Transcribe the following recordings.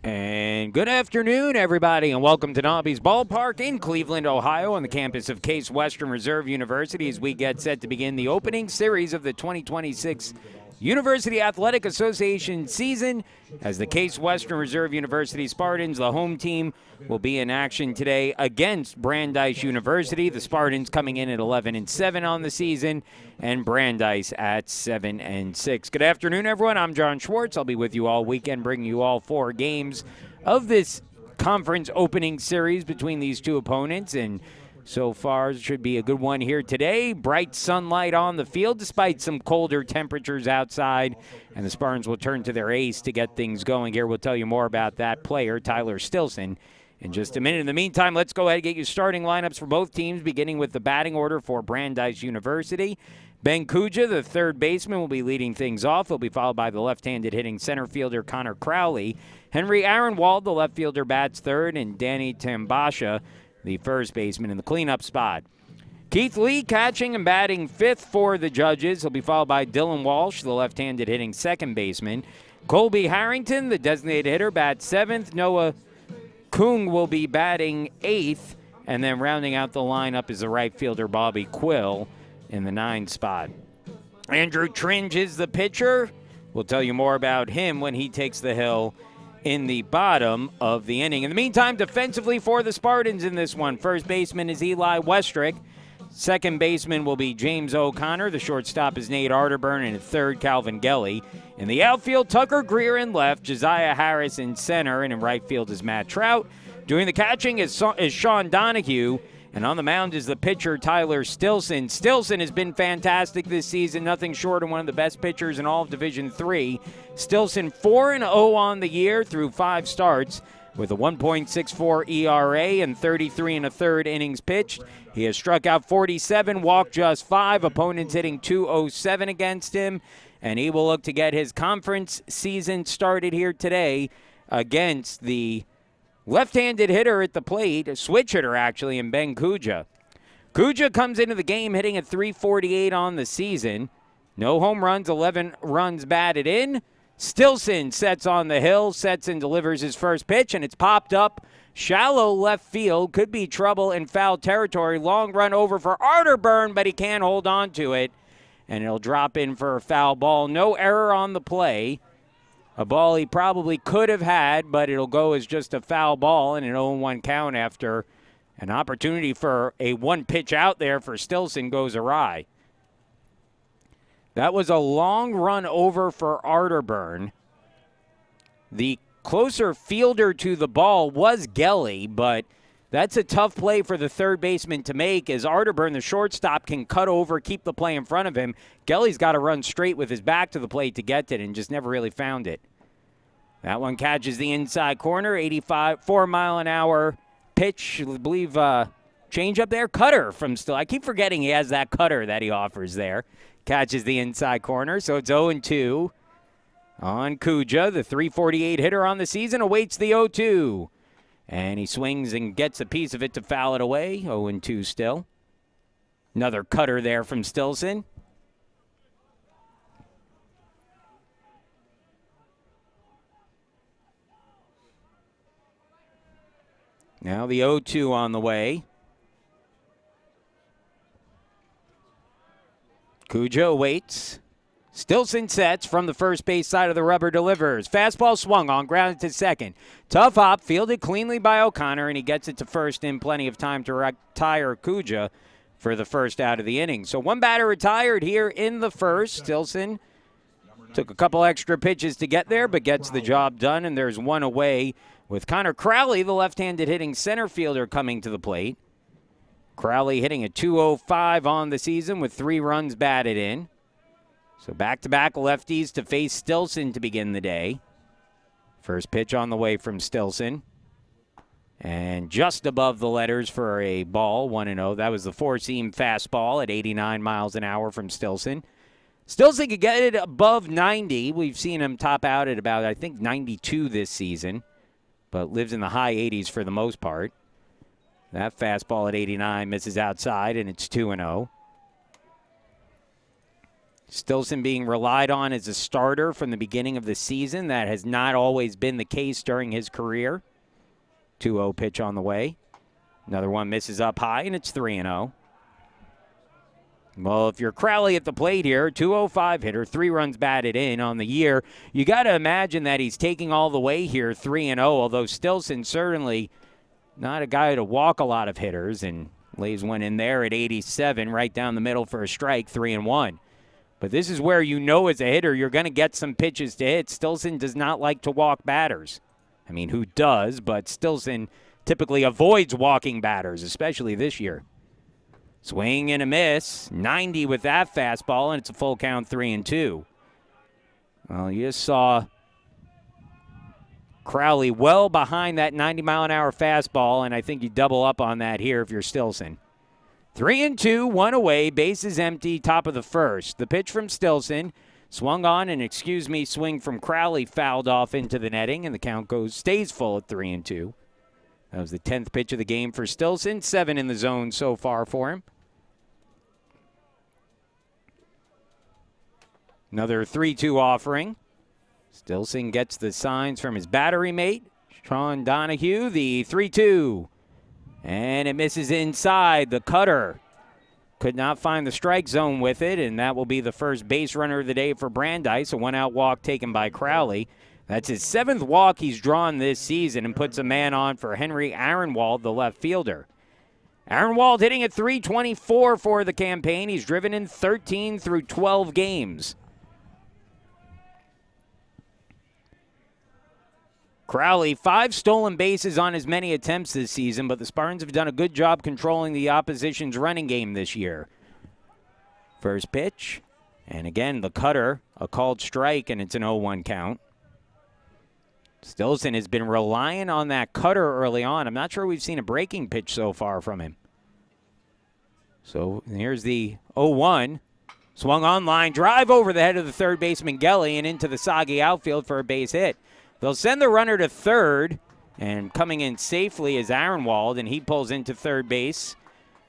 And good afternoon, everybody, and welcome to Nobby's Ballpark in Cleveland, Ohio, on the campus of Case Western Reserve University as we get set to begin the opening series of the 2026 University Athletic Association season. As the Case Western Reserve University Spartans, the home team, will be in action today against Brandeis University. The Spartans coming in at 11-7 on the season, and Brandeis at 7-6. Good afternoon, everyone. I'm John Schwartz. I'll be with you all weekend, bringing you all 4 games of this conference opening series between these two opponents, and so far, it should be a good one here today. Bright sunlight on the field despite some colder temperatures outside. And the Spartans will turn to their ace to get things going here. We'll tell you more about that player, Tyler Stilson, in just a minute. In the meantime, let's go ahead and get you starting lineups for both teams, beginning with the batting order for Brandeis University. Ben Kuja, the third baseman, will be leading things off. He'll be followed by the left-handed hitting center fielder Connor Crowley. Henry Aaronwald, the left fielder, bats third, and Danny Tambasha, the first baseman, in the cleanup spot. Keith Lee catching and batting fifth for the Judges. He'll be followed by Dylan Walsh, the left-handed hitting second baseman. Colby Harrington, the designated hitter, bats seventh. Noah Kung will be batting eighth. And then rounding out the lineup is the right fielder Bobby Quill in the 9 spot. Andrew Tringe is the pitcher. We'll tell you more about him when he takes the hill in the bottom of the inning. In the meantime, defensively for the Spartans in this one, first baseman is Eli Westrick. Second baseman will be James O'Connor. The shortstop is Nate Arterburn, and third, Calvin Gelly. In the outfield, Tucker Greer in left, Josiah Harris in center, and in right field is Matt Trout. Doing the catching is Sean Donahue. And on the mound is the pitcher, Tyler Stilson. Stilson has been fantastic this season, nothing short of one of the best pitchers in all of Division III. Stilson 4-0 on the year through 5 starts with a 1.64 ERA and 33 1/3 innings pitched. He has struck out 47, walked just 5, opponents hitting .207 against him, and he will look to get his conference season started here today against the left-handed hitter at the plate, a switch hitter actually, in Ben Kuja. Kuja comes into the game hitting at .348 on the season. No home runs, 11 runs batted in. Stilson sets on the hill, sets and delivers his first pitch, and it's popped up shallow left field. Could be trouble in foul territory. Long run over for Arterburn, but he can't hold on to it, and it'll drop in for a foul ball. No error on the play. A ball he probably could have had, but it'll go as just a foul ball and an 0-1 count after an opportunity for a one pitch out there for Stilson goes awry. That was a long run over for Arterburn. The closer fielder to the ball was Gelly, but that's a tough play for the third baseman to make, as Arterburn, the shortstop, can cut over, keep the play in front of him. Gelly's got to run straight with his back to the plate to get it and just never really found it. That one catches the inside corner, 4-mile-an-hour pitch, I believe, change up there, cutter from Still. I keep forgetting he has that cutter that he offers there. Catches the inside corner, so it's 0-2 on Kuja. The .348 hitter on the season awaits the 0-2. And he swings and gets a piece of it to foul it away. 0-2 still. Another cutter there from Stilson. Now the 0-2 on the way. Kuja waits. Stilson sets from the first base side of the rubber, delivers. Fastball swung on, grounded to second. Tough hop, fielded cleanly by O'Connor, and he gets it to first in plenty of time to retire Kuja for the first out of the inning. So one batter retired here in the first. Stilson took a couple extra pitches to get there, but gets the job done, and there's one away with Connor Crowley, the left-handed hitting center fielder, coming to the plate. Crowley hitting a .205 on the season with 3 runs batted in. So back-to-back lefties to face Stilson to begin the day. First pitch on the way from Stilson. And just above the letters for a ball, 1-0. That was the four-seam fastball at 89 miles an hour from Stilson. Stilson could get it above 90. We've seen him top out at about, I think, 92 this season, but lives in the high 80s for the most part. That fastball at 89 misses outside, and it's 2-0. Stilson being relied on as a starter from the beginning of the season. That has not always been the case during his career. 2-0 pitch on the way. Another one misses up high, and it's 3-0. Well, if you're Crowley at the plate here, 205 hitter, 3 runs batted in on the year, you got to imagine that he's taking all the way here, 3-0, although Stilson certainly not a guy to walk a lot of hitters, and lays one in there at 87, right down the middle for a strike, 3-1. But this is where you know as a hitter you're going to get some pitches to hit. Stilson does not like to walk batters. I mean, who does? But Stilson typically avoids walking batters, especially this year. Swing and a miss. 90 with that fastball, and it's a full count, 3-2. Well, you just saw Crowley well behind that 90-mile-an-hour fastball, and I think you double up on that here if you're Stilson. 3-2, 1 away, bases empty, top of the first. The pitch from Stilson swung on, and swing from Crowley fouled off into the netting, and the count stays full at 3-2. That was the 10th pitch of the game for Stilson. 7 in the zone so far for him. Another 3-2 offering. Stilson gets the signs from his battery mate, Sean Donahue, the 3-2. And it misses inside. The cutter could not find the strike zone with it, and that will be the first base runner of the day for Brandeis, a one-out walk taken by Crowley. That's his 7th walk he's drawn this season and puts a man on for Henry Aaronwald, the left fielder. Aaronwald hitting at .324 for the campaign. He's driven in 13 through 12 games. Crowley, 5 stolen bases on as many attempts this season, but the Spartans have done a good job controlling the opposition's running game this year. First pitch, and again, the cutter, a called strike, and it's an 0-1 count. Stilson has been relying on that cutter early on. I'm not sure we've seen a breaking pitch so far from him. So here's the 0-1. Swung on line, drive over the head of the third baseman Gelly and into the soggy outfield for a base hit. They'll send the runner to third, and coming in safely is Aaronwald, and he pulls into third base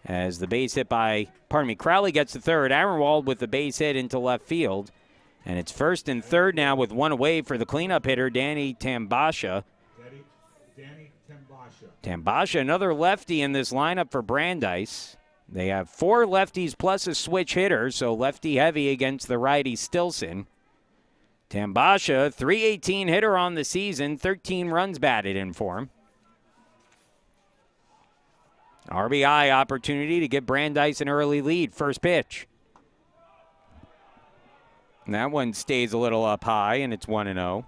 as the base hit Crowley gets to third. Aaronwald with the base hit into left field. And it's first and third now with 1 away for the cleanup hitter, Danny Tambasha. Tambasha, another lefty in this lineup for Brandeis. They have 4 lefties plus a switch hitter, so lefty heavy against the righty Stilson. Tambasha, .318 hitter on the season, 13 runs batted in for him. RBI opportunity to give Brandeis an early lead. First pitch. And that one stays a little up high, and it's 1-0.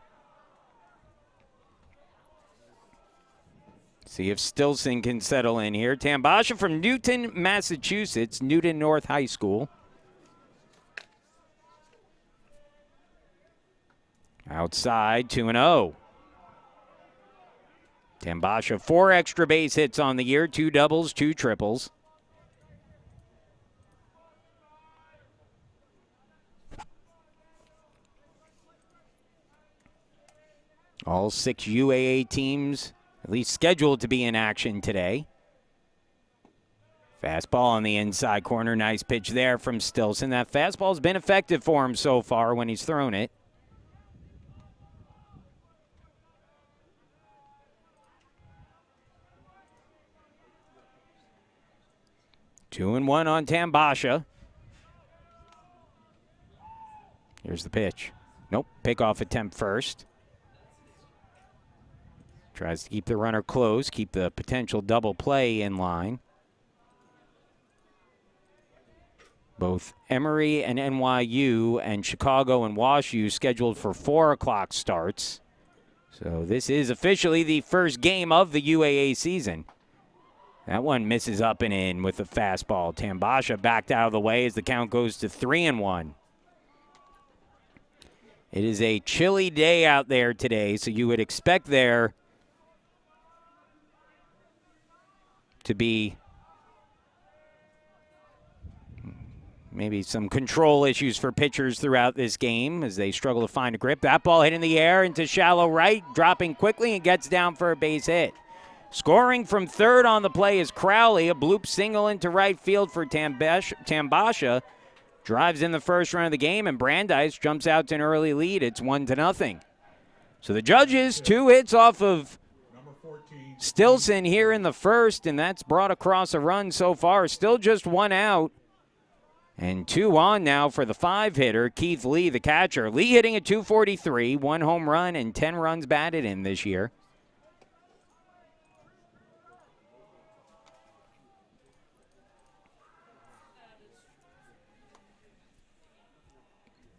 See if Stilson can settle in here. Tambasha from Newton, Massachusetts, Newton North High School. Outside, 2-0. Tambasha, 4 extra base hits on the year, 2 doubles, 2 triples. All 6 UAA teams at least scheduled to be in action today. Fastball on the inside corner. Nice pitch there from Stilson. That fastball's been effective for him so far when he's thrown it. Two and one on Tambasha. Here's the pitch. Nope, pickoff attempt first. Tries to keep the runner close, keep the potential double play in line. Both Emory and NYU and Chicago and WashU scheduled for 4 o'clock starts. So this is officially the first game of the UAA season. That one misses up and in with the fastball. Tambasha backed out of the way as the count goes to 3-1. It is a chilly day out there today, so you would expect there to be maybe some control issues for pitchers throughout this game as they struggle to find a grip. That ball hit in the air into shallow right, dropping quickly and gets down for a base hit. Scoring from third on the play is Crowley, a bloop single into right field for Tambasha. drives in the first run of the game, and Brandeis jumps out to an early lead. It's 1-0. So the judges, 2 hits off of Stilson here in the first, and that's brought across a run so far. Still just 1 out. And 2 on now for the 5-hitter, Keith Lee, the catcher. Lee hitting at .243, 1 home run and 10 runs batted in this year.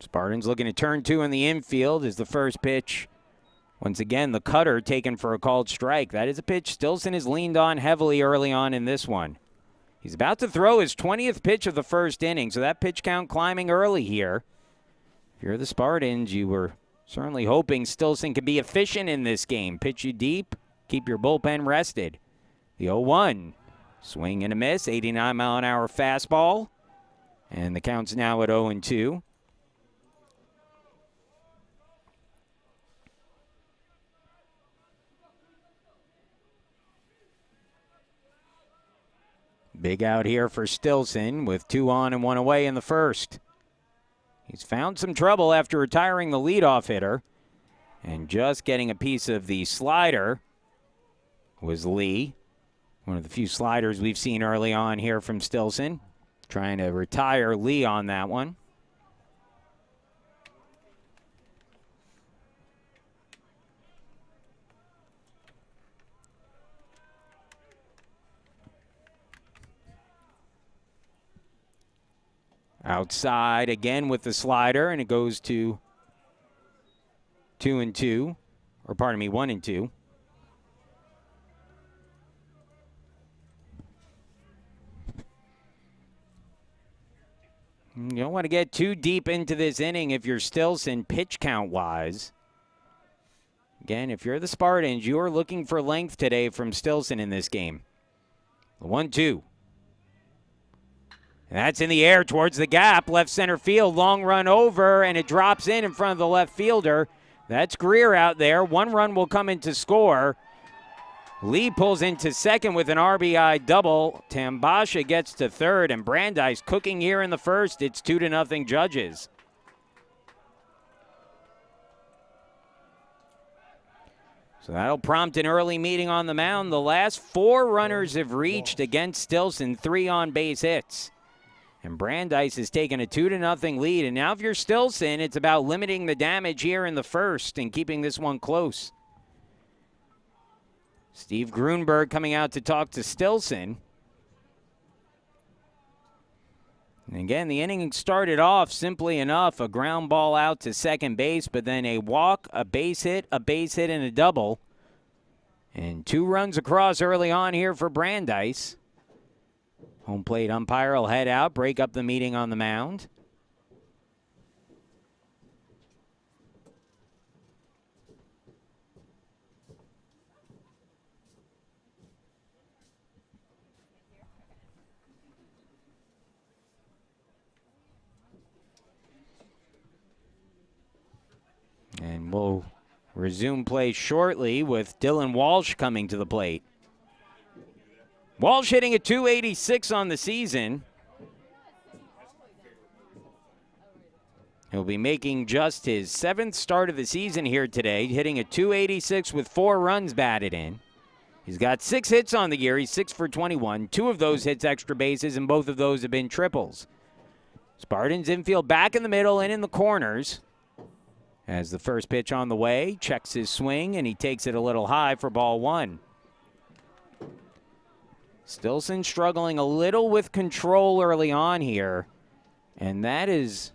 Spartans looking to turn 2 in the infield as the first pitch. Once again, the cutter taken for a called strike. That is a pitch Stilson has leaned on heavily early on in this one. He's about to throw his 20th pitch of the first inning, so that pitch count climbing early here. If you're the Spartans, you were certainly hoping Stilson could be efficient in this game. Pitch you deep, keep your bullpen rested. The 0-1, swing and a miss, 89-mile-an-hour fastball. And the count's now at 0-2. Big out here for Stilson with 2 on and 1 away in the first. He's found some trouble after retiring the leadoff hitter. And just getting a piece of the slider was Lee. One of the few sliders we've seen early on here from Stilson. Trying to retire Lee on that one. Outside again with the slider, and it goes to 2-2, or pardon me, 1-2. You don't want to get too deep into this inning if you're Stilson pitch count-wise. Again, if you're the Spartans, you are looking for length today from Stilson in this game. The 1-2. And that's in the air towards the gap, left center field, long run over, and it drops in front of the left fielder. That's Greer out there. 1 run will come in to score. Lee pulls into second with an RBI double. Tambasha gets to third, and Brandeis cooking here in the first. It's 2-0 Judges. So that'll prompt an early meeting on the mound. The last 4 runners have reached against Stilson, 3 on-base hits. And Brandeis has taken a 2-0 lead. And now if you're Stilson, it's about limiting the damage here in the first and keeping this one close. Steve Grunberg coming out to talk to Stilson. And again, the inning started off simply enough. A ground ball out to second base, but then a walk, a base hit, and a double. And 2 runs across early on here for Brandeis. Home plate umpire will head out, break up the meeting on the mound. And we'll resume play shortly with Dylan Walsh coming to the plate. Walsh hitting a .286 on the season. He'll be making just his 7th start of the season here today, hitting a .286 with 4 runs batted in. He's got 6 hits on the year. He's 6 for 21. 2 of those hits extra bases, and both of those have been triples. Spartans infield back in the middle and in the corners. As the first pitch on the way, checks his swing, and he takes it a little high for ball 1. Stilson struggling a little with control early on here, and that has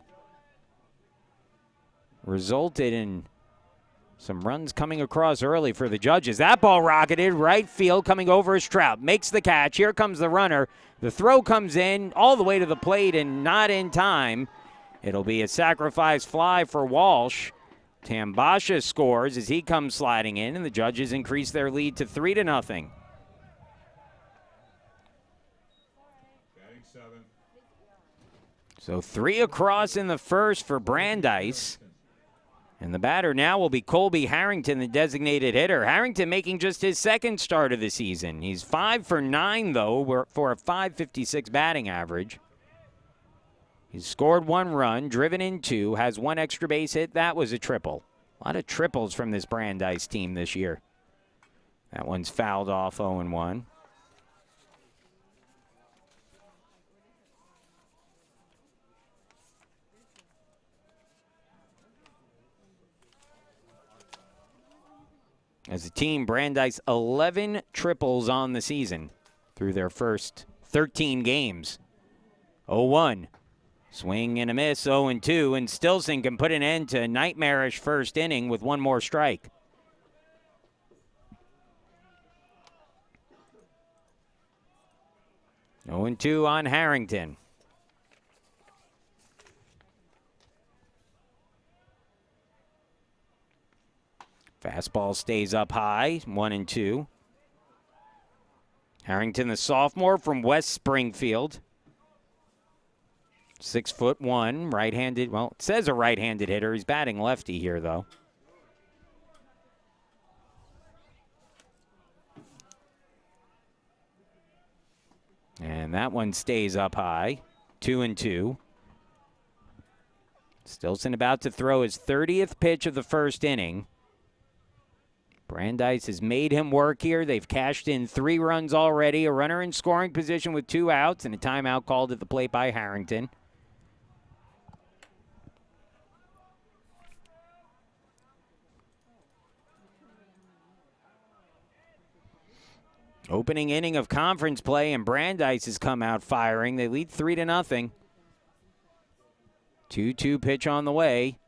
resulted in some runs coming across early for the Judges. That ball rocketed right field, coming over is Trout. Makes the catch. Here comes the runner. The throw comes in all the way to the plate and not in time. It'll be a sacrifice fly for Walsh. Tambasha scores as he comes sliding in, and the Judges increase their lead to 3-0. So 3 across in the first for Brandeis. And the batter now will be Colby Harrington, the designated hitter. Harrington making just his 2nd start of the season. He's 5 for 9, though, for a .556 batting average. He's scored 1 run, driven in 2, has 1 extra base hit. That was a triple. A lot of triples from this Brandeis team this year. That one's fouled off 0-1. As a team, Brandeis 11 triples on the season through their first 13 games. 0-1. Swing and a miss, 0-2, and Stilson can put an end to a nightmarish first inning with 1 more strike. Oh and 2 on Harrington. Fastball stays up high, 1-2. Harrington, the sophomore from West Springfield. 6'1", right-handed. Well, it says a right-handed hitter. He's batting lefty here, though. And that one stays up high, 2-2. Stilson about to throw his 30th pitch of the first inning. Brandeis has made him work here. They've cashed in 3 runs already, a runner in scoring position with 2 outs, and a timeout called at the plate by Harrington. Opening inning of conference play, and Brandeis has come out firing. They lead 3-0. 2-2 pitch on the way.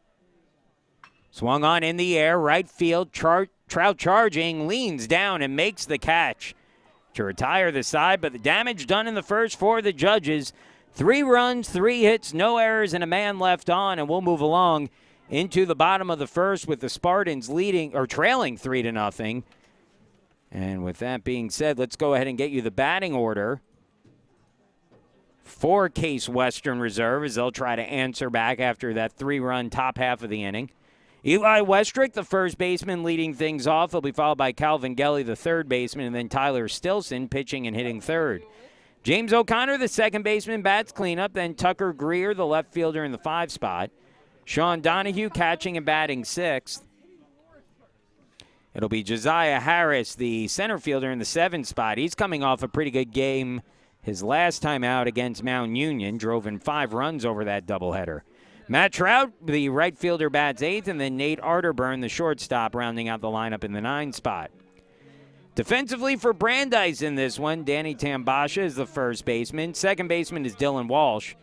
Swung on in the air, right field. Trout charging, leans down and makes the catch to retire the side, but the damage done in the first for the Judges. 3 runs, 3 hits, no errors, and a man left on, and we'll move along into the bottom of the first with the Spartans leading or trailing 3-0. And with that being said, let's go ahead and get you the batting order for Case Western Reserve as they'll try to answer back after that 3-run top half of the inning. Eli Westrick, the first baseman, leading things off. He'll be followed by Calvin Gelly, the third baseman, and then Tyler Stilson pitching and hitting third. James O'Connor, the second baseman, bats cleanup. Then Tucker Greer, the left fielder, in the 5 spot. Sean Donahue catching and batting 6th. It'll be Josiah Harris, the center fielder, in the 7 spot. He's coming off a pretty good game his last time out against Mount Union. Drove in 5 runs over that doubleheader. Matt Trout, the right fielder, bats 8th, and then Nate Arterburn, the shortstop, rounding out the lineup in the 9 spot. Defensively for Brandeis in this one, Danny Tambasha is the first baseman. Second baseman is Dylan Walsh.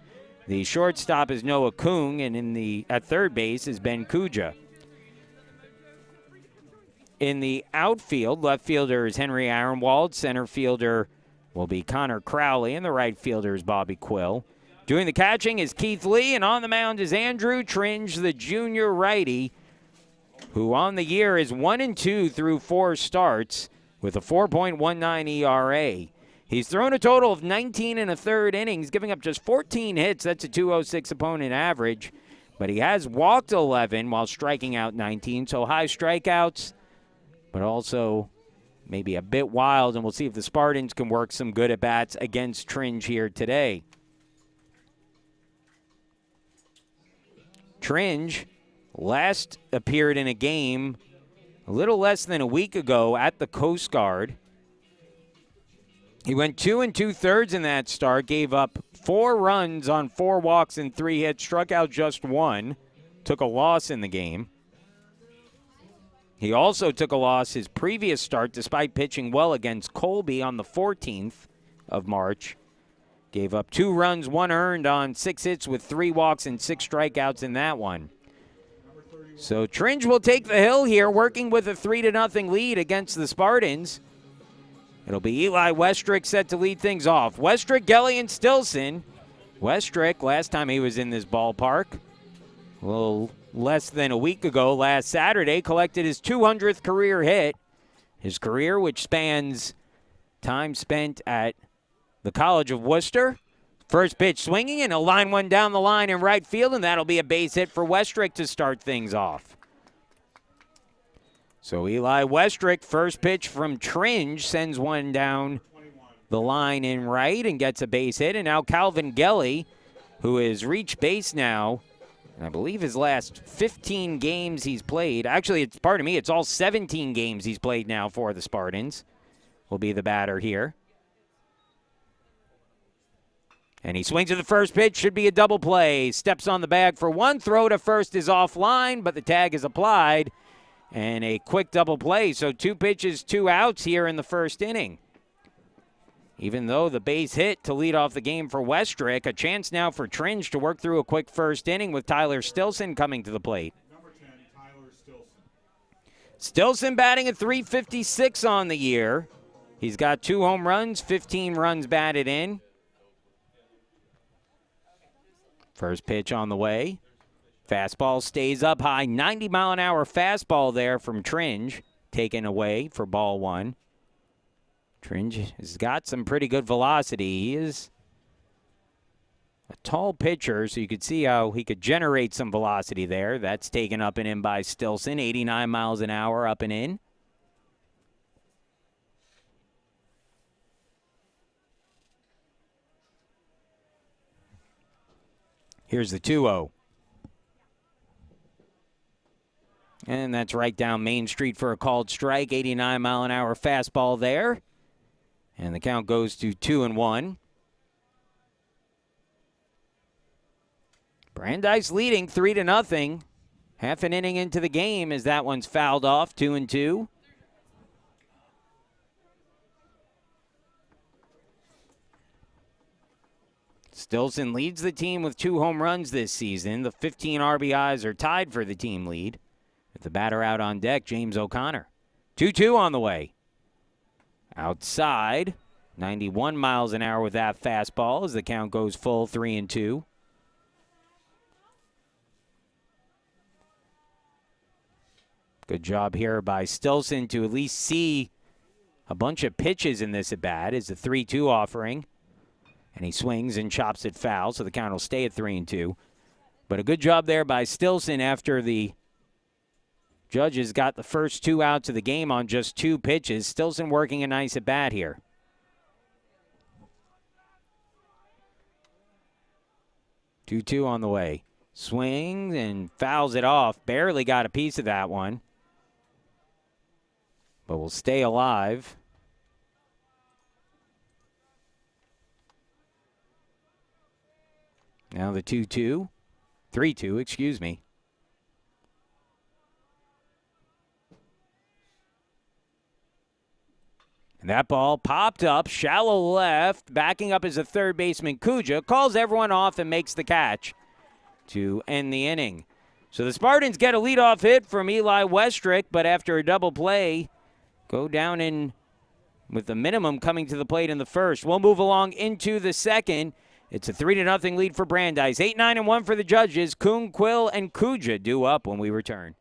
The shortstop is Noah Kung, and at third base is Ben Kuja. In the outfield, left fielder is Henry Aaronwald. Center fielder will be Connor Crowley, and the right fielder is Bobby Quill. Doing the catching is Keith Lee, and on the mound is Andrew Tringe, the junior righty, who on the year is 1-2 through 4 starts with a 4.19 ERA. He's thrown a total of 19 1/3 innings, giving up just 14 hits. That's a 206 opponent average. But he has walked 11 while striking out 19, so high strikeouts, but also maybe a bit wild, and we'll see if the Spartans can work some good at-bats against Tringe here today. Tringe last appeared in a game a little less than a week ago at the Coast Guard. He went 2 2/3 in that start, gave up 4 runs on 4 walks and 3 hits, struck out just 1, took a loss in the game. He also took a loss his previous start despite pitching well against Colby on the 14th of March. Gave up 2 runs, 1 earned on 6 hits with 3 walks and 6 strikeouts in that one. So Tringe will take the hill here, working with a 3-0 lead against the Spartans. It'll be Eli Westrick set to lead things off. Westrick, Gelly, and Stilson. Westrick, last time he was in this ballpark, a little less than a week ago, last Saturday, collected his 200th career hit. His career, which spans time spent at the College of Worcester. First pitch swinging, and he'll line one down the line in right field, and that'll be a base hit for Westrick to start things off. So Eli Westrick, first pitch from Tringe, sends one down the line in right and gets a base hit. And now Calvin Gelly, who has reached base now. And I believe his last 15 games he's played. Actually, pardon me, it's all 17 games he's played now for the Spartans. Will be the batter here. And he swings at the first pitch. Should be a double play. Steps on the bag for one. Throw to first is offline, but the tag is applied. And a quick double play. So 2 pitches, 2 outs here in the first inning. Even though the base hit to lead off the game for Westrick, a chance now for Tringe to work through a quick first inning with Tyler Stilson coming to the plate. Number 10, Tyler Stilson. Stilson batting at .356 on the year. He's got 2 home runs, 15 runs batted in. First pitch on the way. Fastball stays up high. 90-mile-an-hour fastball there from Tringe, taken away for ball 1. Tringe has got some pretty good velocity. He is a tall pitcher, so you could see how he could generate some velocity there. That's taken up and in by Stilson. 89 miles an hour up and in. Here's the 2-0. And that's right down Main Street for a called strike. 89-mile-an-hour fastball there. And the count goes to 2-1. Brandeis leading 3-0. Half an inning into the game as that one's fouled off. 2-2. Stilson leads the team with 2 home runs this season. The 15 RBIs are tied for the team lead. With the batter out on deck, James O'Connor. 2-2 on the way. Outside, 91 miles an hour with that fastball as the count goes full 3-2. Good job here by Stilson to at least see a bunch of pitches in this at-bat as the 3-2 offering. And he swings and chops it foul, so the count will stay at 3-2. But a good job there by Stilson after the Judges got the first 2 outs of the game on just 2 pitches. Stilson working a nice at-bat here. Two on the way. Swings and fouls it off. Barely got a piece of that one. But will stay alive. Now the 2-2. 3-2, excuse me. And that ball popped up, shallow left, backing up as a third baseman, Kuja, calls everyone off and makes the catch to end the inning. So the Spartans get a leadoff hit from Eli Westrick, but after a double play, go down in with the minimum coming to the plate in the first. We'll move along into the second. It's a 3-0 lead for Brandeis. 8-9-1 for the Judges. Kuhn, Quill, and Kuja due up when we return.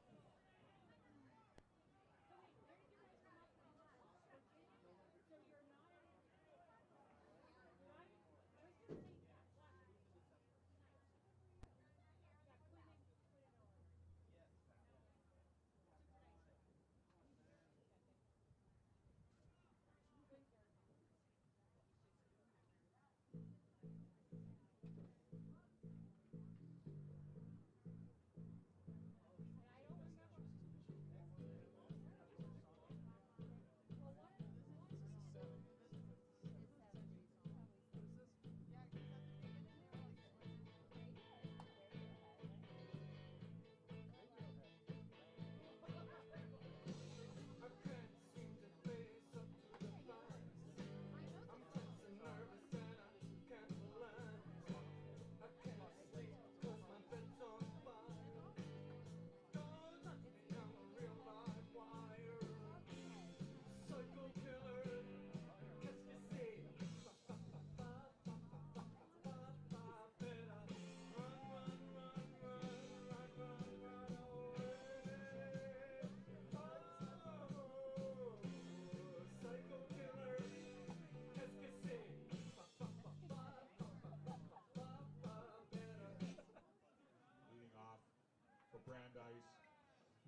Brandeis,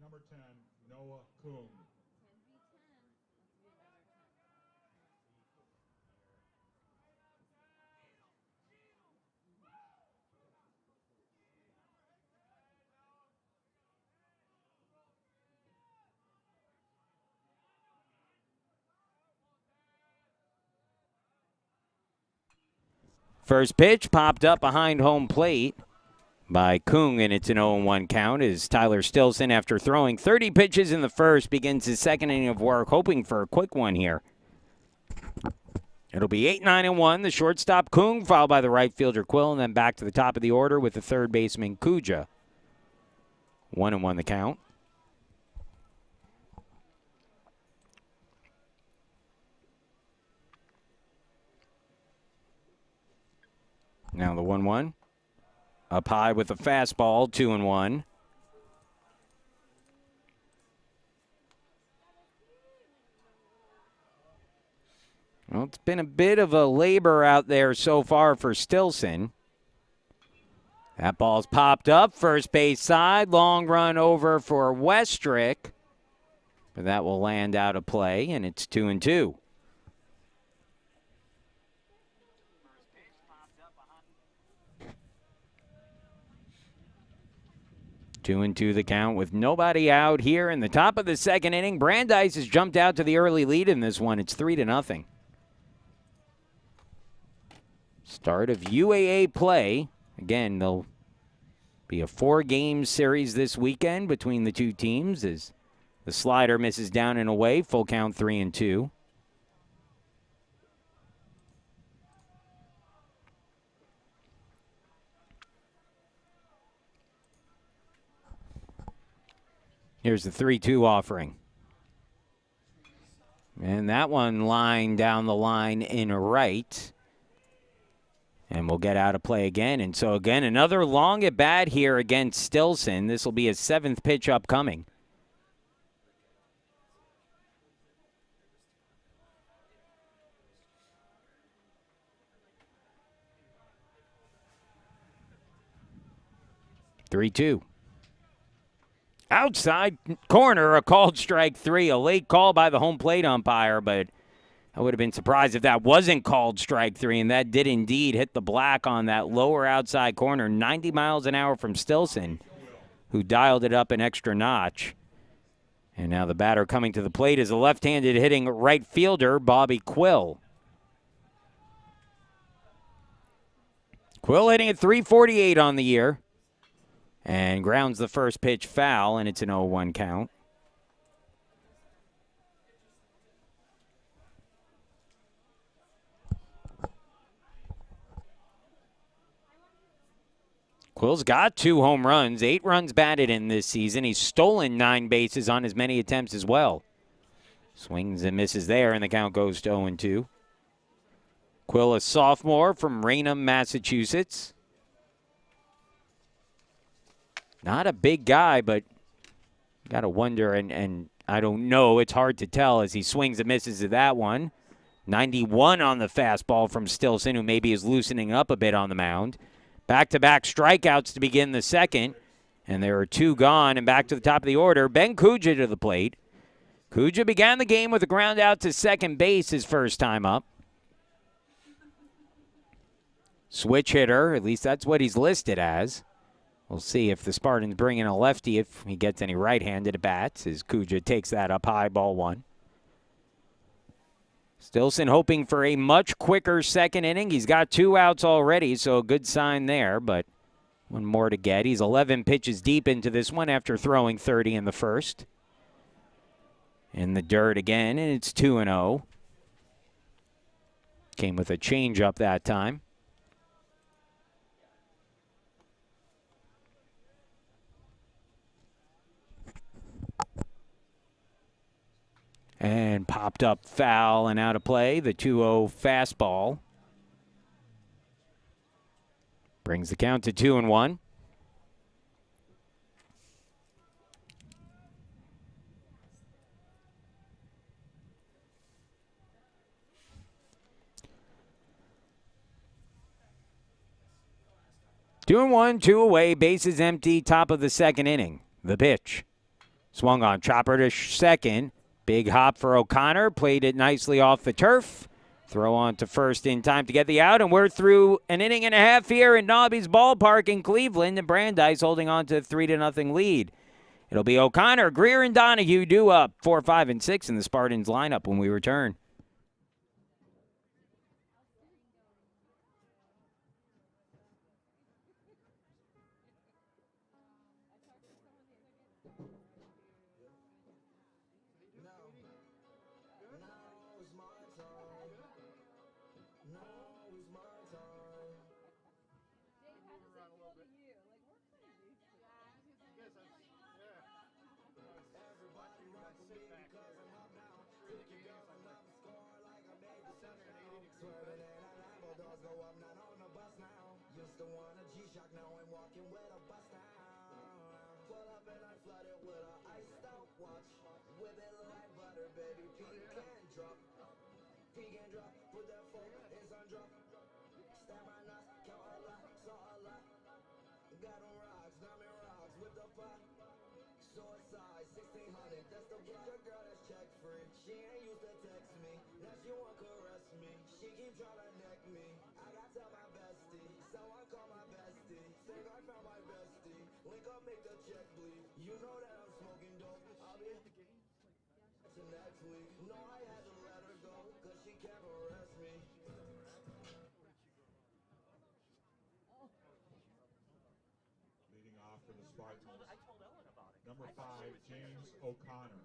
number 10, Noah Kuhn. First pitch popped up behind home plate by Kung, and it's an 0-1 count as Tyler Stilson, after throwing 30 pitches in the first, begins his second inning of work, hoping for a quick one here. It'll be 8-9-1. The shortstop, Kung, followed by the right fielder, Quill, and then back to the top of the order with the third baseman, Kuja. 1-1 the count. Now the 1-1. Up high with the fastball, 2-1. Well, it's been a bit of a labor out there so far for Stilson. That ball's popped up, first base side, long run over for Westrick. But that will land out of play, and it's 2-2. Two and two the count with nobody out here in the top of the second inning. Brandeis has jumped out to the early lead in this one. It's 3-0. Start of UAA play. Again, there'll be a 4-game series this weekend between the two teams as the slider misses down and away. Full count 3-2. Here's the 3-2 offering. And that one lined down the line in right. And we'll get out of play again. And so, again, another long at bat here against Stilson. This will be his 7th pitch upcoming. Three-two. Outside corner, a called strike 3. A late call by the home plate umpire, but I would have been surprised if that wasn't called strike 3, and that did indeed hit the black on that lower outside corner, 90 miles an hour from Stilson, who dialed it up an extra notch. And now the batter coming to the plate is a left-handed hitting right fielder, Bobby Quill. Quill hitting at .348 on the year. And grounds the first pitch foul, and it's an 0-1 count. Quill's got 2 home runs, 8 runs batted in this season. He's stolen 9 bases on as many attempts as well. Swings and misses there, and the count goes to 0-2. Quill, a sophomore from Raynham, Massachusetts. Not a big guy, but got to wonder, and I don't know. It's hard to tell as he swings and misses at that one. 91 on the fastball from Stilson, who maybe is loosening up a bit on the mound. Back-to-back strikeouts to begin the second, and there are 2 gone, and back to the top of the order. Ben Kuja to the plate. Kuja began the game with a ground out to second base his first time up. Switch hitter, at least that's what he's listed as. We'll see if the Spartans bring in a lefty, if he gets any right-handed at bats, as Kuja takes that up high, ball 1. Stilson hoping for a much quicker second inning. He's got 2 outs already, so a good sign there, but one more to get. He's 11 pitches deep into this one after throwing 30 in the first. In the dirt again, and it's 2-0. Came with a changeup that time. And popped up foul and out of play. The 2-0 fastball brings the count to 2-1. Two and one, 2 away, bases empty, top of the second inning. The pitch. Swung on, chopper to second. Big hop for O'Connor, played it nicely off the turf. Throw on to first in time to get the out, and we're through an inning and a half here in Nobby's Ballpark in Cleveland, and Brandeis holding on to a 3-0 lead. It'll be O'Connor, Greer, and Donahue due up 4, 5, and 6 in the Spartans lineup when we return. Leading off for the Spartans. Number 5, James O'Connor.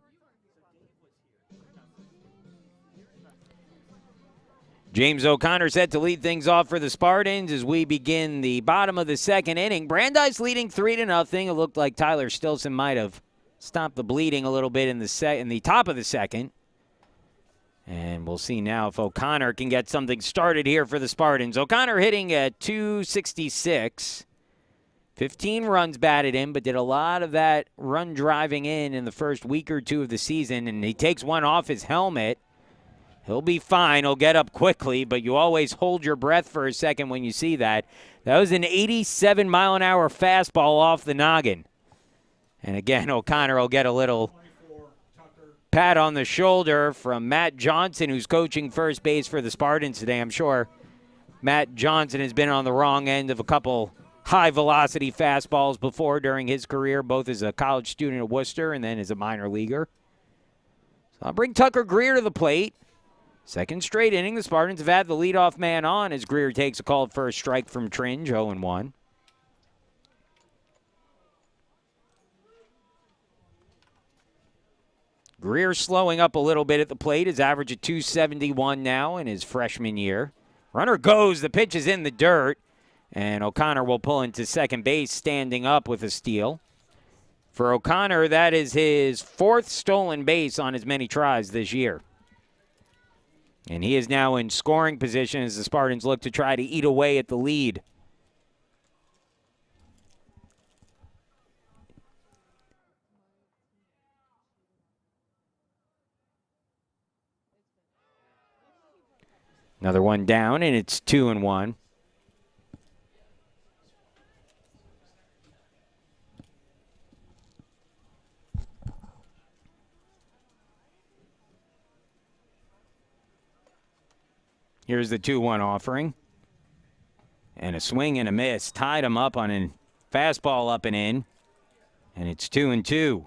James O'Connor set to lead things off for the Spartans as we begin the bottom of the second inning. Brandeis leading 3-0. It looked like Tyler Stilson might have stopped the bleeding a little bit in the top of the second. And we'll see now if O'Connor can get something started here for the Spartans. O'Connor hitting at .266. 15 runs batted in, but did a lot of that run driving in the first week or two of the season. And he takes one off his helmet. He'll be fine. He'll get up quickly, but you always hold your breath for a second when you see that. That was an 87-mile-an-hour fastball off the noggin. And again, O'Connor will get a little pat on the shoulder from Matt Johnson, who's coaching first base for the Spartans today. I'm sure Matt Johnson has been on the wrong end of a couple high-velocity fastballs before during his career, both as a college student at Worcester and then as a minor leaguer. So I'll bring Tucker Greer to the plate. Second straight inning, the Spartans have had the leadoff man on as Greer takes a called first strike from Tringe, 0-1. Greer slowing up a little bit at the plate. His average at .271 now in his freshman year. Runner goes. The pitch is in the dirt. And O'Connor will pull into second base, standing up with a steal. For O'Connor, that is his fourth stolen base on as many tries this year. And he is now in scoring position as the Spartans look to try to eat away at the lead. Another one down, and it's 2-1. Here's the 2-1 offering. And a swing and a miss. Tied him up on a fastball up and in. And it's 2-2.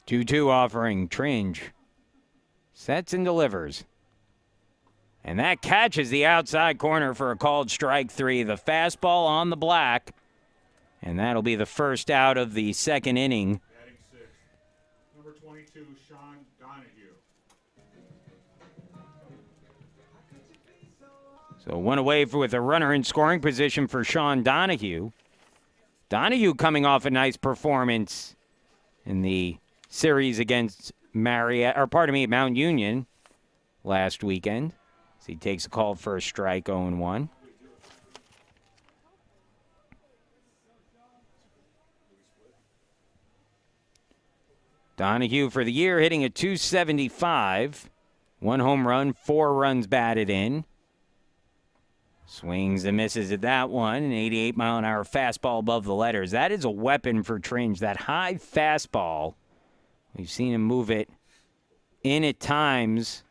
Two offering. Tringe sets and delivers. And that catches the outside corner for a called strike 3. The fastball on the black. And that'll be the first out of the second inning. Batting sixth, number 22, Sean Donahue. So one away with a runner in scoring position for Sean Donahue. Donahue coming off a nice performance in the series against Mount Union last weekend. He takes a call for a strike, 0-1. Donahue for the year hitting a .275. 1 home run, 4 runs batted in. Swings and misses at that one. An 88-mile-an-hour fastball above the letters. That is a weapon for Tringe. That high fastball. We've seen him move it in at times.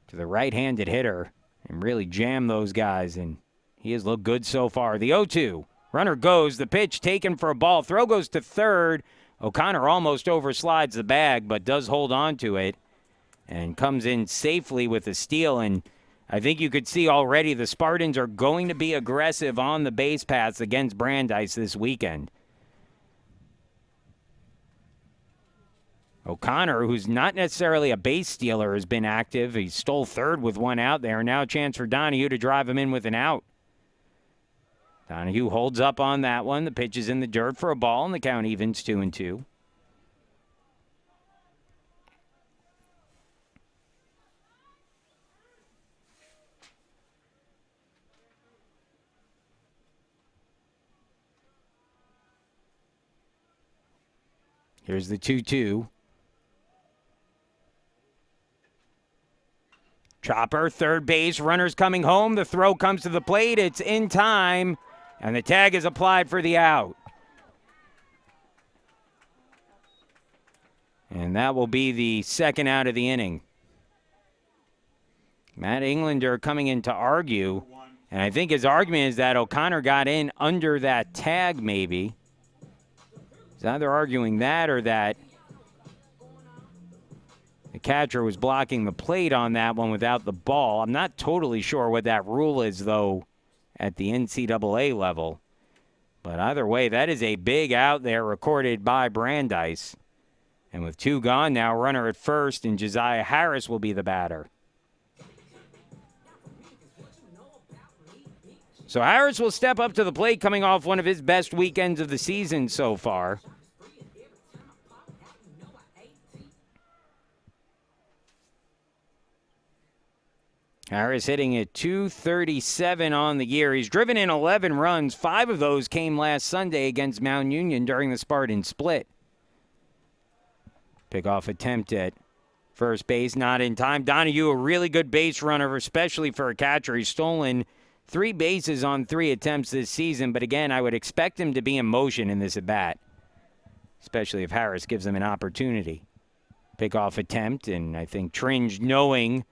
To the right-handed hitter and really jam those guys, and he has looked good so far. The 0-2. Runner goes. The pitch taken for a ball. Throw goes to third. O'Connor almost overslides the bag, but does hold on to it. and comes in safely with a steal. And I think you could see already the Spartans are going to be aggressive on the base paths against Brandeis this weekend. O'Connor, who's not necessarily a base stealer, has been active. He stole third with one out there. Now a chance for Donahue to drive him in with an out. Donahue holds up on that one. The pitch is in the dirt for a ball, and the count evens 2-2. Here's the 2-2. Chopper, third base, runners coming home. The throw comes to the plate. It's in time, and the tag is applied for the out. And that will be the second out of the inning. Matt Englander coming in to argue, and I think his argument is that O'Connor got in under that tag maybe. He's either arguing that or that the catcher was blocking the plate on that one without the ball. I'm not totally sure what that rule is, though, at the NCAA level. But either way, that is a big out there recorded by Brandeis. And with two gone now, runner at first, and Josiah Harris will be the batter. So Harris will step up to the plate coming off one of his best weekends of the season so far. Harris hitting at .237 on the year. He's driven in 11 runs. 5 of those came last Sunday against Mount Union during the Spartan split. Pickoff attempt at first base, not in time. Donahue, a really good base runner, especially for a catcher. He's stolen 3 bases on 3 attempts this season, but again, I would expect him to be in motion in this at-bat, especially if Harris gives him an opportunity. Pickoff attempt, and I think Tringe knowing,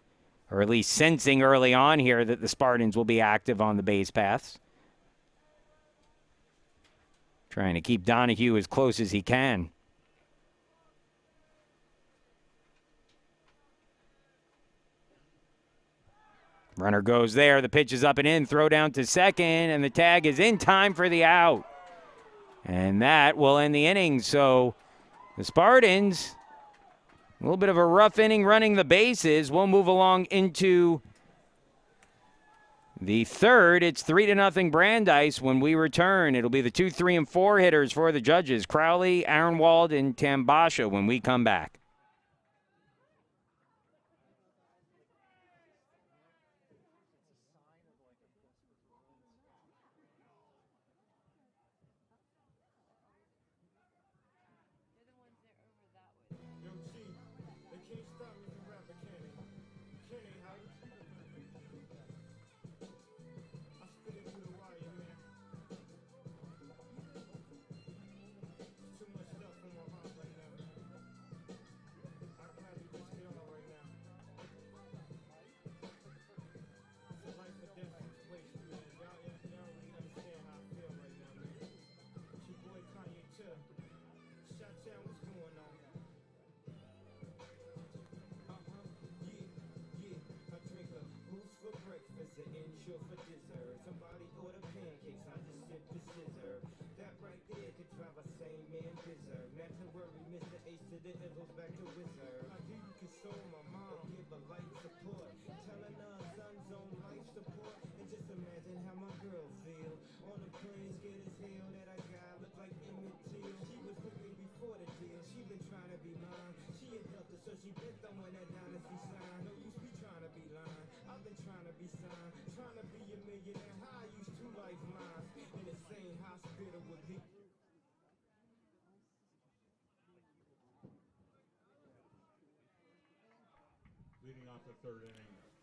or at least sensing early on here, that the Spartans will be active on the base paths. Trying to keep Donahue as close as he can. Runner goes there. The pitch is up and in. Throw down to second, and the tag is in time for the out. And that will end the inning. So the Spartans, a little bit of a rough inning running the bases. We'll move along into the third. It's 3-0 Brandeis when we return. It'll be the 2, 3, and 4 hitters for the judges, Crowley, Aronwald, and Tambasha when we come back.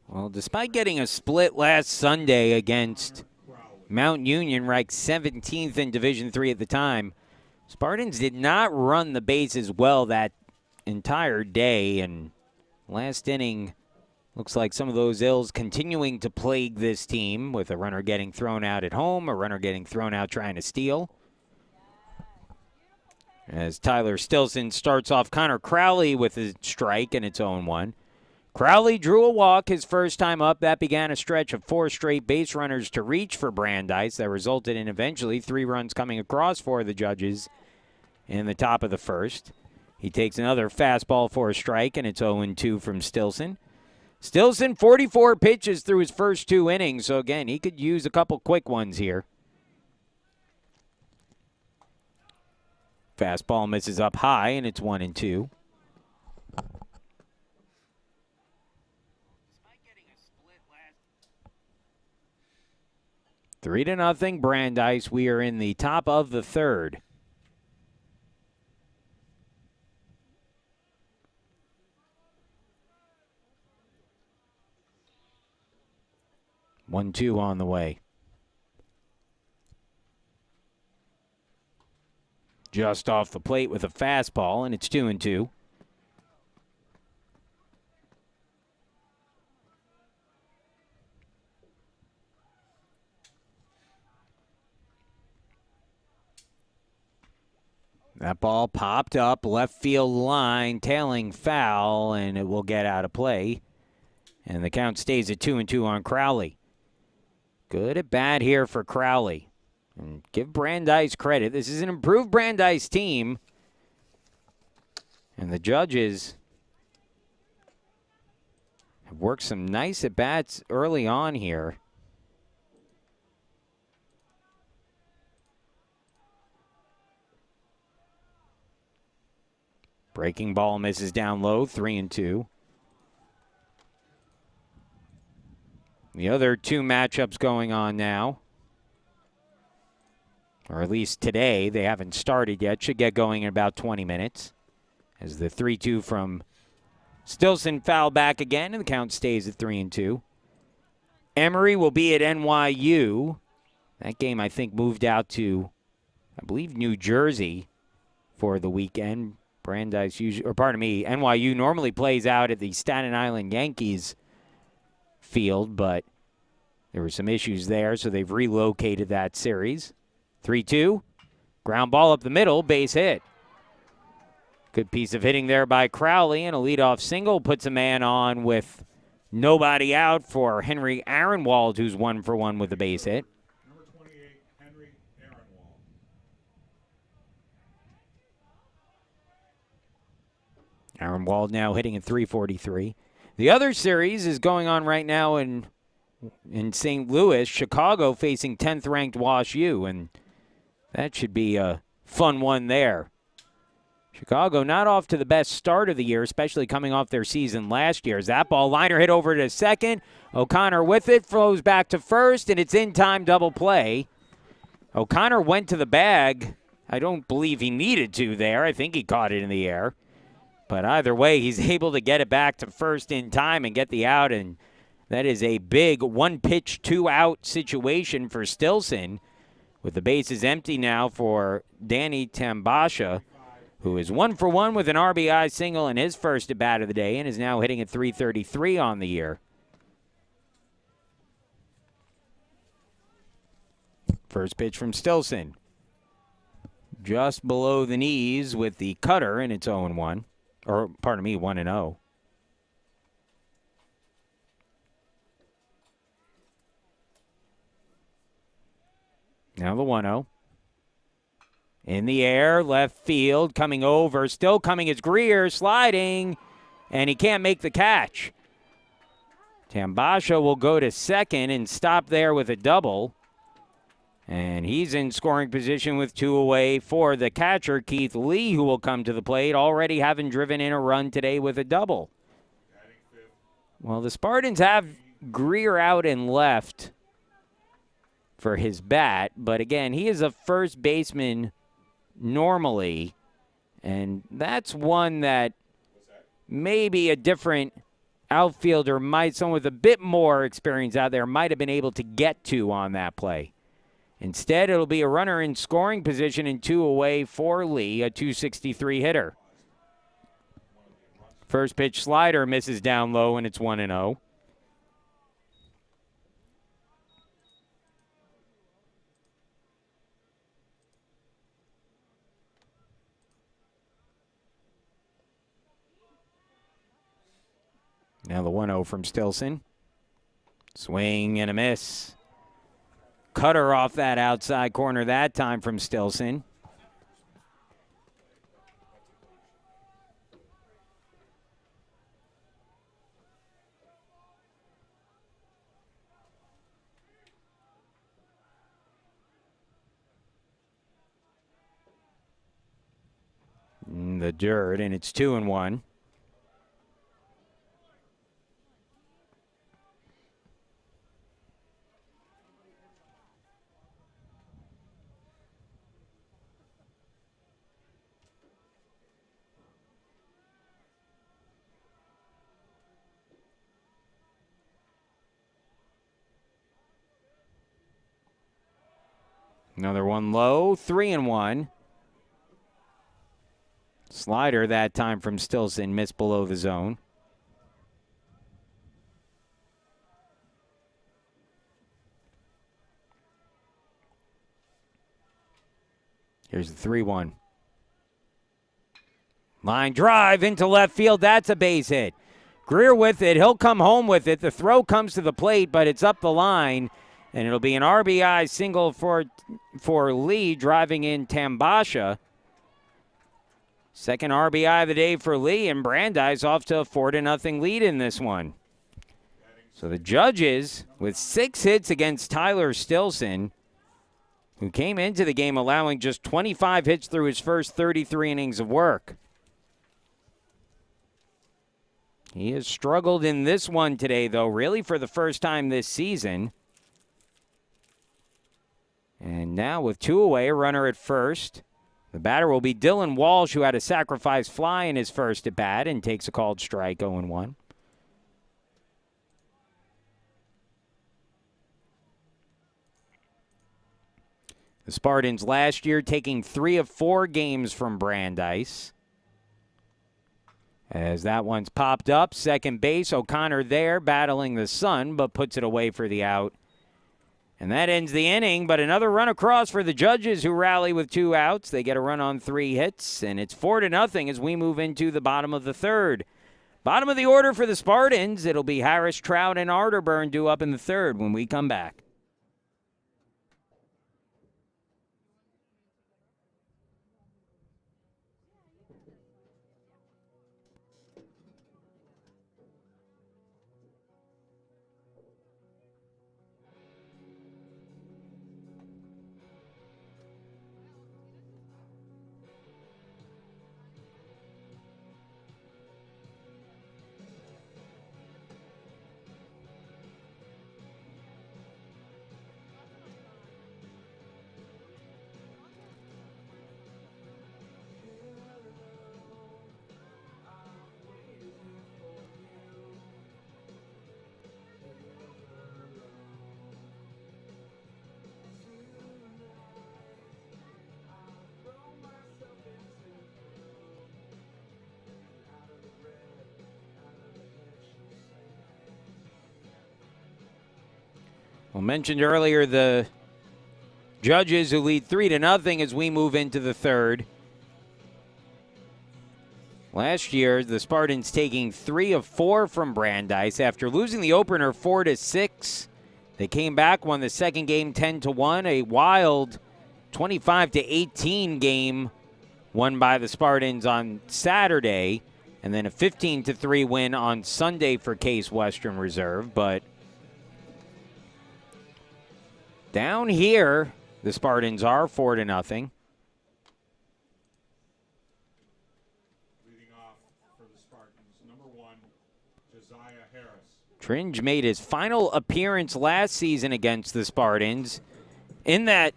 Well, despite getting a split last Sunday against Mount Union, ranked 17th in Division III at the time, Spartans did not run the bases well that entire day, and last inning looks like some of those ills continuing to plague this team, with a runner getting thrown out at home, a runner getting thrown out trying to steal. As Tyler Stilson starts off Connor Crowley with a strike and its own one. Crowley drew a walk his first time up. That began a stretch of 4 straight base runners to reach for Brandeis. That resulted in eventually 3 runs coming across for the Judges in the top of the first. He takes another fastball for a strike, and it's 0-2 from Stilson. Stilson, 44 pitches through his first 2 innings, so again, he could use a couple quick ones here. Fastball misses up high, and it's 1-2. Three to nothing, Brandeis. We are in the top of the third. One, two on the way. Just off the plate with a fastball, and it's 2-2. That ball popped up, left field line, tailing foul, and it will get out of play. And the count stays at 2-2 on Crowley. Good at bat here for Crowley. And give Brandeis credit. This is an improved Brandeis team. And the Judges have worked some nice at-bats early on here. Breaking ball misses down low, 3-2. The other 2 matchups going on now, or at least today, they haven't started yet. Should get going in about 20 minutes. As the 3-2 from Stilson foul back again, and the count stays at 3-2. Emory will be at NYU. That game, I think, moved out to, I believe, New Jersey for the weekend. Brandeis usually, or pardon me, NYU normally plays out at the Staten Island Yankees field, but there were some issues there, so they've relocated that series. 3-2, ground ball up the middle, base hit. Good piece of hitting there by Crowley, and a leadoff single puts a man on with nobody out for Henry Aaronwald, who's 1 for 1 with a base hit. Number 28, Henry Aaronwald. Aaronwald now hitting at .343. The other series is going on right now in St. Louis. Chicago facing 10th-ranked Wash U, and that should be a fun one there. Chicago not off to the best start of the year, especially coming off their season last year. As that ball liner hit over to second. O'Connor with it, flows back to first, and it's in-time double play. O'Connor went to the bag. I don't believe he needed to there. I think he caught it in the air. But either way, he's able to get it back to first in time and get the out, and that is a big one-pitch, two-out situation for Stilson, with the bases empty now for Danny Tambasha, who is 1 for 1 with an RBI single in his first at-bat of the day and is now hitting at .333 on the year. First pitch from Stilson. Just below the knees with the cutter, and it's 0-1. Or, pardon me, 1-0. Now the 1-0. In the air, left field, coming over, still coming is Greer, sliding, and he can't make the catch. Tambasha will go to second and stop there with a double. And he's in scoring position with 2 away for the catcher, Keith Lee, who will come to the plate, already having driven in a run today with a double. Well, the Spartans have Greer out and left for his bat, but again, he is a first baseman normally, and that's one that maybe a different outfielder someone with a bit more experience out there might have been able to get to on that play. Instead, it'll be a runner in scoring position and 2 away for Lee, a .263 hitter. First pitch slider misses down low, and it's 1-0. Now the 1-0 from Stilson. Swing and a miss. Cutter off that outside corner that time from Stilson. In the dirt, and it's 2-1. Another one low, 3-1. Slider that time from Stilson, missed below the zone. Here's the 3-1. Line drive into left field. That's a base hit. Greer with it. He'll come home with it. The throw comes to the plate, but it's up the line. And it'll be an RBI single for Lee, driving in Tambasha. Second RBI of the day for Lee, and Brandeis off to a 4-0 lead in this one. So the Judges, with 6 hits against Tyler Stilson, who came into the game allowing just 25 hits through his first 33 innings of work. He has struggled in this one today, though, really for the first time this season. And now with 2 away, a runner at first. The batter will be Dylan Walsh, who had a sacrifice fly in his first at bat and takes a called strike, 0-1. The Spartans last year taking 3 of 4 games from Brandeis. As that one's popped up, second base, O'Connor there battling the sun, but puts it away for the out. And that ends the inning, but another run across for the Judges, who rally with 2 outs. They get a run on 3 hits, and it's 4-0 as we move into the bottom of the third. Bottom of the order for the Spartans, it'll be Harris, Trout, and Arterburn due up in the third when we come back. Well, mentioned earlier the Judges, who lead 3-0 as we move into the third. Last year, the Spartans taking 3 of 4 from Brandeis after losing the opener 4-6. They came back, won the second game 10-1, a wild 25-18 game won by the Spartans on Saturday, and then a 15-3 win on Sunday for Case Western Reserve. But down here, the Spartans are 4-0. Leading off for the Spartans, number 1, Josiah Harris. Tringe made his final appearance last season against the Spartans. In that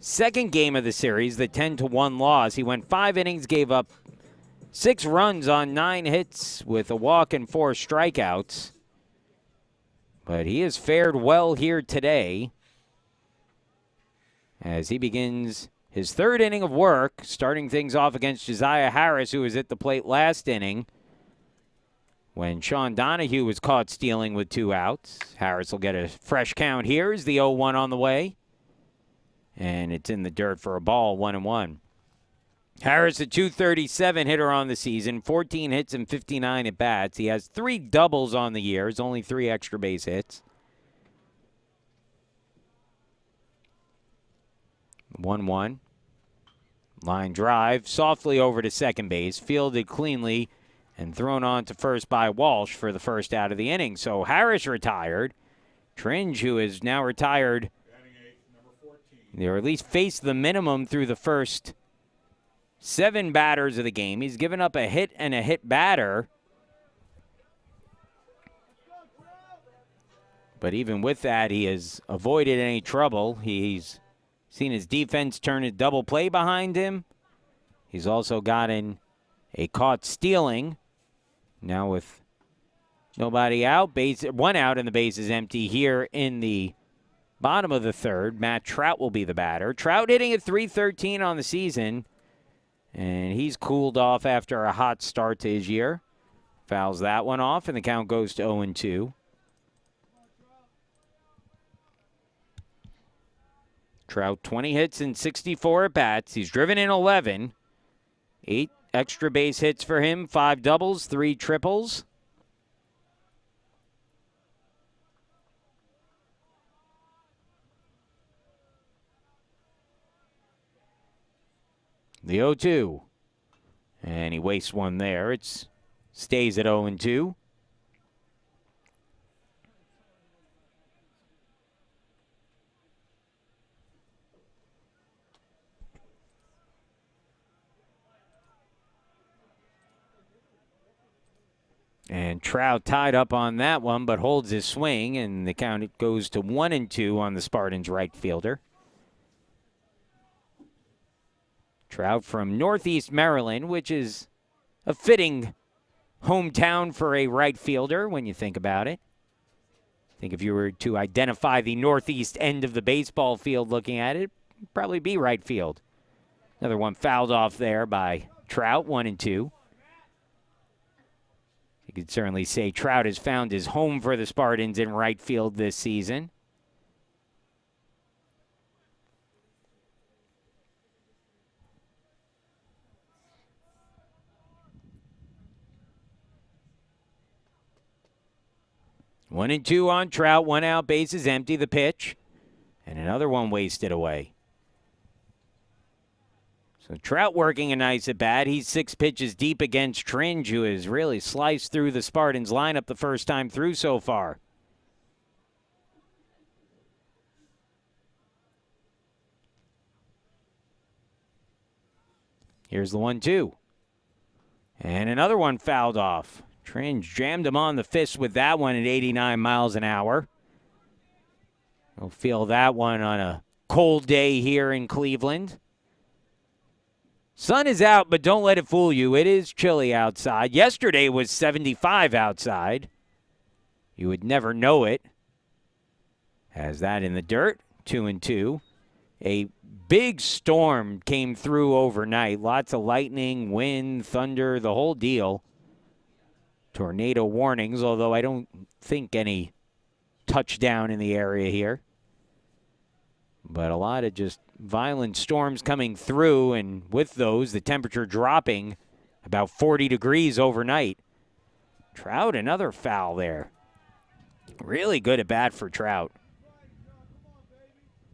second game of the series, the 10-1 loss, he went 5 innings, gave up 6 runs on 9 hits with a walk and 4 strikeouts. But he has fared well here today as he begins his third inning of work, starting things off against Josiah Harris, who was at the plate last inning when Sean Donahue was caught stealing with 2 outs. Harris will get a fresh count here as the 0-1 on the way. And it's in the dirt for a ball, 1-1. Harris, a .237 hitter on the season, 14 hits and 59 at bats. He has 3 doubles on the year. It's only 3 extra base hits. 1-1. Line drive, softly over to second base, fielded cleanly, and thrown on to first by Walsh for the first out of the inning. So Harris retired. Tringe, who is now retired, or at least faced the minimum through the first 7 batters of the game. He's given up a hit and a hit batter. But even with that, he has avoided any trouble. He's seen his defense turn a double play behind him. He's also gotten a caught stealing. Now with nobody out, 1 out and the base is empty here in the bottom of the third. Matt Trout will be the batter. Trout hitting at .313 on the season. And he's cooled off after a hot start to his year. Fouls that one off, and the count goes to 0-2. Trout, 20 hits and 64 at-bats. He's driven in 11. 8 extra base hits for him, 5 doubles, 3 triples. The 0-2. And he wastes one there. It stays at 0-2. And Trout tied up on that one, but holds his swing, and the count goes to 1-2 on the Spartans' right fielder. Trout from Northeast Maryland, which is a fitting hometown for a right fielder when you think about it. I think if you were to identify the northeast end of the baseball field looking at it, it'd probably be right field. Another one fouled off there by Trout, 1-2. You could certainly say Trout has found his home for the Spartans in right field this season. One and two on Trout, 1 out, bases empty, the pitch, and another one wasted away. So Trout working a nice at bat. He's 6 pitches deep against Tringe, who has really sliced through the Spartans lineup the first time through so far. Here's the 1-2. And another one fouled off. Tringe jammed him on the fist with that one at 89 miles an hour. We'll feel that one on a cold day here in Cleveland. Sun is out, but don't let it fool you. It is chilly outside. Yesterday was 75 outside. You would never know it. Has that in the dirt, 2-2. A big storm came through overnight. Lots of lightning, wind, thunder, the whole deal. Tornado warnings, although I don't think any touchdown in the area here. But a lot of just violent storms coming through, and with those, the temperature dropping about 40 degrees overnight. Trout, another foul there. Really good at bat for Trout.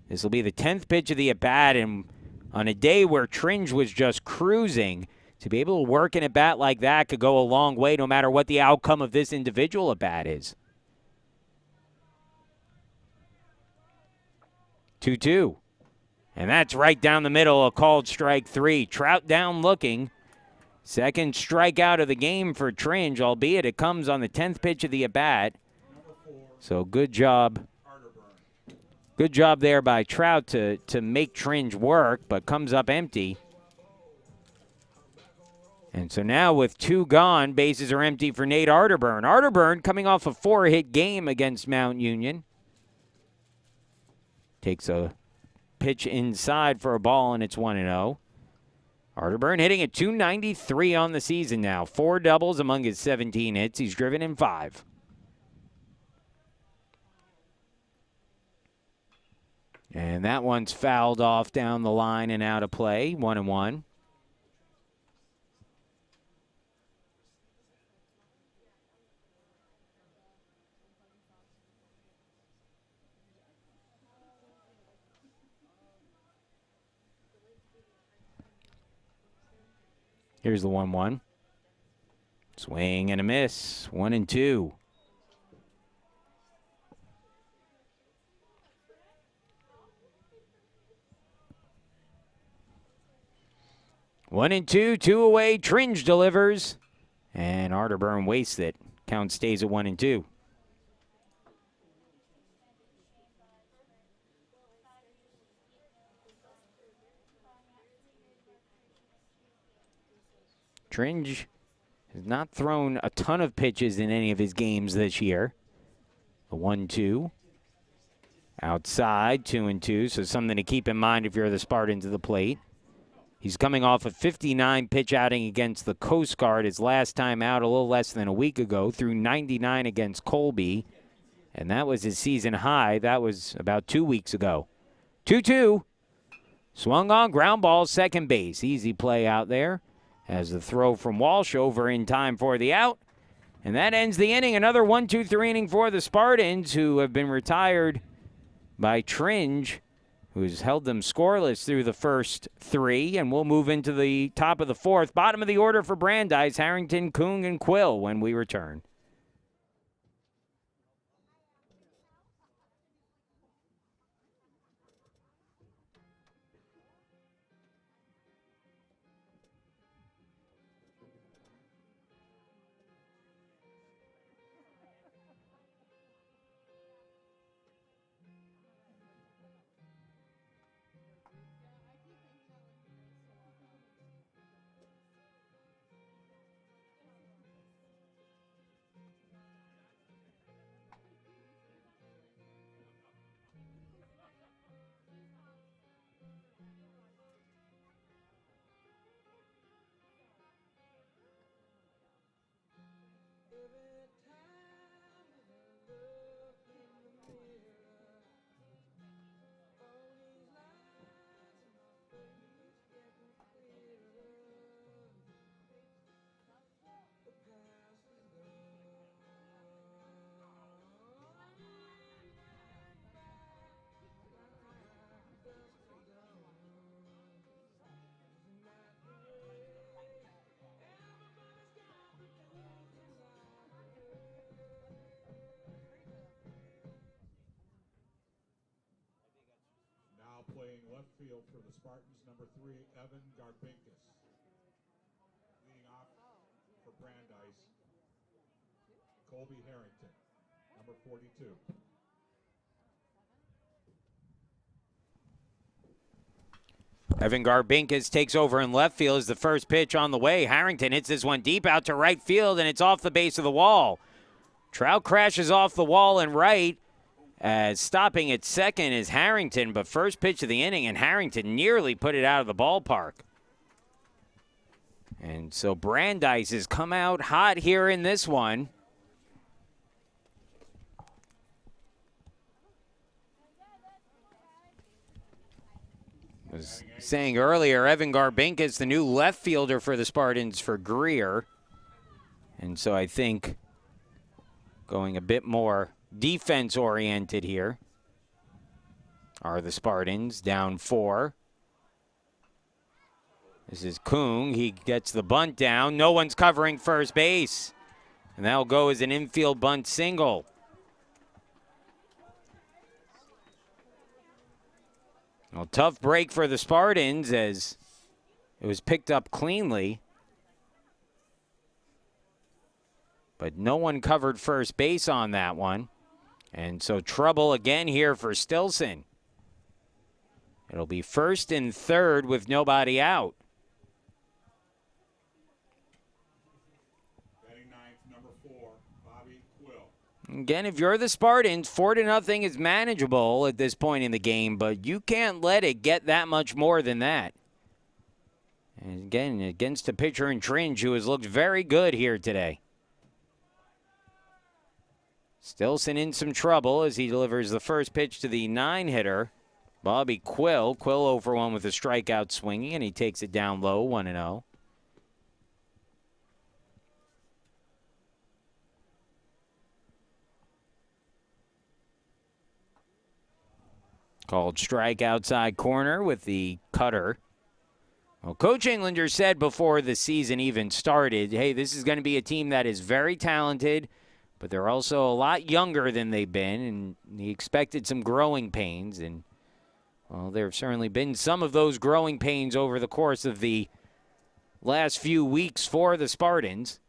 This will be the 10th pitch of the at-bat, and on a day where Tringe was just cruising, to be able to work an at-bat like that could go a long way no matter what the outcome of this individual at-bat is. 2-2. And that's right down the middle, a called strike 3. Trout down looking. Second strikeout of the game for Tringe, albeit it comes on the 10th pitch of the at-bat. So good job. Good job there by Trout to make Tringe work, but comes up empty. And so now with 2 gone, bases are empty for Nate Arterburn. Arterburn coming off a 4-hit game against Mount Union. Takes a pitch inside for a ball, and it's 1-0. Arterburn hitting at .293 on the season now. 4 doubles among his 17 hits. He's driven in 5. And that one's fouled off down the line and out of play. 1-1. Here's the 1-1. Swing and a miss. 1-2. 1-2, 2 away. Tringe delivers. And Arterburn wastes it. Count stays at 1-2. Tringe has not thrown a ton of pitches in any of his games this year. The 1-2. Outside, 2-2. So something to keep in mind if you're the Spartans at the plate. He's coming off a 59 pitch outing against the Coast Guard. His last time out a little less than a week ago, threw 99 against Colby. And that was his season high. That was about 2 weeks ago. 2-2. Swung on, ground ball, second base. Easy play out there as the throw from Walsh over in time for the out. And that ends the inning. Another 1-2-3 inning for the Spartans, who have been retired by Tringe, who's held them scoreless through the first 3. And we'll move into the top of the 4th. Bottom of the order for Brandeis, Harrington, Kung, and Quill when we return. Playing left field for the Spartans, number 3, Evan Garbinkus. Leading off for Brandeis, Colby Harrington, number 42. Evan Garbinkus takes over in left field as the first pitch on the way. Harrington hits this one deep out to right field, and it's off the base of the wall. Trout crashes off the wall and right. As stopping at second is Harrington, but first pitch of the inning, and Harrington nearly put it out of the ballpark. And so Brandeis has come out hot here in this one. I was saying earlier, Evan Garbinkus, the new left fielder for the Spartans for Greer. And so I think going a bit more defense-oriented here are the Spartans, down 4. This is Kung. He gets the bunt down. No one's covering first base. And that'll go as an infield bunt single. Well, tough break for the Spartans as it was picked up cleanly. But no one covered first base on that one. And so trouble again here for Stilson. It'll be first and third with nobody out. Batting ninth, number 4, Bobby Quill. Again, if you're the Spartans, 4-0 is manageable at this point in the game, but you can't let it get that much more than that. And again, against a pitcher in Tringe who has looked very good here today. Stilson in some trouble as he delivers the first pitch to the 9-hitter, Bobby Quill. Quill over 1 with a strikeout swinging, and he takes it down low, 1-0. Called strike outside corner with the cutter. Well, Coach Englander said before the season even started, hey, this is going to be a team that is very talented, but they're also a lot younger than they've been, and he expected some growing pains. And, well, there have certainly been some of those growing pains over the course of the last few weeks for the Spartans.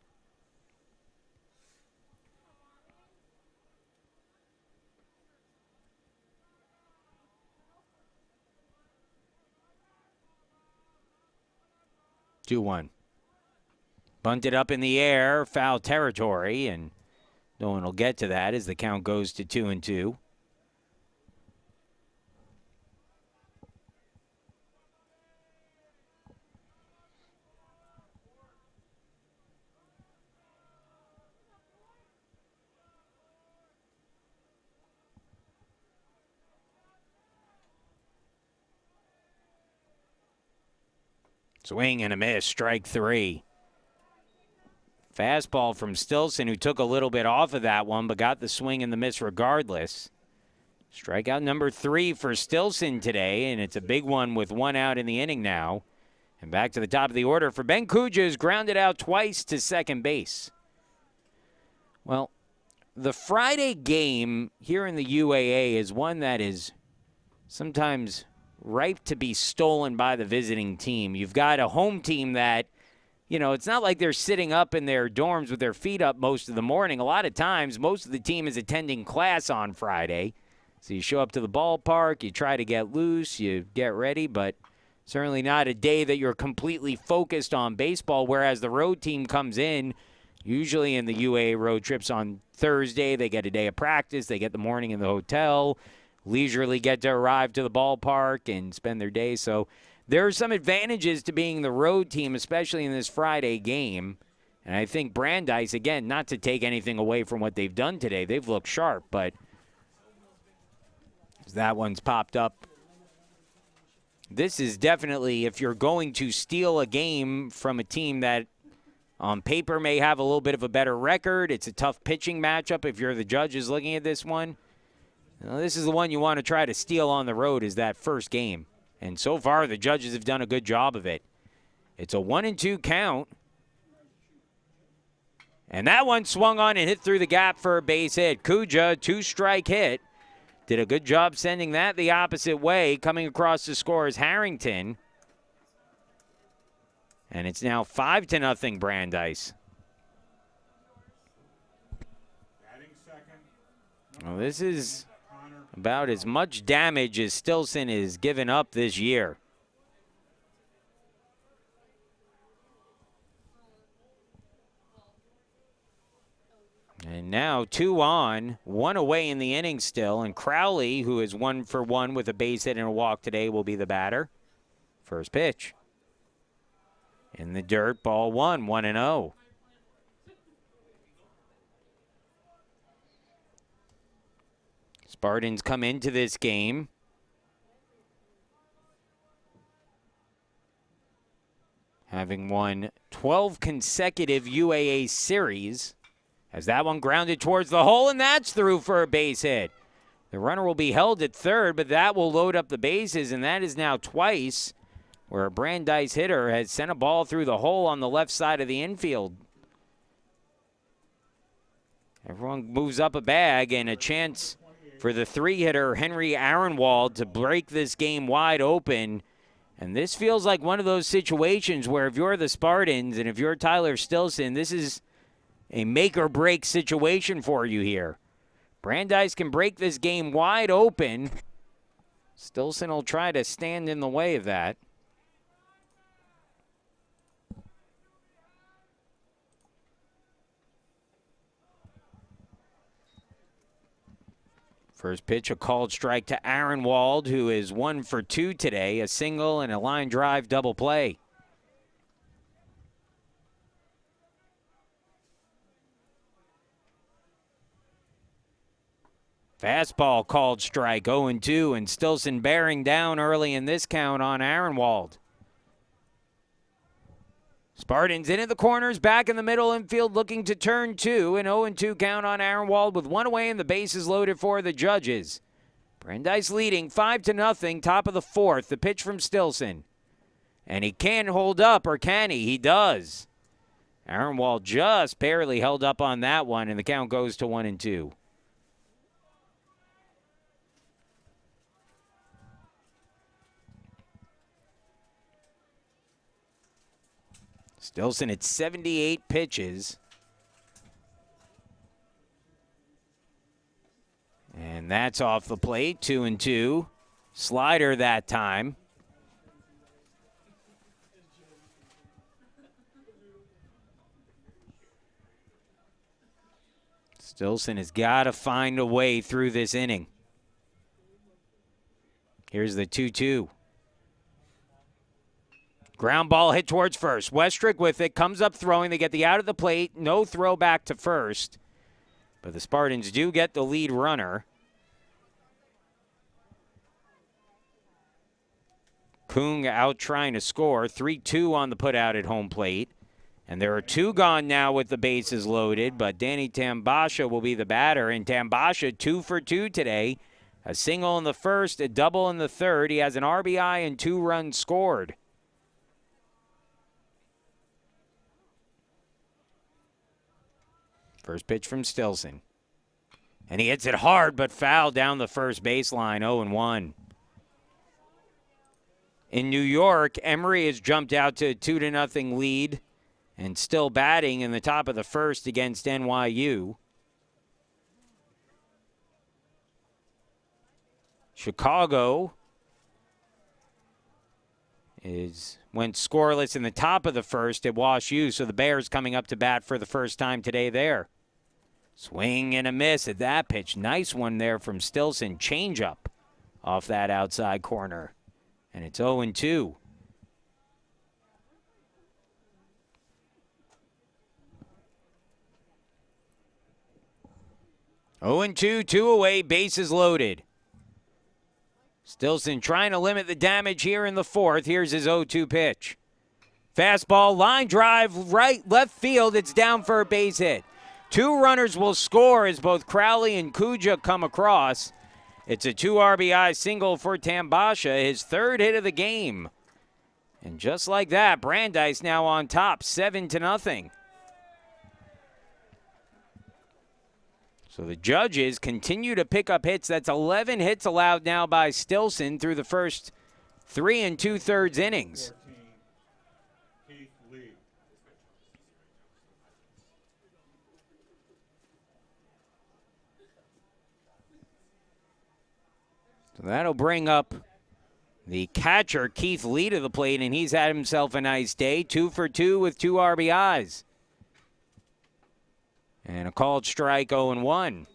Two one. Bunted up in the air, foul territory, and no one will get to that as the count goes to 2-2. Swing and a miss, strike three. Fastball from Stilson, who took a little bit off of that one, but got the swing and the miss regardless. Strikeout number 3 for Stilson today, and it's a big one with one out in the inning now. And back to the top of the order for Ben Cuja, is grounded out twice to second base. Well, the Friday game here in the UAA is one that is sometimes ripe to be stolen by the visiting team. You've got a home team that, you know, it's not like they're sitting up in their dorms with their feet up most of the morning. A lot of times, most of the team is attending class on Friday. So you show up to the ballpark, you try to get loose, you get ready, but certainly not a day that you're completely focused on baseball, whereas the road team comes in, usually in the UAA road trips on Thursday. They get a day of practice, they get the morning in the hotel, leisurely get to arrive to the ballpark and spend their day. So there are some advantages to being the road team, especially in this Friday game. And I think Brandeis, again, not to take anything away from what they've done today, they've looked sharp, but that one's popped up. This is definitely, if you're going to steal a game from a team that on paper may have a little bit of a better record, it's a tough pitching matchup if you're the judges looking at this one. Now, this is the one you want to try to steal on the road, is that first game. And so far, the judges have done a good job of it. It's a 1-2 count. And that one swung on and hit through the gap for a base hit. Cuja, 2-strike hit. Did a good job sending that the opposite way. Coming across to score is Harrington. And it's now 5-0 Brandeis. Well, this is about as much damage as Stilson has given up this year. And now 2 on, 1 away in the inning still. And Crowley, who is 1 for 1 with a base hit and a walk today, will be the batter. First pitch. In the dirt, ball 1, 1-0. Spartans come into this game having won 12 consecutive UAA series, as that one grounded towards the hole, and that's through for a base hit. The runner will be held at third, but that will load up the bases, and that is now twice where a Brandeis hitter has sent a ball through the hole on the left side of the infield. Everyone moves up a bag, and a chance for the 3-hitter Henry Aaronwald to break this game wide open. And this feels like one of those situations where if you're the Spartans and if you're Tyler Stilson, this is a make-or-break situation for you here. Brandeis can break this game wide open. Stilson will try to stand in the way of that. First pitch, a called strike to Aaronwald, who is 1 for 2 today, a single and a line drive double play. Fastball called strike, 0-2, and Stilson bearing down early in this count on Aaronwald. Spartans in at the corners, back in the middle infield, looking to turn 2. An 0-2 count on Aaronwald with 1 away and the bases loaded for the judges. Brandeis leading 5-0, top of the 4th. The pitch from Stilson. And he can't hold up, or can he? He does. Aaron Wall just barely held up on that one, and the count goes to 1-2. Stilson at 78 pitches. And that's off the plate, 2-2. Slider that time. Stilson has got to find a way through this inning. Here's the 2-2. Ground ball hit towards first. Westrick with it, comes up throwing. They get the out of the plate. No throw back to first. But the Spartans do get the lead runner. Kung out trying to score. 3-2 on the putout at home plate. And there are 2 gone now with the bases loaded, but Danny Tambasha will be the batter. And Tambasha 2 for 2 today. A single in the first, a double in the third. He has an RBI and 2 runs scored. First pitch from Stilson. And he hits it hard, but foul down the first baseline, 0-1. In New York, Emery has jumped out to a 2-0 lead and still batting in the top of the first against NYU. Chicago went scoreless in the top of the first at Wash U, so the Bears coming up to bat for the first time today there. Swing and a miss at that pitch. Nice one there from Stilson. Changeup off that outside corner. And it's 0-2. Oh and 2, 2 away, bases loaded. Stilson trying to limit the damage here in the fourth. Here's his 0-2 pitch. Fastball, line drive, left field. It's down for a base hit. 2 runners will score as both Crowley and Kuja come across. It's a 2 RBI single for Tambasha, his 3rd hit of the game. And just like that, Brandeis now on top, 7-0. So the Judges continue to pick up hits. That's 11 hits allowed now by Stilson through the first 3 2/3 innings. 14, Keith Lee. So that'll bring up the catcher, Keith Lee, to the plate, and he's had himself a nice day. 2 for 2 with 2 RBIs. And a called strike, 0-1.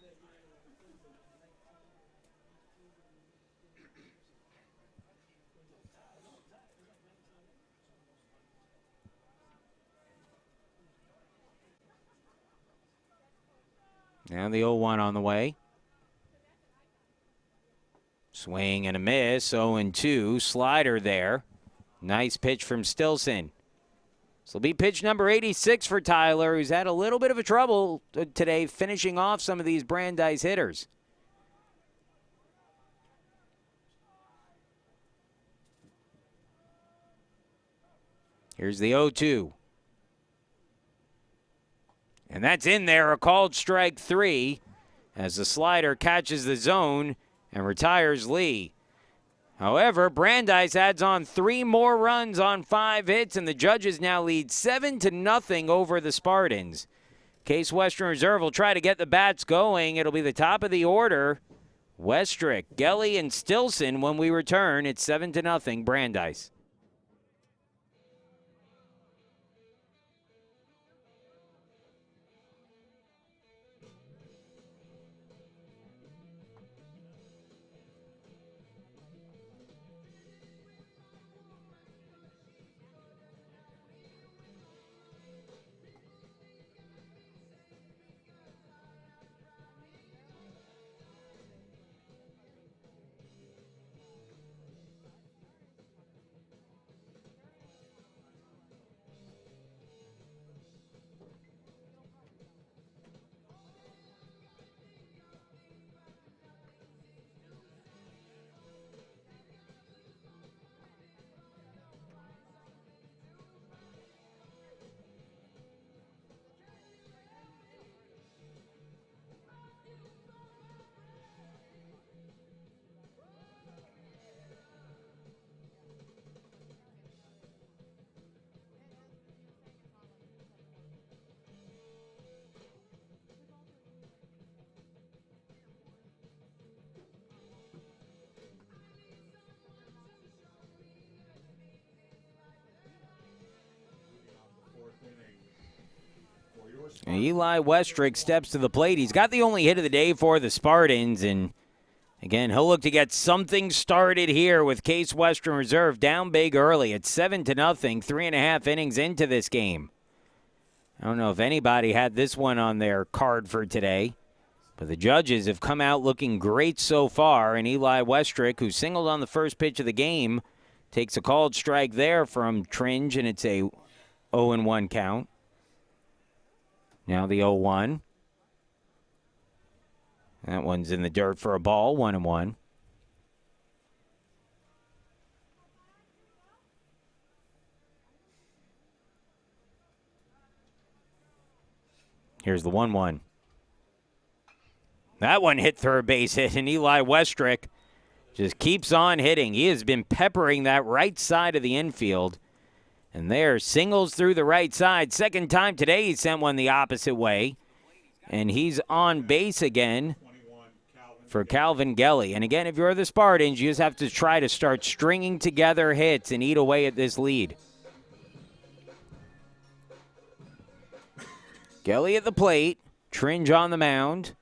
Now the 0-1 on the way. Swing and a miss, 0-2. Slider there. Nice pitch from Stilson. This will be pitch number 86 for Tyler, who's had a little bit of a trouble today finishing off some of these Brandeis hitters. Here's the 0-2. And that's in there, a called strike 3, as the slider catches the zone and retires Lee. However, Brandeis adds on 3 more runs on 5 hits, and the Judges now lead 7-0 over the Spartans. Case Western Reserve will try to get the bats going. It'll be the top of the order. Westrick, Gelly, and Stilson when we return. It's 7-0 Brandeis. Eli Westrick steps to the plate. He's got the only hit of the day for the Spartans, and again, he'll look to get something started here with Case Western Reserve down big early. It's 7-0, 3.5 innings into this game. I don't know if anybody had this one on their card for today, but the judges have come out looking great so far, and Eli Westrick, who singled on the first pitch of the game, takes a called strike there from Tringe, and it's a 0-1 count. Now the 0-1. That one's in the dirt for a ball, 1-1. Here's the 1-1. That one hit third base hit, and Eli Westrick just keeps on hitting. He has been peppering that right side of the infield. And there, singles through the right side. Second time today he sent one the opposite way. And he's on base again for Calvin Gelly. And again, if you're the Spartans, you just have to try to start stringing together hits and eat away at this lead. Gelly at the plate. Tringe on the mound.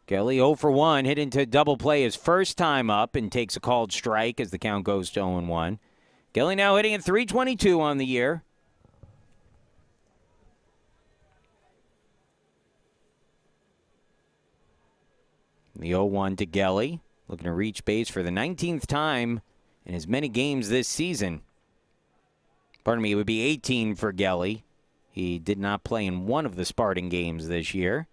Gelly 0 for 1, hit into double play his first time up and takes a called strike as the count goes to 0-1. Gelly now hitting at .322 on the year. The 0-1 to Gelly, looking to reach base for the 19th time in as many games this season. Pardon me, it would be 18 for Gelly. He did not play in one of the Spartan games this year.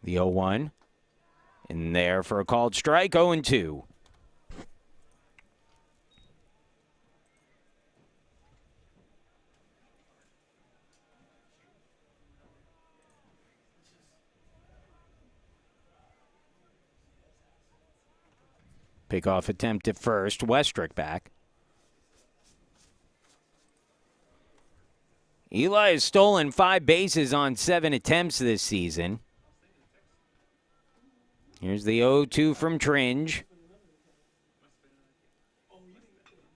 The 0-1 in there for a called strike, 0-2. Pickoff attempt at first, Westrick back. Eli has stolen 5 bases on 7 attempts this season. Here's the 0-2 from Tringe.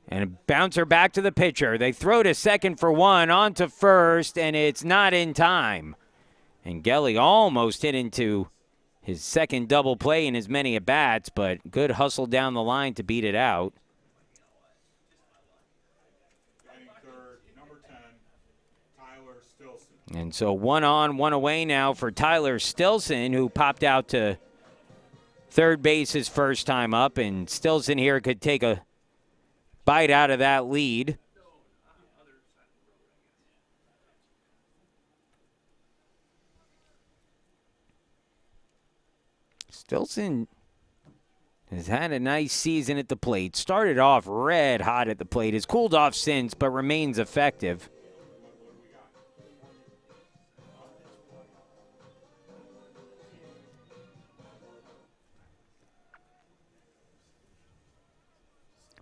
And a bouncer back to the pitcher. They throw to second for 1, on to first, and it's not in time. And Gelly almost hit into his second double play in as many at-bats, but good hustle down the line to beat it out. And so 1 on, 1 away now for Tyler Stilson, who popped out to third base his first time up, and Stilson here could take a bite out of that lead. Stilson has had a nice season at the plate. Started off red hot at the plate. Has cooled off since, but remains effective.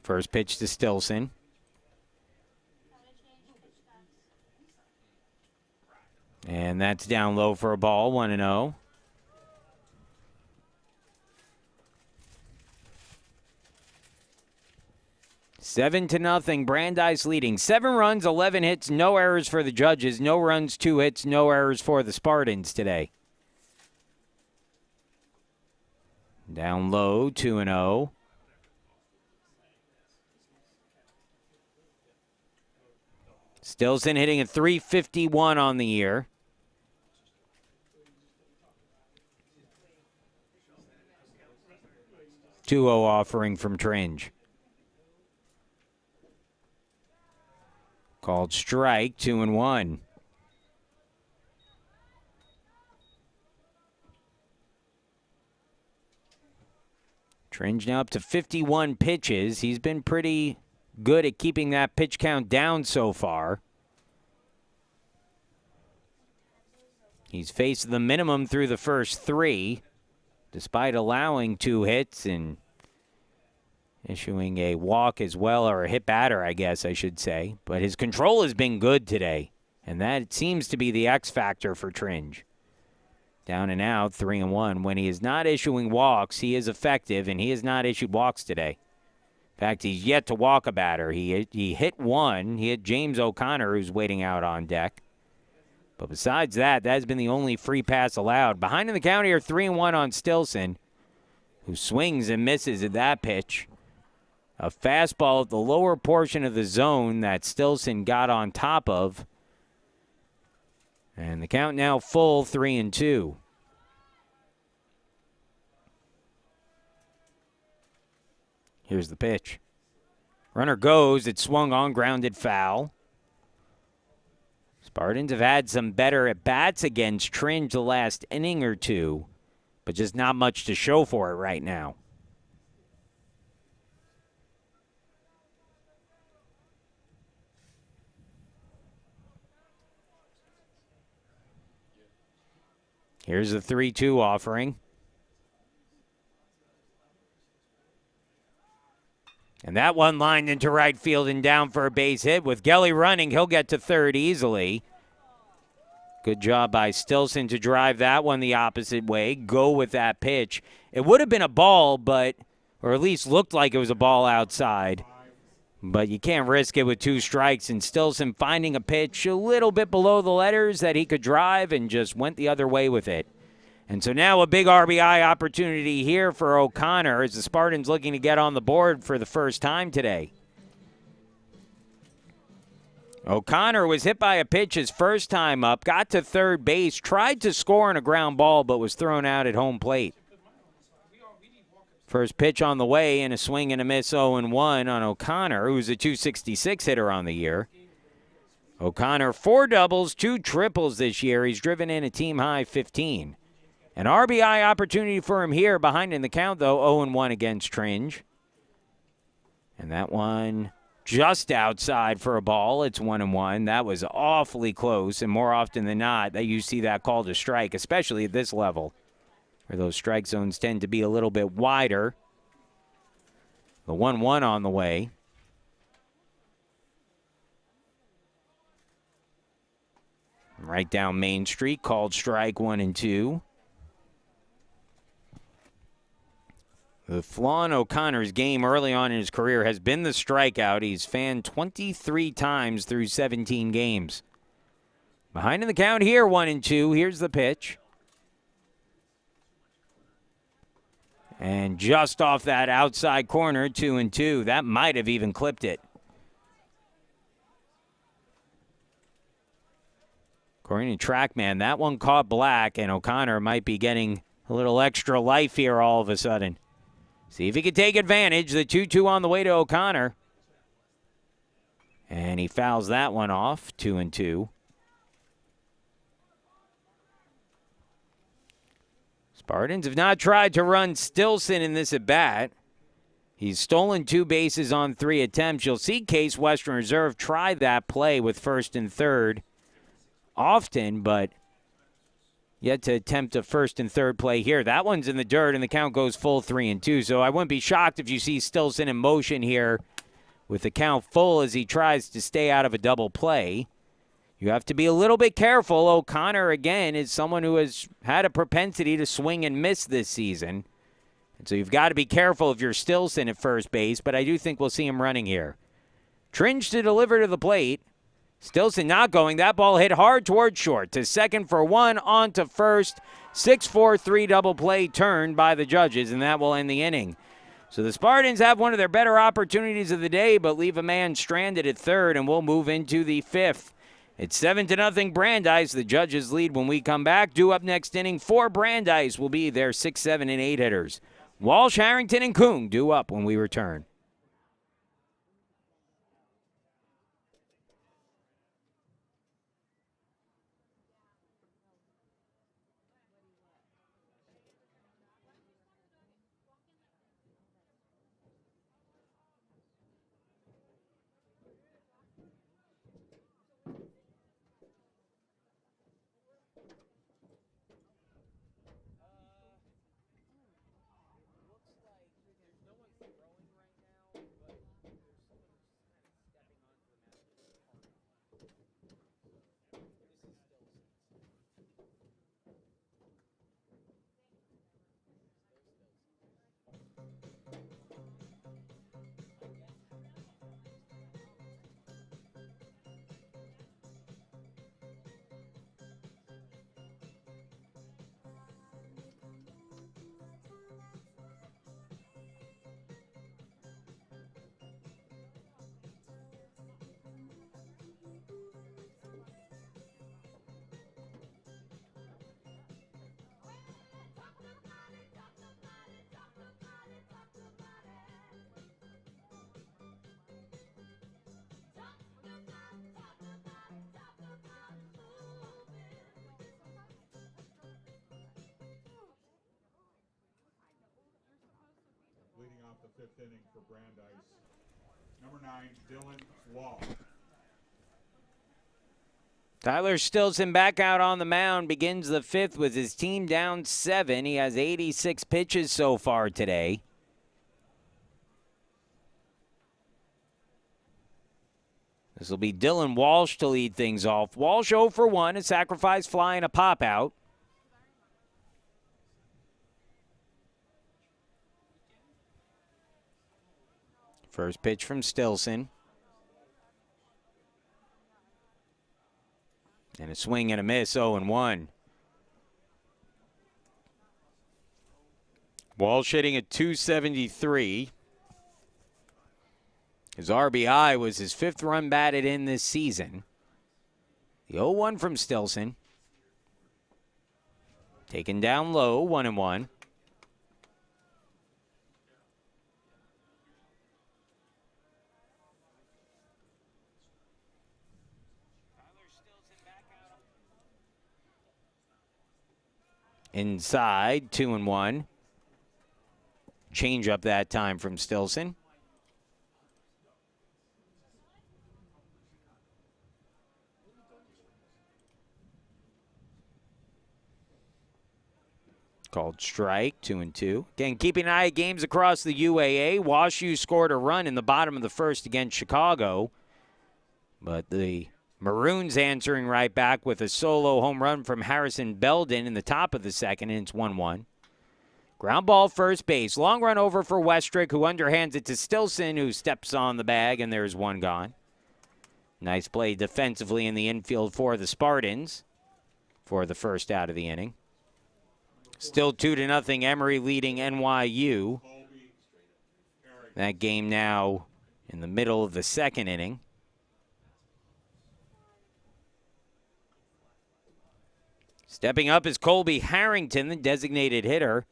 First pitch to Stilson. And that's down low for a ball, 1-0. Seven to nothing, Brandeis leading. 7 runs, 11 hits, no errors for the judges. No runs, 2 hits, no errors for the Spartans today. Down low, 2-0. Stilson hitting at .351 on the year. .20 offering from Tringe. Called strike, 2-1. Tringe now up to 51 pitches. He's been pretty good at keeping that pitch count down so far. He's faced the minimum through the first 3, despite allowing 2 hits and issuing a walk as well, or a hit batter, I guess I should say. But his control has been good today, and that seems to be the X factor for Tringe. Down and out, 3-1. When he is not issuing walks, he is effective, and he has not issued walks today. In fact, he's yet to walk a batter. He hit one. He hit James O'Connor, who's waiting out on deck. But besides that, that's been the only free pass allowed. Behind in the count here, 3-1 on Stilson, who swings and misses at that pitch. A fastball at the lower portion of the zone that Stilson got on top of. And the count now full, 3-2. Here's the pitch. Runner goes. It swung on, grounded foul. Spartans have had some better at-bats against Tringe the last inning or two, but just not much to show for it right now. Here's the 3-2 offering. And that one lined into right field and down for a base hit. With Gelly running, he'll get to third easily. Good job by Stilson to drive that one the opposite way. Go with that pitch. It would have been a ball, or at least looked like it was a ball outside. But you can't risk it with 2 strikes. And Stilson finding a pitch a little bit below the letters that he could drive and just went the other way with it. And so now a big RBI opportunity here for O'Connor as the Spartans looking to get on the board for the first time today. O'Connor was hit by a pitch his first time up, got to third base, tried to score on a ground ball, but was thrown out at home plate. First pitch on the way and a swing and a miss 0-1 on O'Connor, who's a .266 hitter on the year. O'Connor 4 doubles, 2 triples this year. He's driven in a team-high 15. An RBI opportunity for him here, behind in the count, though, 0-1 against Tringe. And that one just outside for a ball. It's 1-1. That was awfully close, and more often than not that you see that called a strike, especially at this level, where those strike zones tend to be a little bit wider. The 1-1 on the way. Right down Main Street, called strike 1 and 2. The flaw in O'Connor's game early on in his career has been the strikeout. He's fanned 23 times through 17 games. Behind in the count here, 1-2. Here's the pitch. And just off that outside corner, 2-2. That might have even clipped it. According to TrackMan, that one caught black, and O'Connor might be getting a little extra life here all of a sudden. See if he can take advantage. The 2-2 on the way to O'Connor. And he fouls that one off, 2-2. Spartans have not tried to run Stilson in this at-bat. He's stolen 2 bases on 3 attempts. You'll see Case Western Reserve try that play with first and third often, but yet to attempt a first and third play here. That one's in the dirt, and the count goes full 3-2. So I wouldn't be shocked if you see Stilson in motion here with the count full as he tries to stay out of a double play. You have to be a little bit careful. O'Connor, again, is someone who has had a propensity to swing and miss this season. And so you've got to be careful if you're Stilson at first base, but I do think we'll see him running here. Tringe to deliver to the plate. Stilson not going. That ball hit hard towards short. To second for 1, on to first. 6-4-3 double play turned by the judges, and that will end the inning. So the Spartans have one of their better opportunities of the day, but leave a man stranded at third, and we'll move into the 5th. It's 7-0 Brandeis. The judges lead when we come back. Due up next inning for Brandeis will be their 6, 7, and 8 hitters. Walsh, Harrington, and Kung due up when we return. leading off the 5th inning for Brandeis. Number 9, Dylan Walsh. Tyler Stilson back out on the mound, begins the 5th with his team down 7. He has 86 pitches so far today. This will be Dylan Walsh to lead things off. Walsh 0 for 1, a sacrifice fly and a pop out. First pitch from Stilson. And a swing and a miss, 0-1. Walsh hitting at .273. His RBI was his 5th run batted in this season. The 0-1 from Stilson. Taken down low, 1-1. Inside, 2-1. Change up that time from Stilson. Called strike, 2-2. Again, keeping an eye at games across the UAA. WashU scored a run in the bottom of the 1st against Chicago. But the Maroons answering right back with a solo home run from Harrison Belden in the top of the 2nd, and it's 1-1. Ground ball first base. Long run over for Westrick, who underhands it to Stilson, who steps on the bag, and there's one gone. Nice play defensively in the infield for the Spartans for the first out of the inning. Still 2-0, Emory leading NYU. That game now in the middle of the 2nd inning. Stepping up is Colby Harrington, the designated hitter.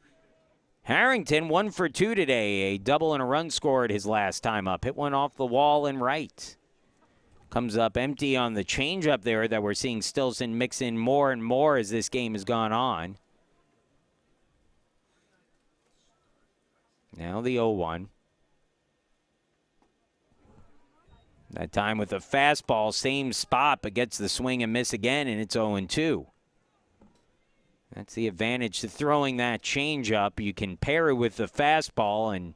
Harrington 1 for 2 today, a double and a run scored his last time up. Hit one off the wall and right. Comes up empty on the changeup there that we're seeing Stilson mix in more and more as this game has gone on. Now the 0-1. That time with a fastball, same spot, but gets the swing and miss again, and it's 0-2. That's the advantage to throwing that changeup. You can pair it with the fastball, and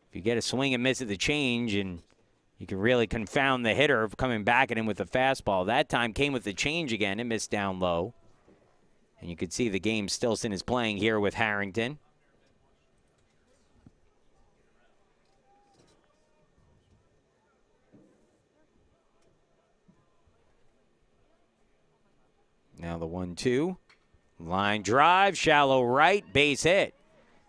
if you get a swing and miss at the change, and you can really confound the hitter coming back at him with the fastball. That time came with the change again and missed down low. And you can see the game Stilson is playing here with Harrington. Now the 1-2. Line drive, shallow right, base hit.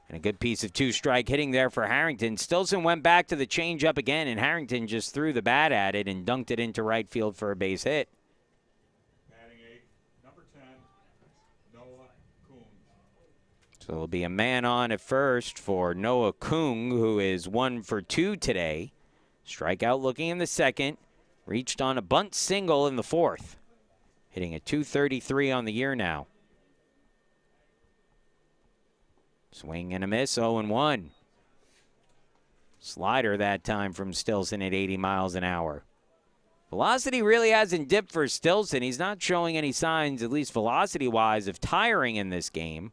And a good piece of two-strike hitting there for Harrington. Stilson went back to the changeup again, and Harrington just threw the bat at it and dunked it into right field for a base hit. Batting 8, number 10, Noah Kuhn. So it'll be a man on at first for Noah Kung, who is 1 for 2 today. Strikeout looking in the 2nd. Reached on a bunt single in the 4th. Hitting a .233 on the year now. Swing and a miss, 0-1. Slider that time from Stilson at 80 miles an hour. Velocity really hasn't dipped for Stilson. He's not showing any signs, at least velocity-wise, of tiring in this game.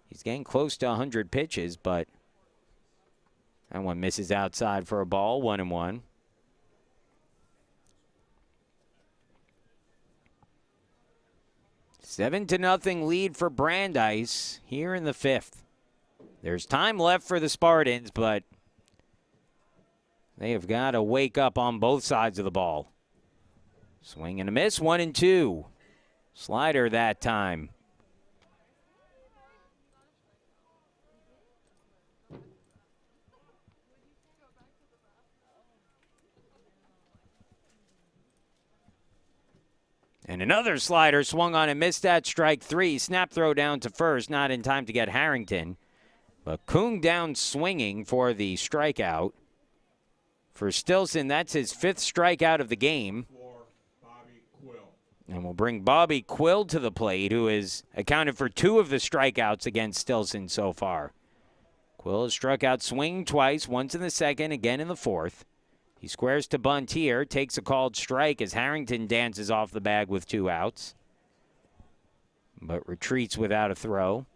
He's getting close to 100 pitches, but that one misses outside for a ball, 1-1. Seven to nothing lead for Brandeis here in the 5th. There's time left for the Spartans, but they have got to wake up on both sides of the ball. Swing and a miss, 1-2. Slider that time. And another slider swung on and missed at strike 3. Snap throw down to first, not in time to get Harrington. But Kung down swinging for the strikeout. For Stilson, that's his 5th strikeout of the game. And we'll bring Bobby Quill to the plate, who has accounted for 2 of the strikeouts against Stilson so far. Quill has struck out swinging twice, once in the second, again in the fourth. He squares to bunt here, takes a called strike as Harrington dances off the bag with 2 outs, but retreats without a throw.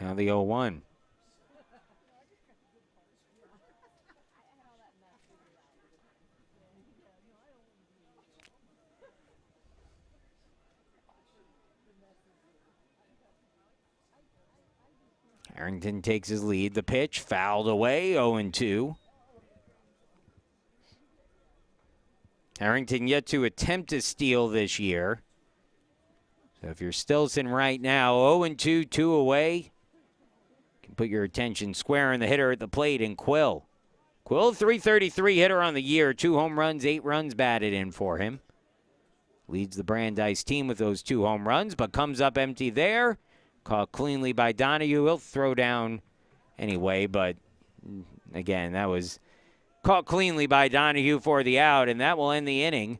Now the 0-1. Harrington takes his lead. The pitch fouled away, 0-2. Harrington yet to attempt a steal this year. So if you're Stillson right now, 0-2, 2 away, you can put your attention square on the hitter at the plate in Quill. Quill, 333 hitter on the year, 2 home runs, 8 runs batted in for him. Leads the Brandeis team with those 2 home runs, but comes up empty there. Caught cleanly by Donahue. He'll throw down anyway, but again, that was caught cleanly by Donahue for the out, and that will end the inning.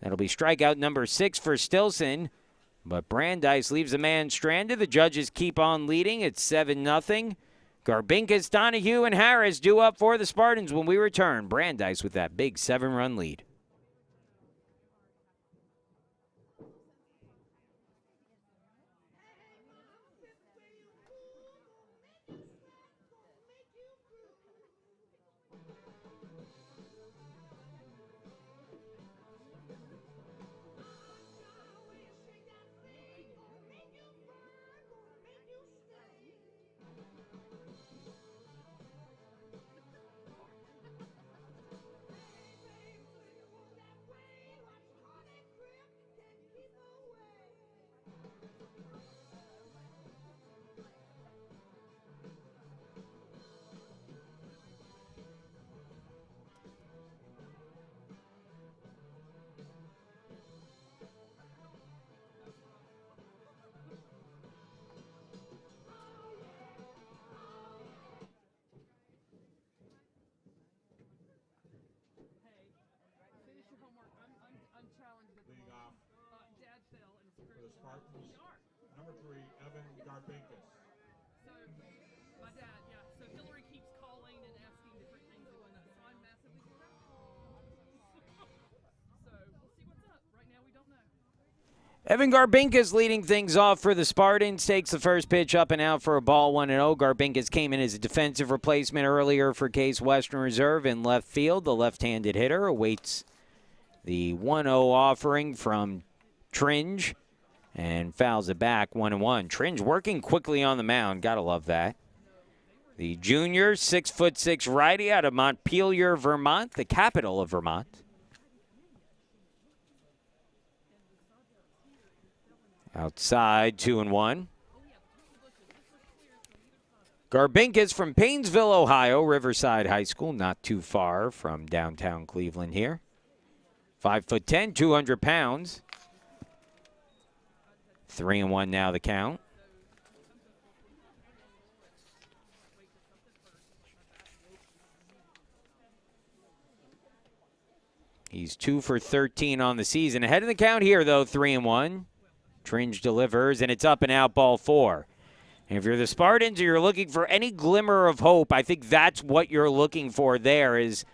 That'll be strikeout number 6 for Stillson, but Brandeis leaves a man stranded. The judges keep on leading. It's 7-0. Garbinkas, Donahue, and Harris due up for the Spartans when we return. Brandeis with that big 7-run lead. Spartans, number 3, Evan Garbinkas. So, my dad, yeah. So Hillary keeps calling and asking different things and whatnot. So I'm massively so we'll see what's up. Right now we don't know. Evan Garbinkas leading things off for the Spartans. Takes the first pitch up and out for a ball, 1-0. Garbinkas came in as a defensive replacement earlier for Case Western Reserve in left field. The left-handed hitter awaits the 1-0 offering from Tringe and fouls it back, 1-1. Tringe working quickly on the mound. Gotta love that. The junior, 6'6" righty out of Montpelier, Vermont, the capital of Vermont. Outside, 2-1. Garbinkas from Paynesville, Ohio, Riverside High School, not too far from downtown Cleveland here. 5'10", 200 pounds. 3-1 now the count. He's 2 for 13 on the season. Ahead of the count here, though, 3-1. Tringe delivers, and it's up and out, ball 4. And if you're the Spartans or you're looking for any glimmer of hope, I think that's what you're looking for there is,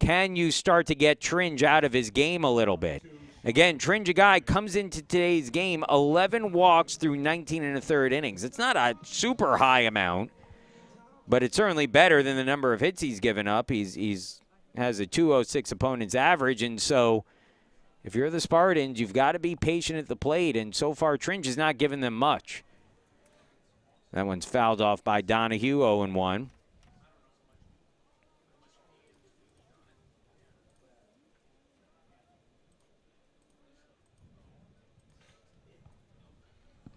can you start to get Tringe out of his game a little bit? Again, Tringe, a guy, comes into today's game, 11 walks through 19 1/3 innings. It's not a super high amount, but it's certainly better than the number of hits he's given up. He's has a 206 opponent's average, and so if you're the Spartans, you've got to be patient at the plate, and so far Tringe has not given them much. That one's fouled off by Donahue, 0-1.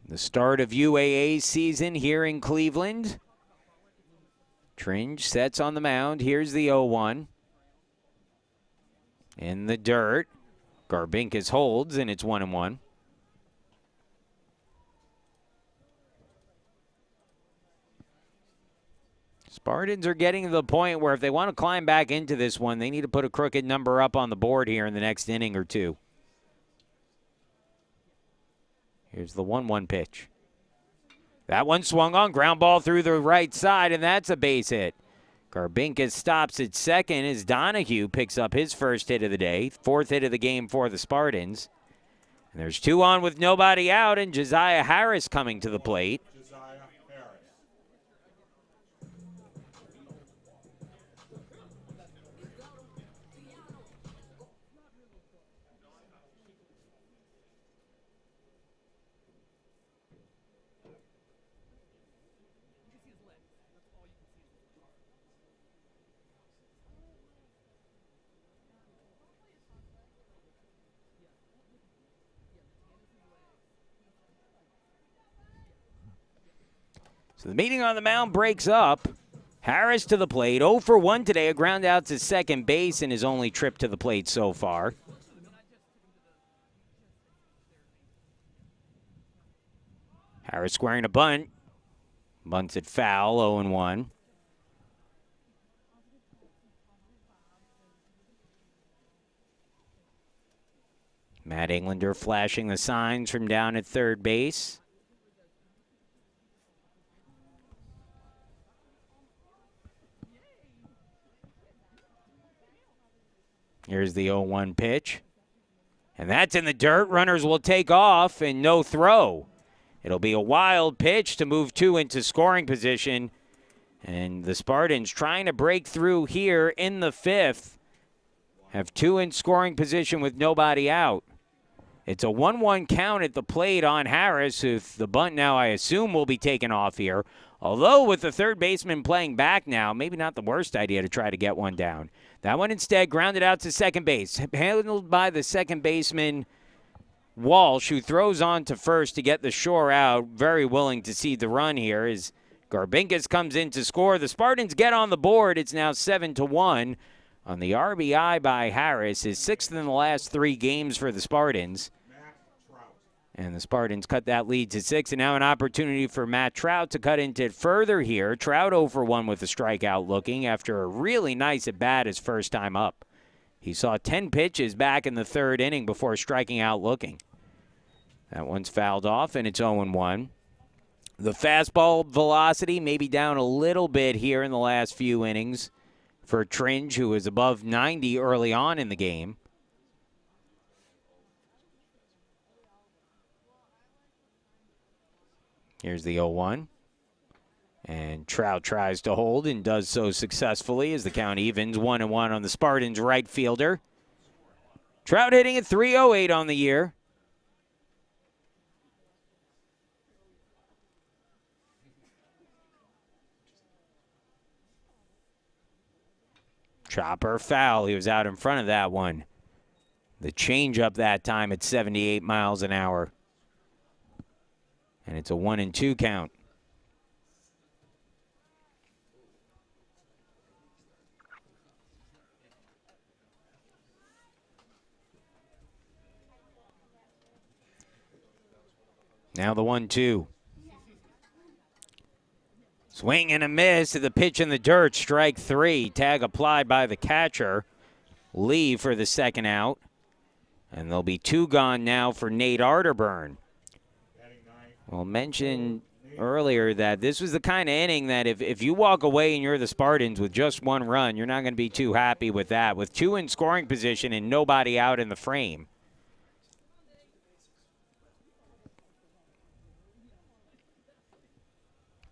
The start of UAA season here in Cleveland. Tringe sets on the mound. Here's the 0-1. In the dirt. Garbinkas holds, and it's 1-1. Spartans are getting to the point where if they want to climb back into this one, they need to put a crooked number up on the board here in the next inning or two. Here's the 1-1 pitch. That one swung on, ground ball through the right side, and that's a base hit. Garbinkas stops at second as Donahue picks up his first hit of the day, 4th hit of the game for the Spartans. And there's 2 on with nobody out, and Josiah Harris coming to the plate. So the meeting on the mound breaks up. Harris to the plate, 0 for 1 today, a ground out to second base in his only trip to the plate so far. Harris squaring a bunt. Bunts it foul, 0-1. Matt Englander flashing the signs from down at third base. Here's the 0-1 pitch. And that's in the dirt. Runners will take off and no throw. It'll be a wild pitch to move 2 into scoring position. And the Spartans trying to break through here in the 5th. Have 2 in scoring position with nobody out. It's a 1-1 count at the plate on Harris, who the bunt now I assume will be taken off here. Although with the third baseman playing back now, maybe not the worst idea to try to get one down. That one instead grounded out to second base. Handled by the second baseman, Walsh, who throws on to first to get the shore out. Very willing to cede the run here as Garbinkas comes in to score. The Spartans get on the board. It's now 7-1 on the RBI by Harris. His 6th in the last 3 games for the Spartans. And the Spartans cut that lead to 6, and now an opportunity for Matt Trout to cut into it further here. Trout 0 for 1 with a strikeout looking after a really nice at-bat his first time up. He saw 10 pitches back in the 3rd inning before striking out looking. That one's fouled off, and it's 0-1. The fastball velocity maybe down a little bit here in the last few innings for Tringe, who was above 90 early on in the game. Here's the 0-1. And Trout tries to hold and does so successfully as the count evens 1-1 on the Spartans right fielder. Trout hitting at .308 on the year. Chopper foul. He was out in front of that one. The changeup that time at 78 miles an hour. And it's a 1-2 count. Now the 1-2. Swing and a miss to the pitch in the dirt. Strike 3. Tag applied by the catcher. Lee for the second out. And there'll be 2 gone now for Nate Arterburn. Well, mentioned earlier that this was the kind of inning that if you walk away and you're the Spartans with just 1 run, you're not going to be too happy with that. With 2 in scoring position and nobody out in the frame.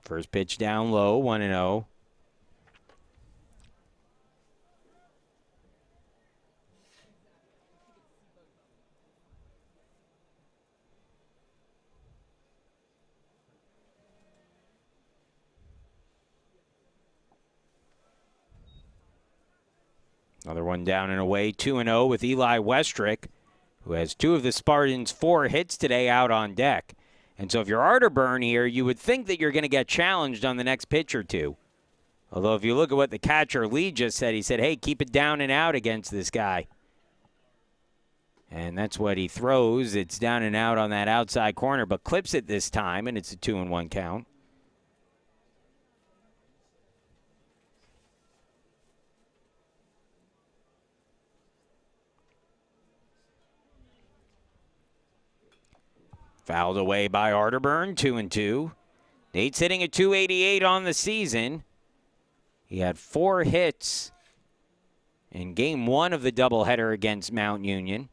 First pitch down low, 1-0. Another one down and away, 2-0 with Eli Westrick, who has 2 of the Spartans' 4 hits today out on deck. And so if you're Arterburn here, you would think that you're going to get challenged on the next pitch or 2. Although if you look at what the catcher Lee just said, he said, hey, keep it down and out against this guy. And that's what he throws. It's down and out on that outside corner, but clips it this time, and it's a 2-1 count. Fouled away by Arterburn, 2-2. Nate's hitting a .288 on the season. He had 4 hits in game 1 of the doubleheader against Mount Union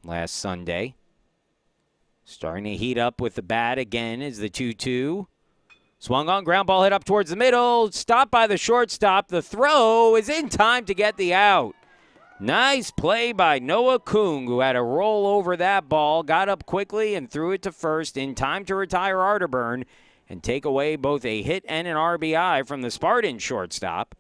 last Sunday. Starting to heat up with the bat again is the 2-2. Swung on, ground ball hit up towards the middle. Stopped by the shortstop. The throw is in time to get the out. Nice play by Noah Kung, who had to roll over that ball, got up quickly and threw it to first in time to retire Arterburn and take away both a hit and an RBI from the Spartan shortstop.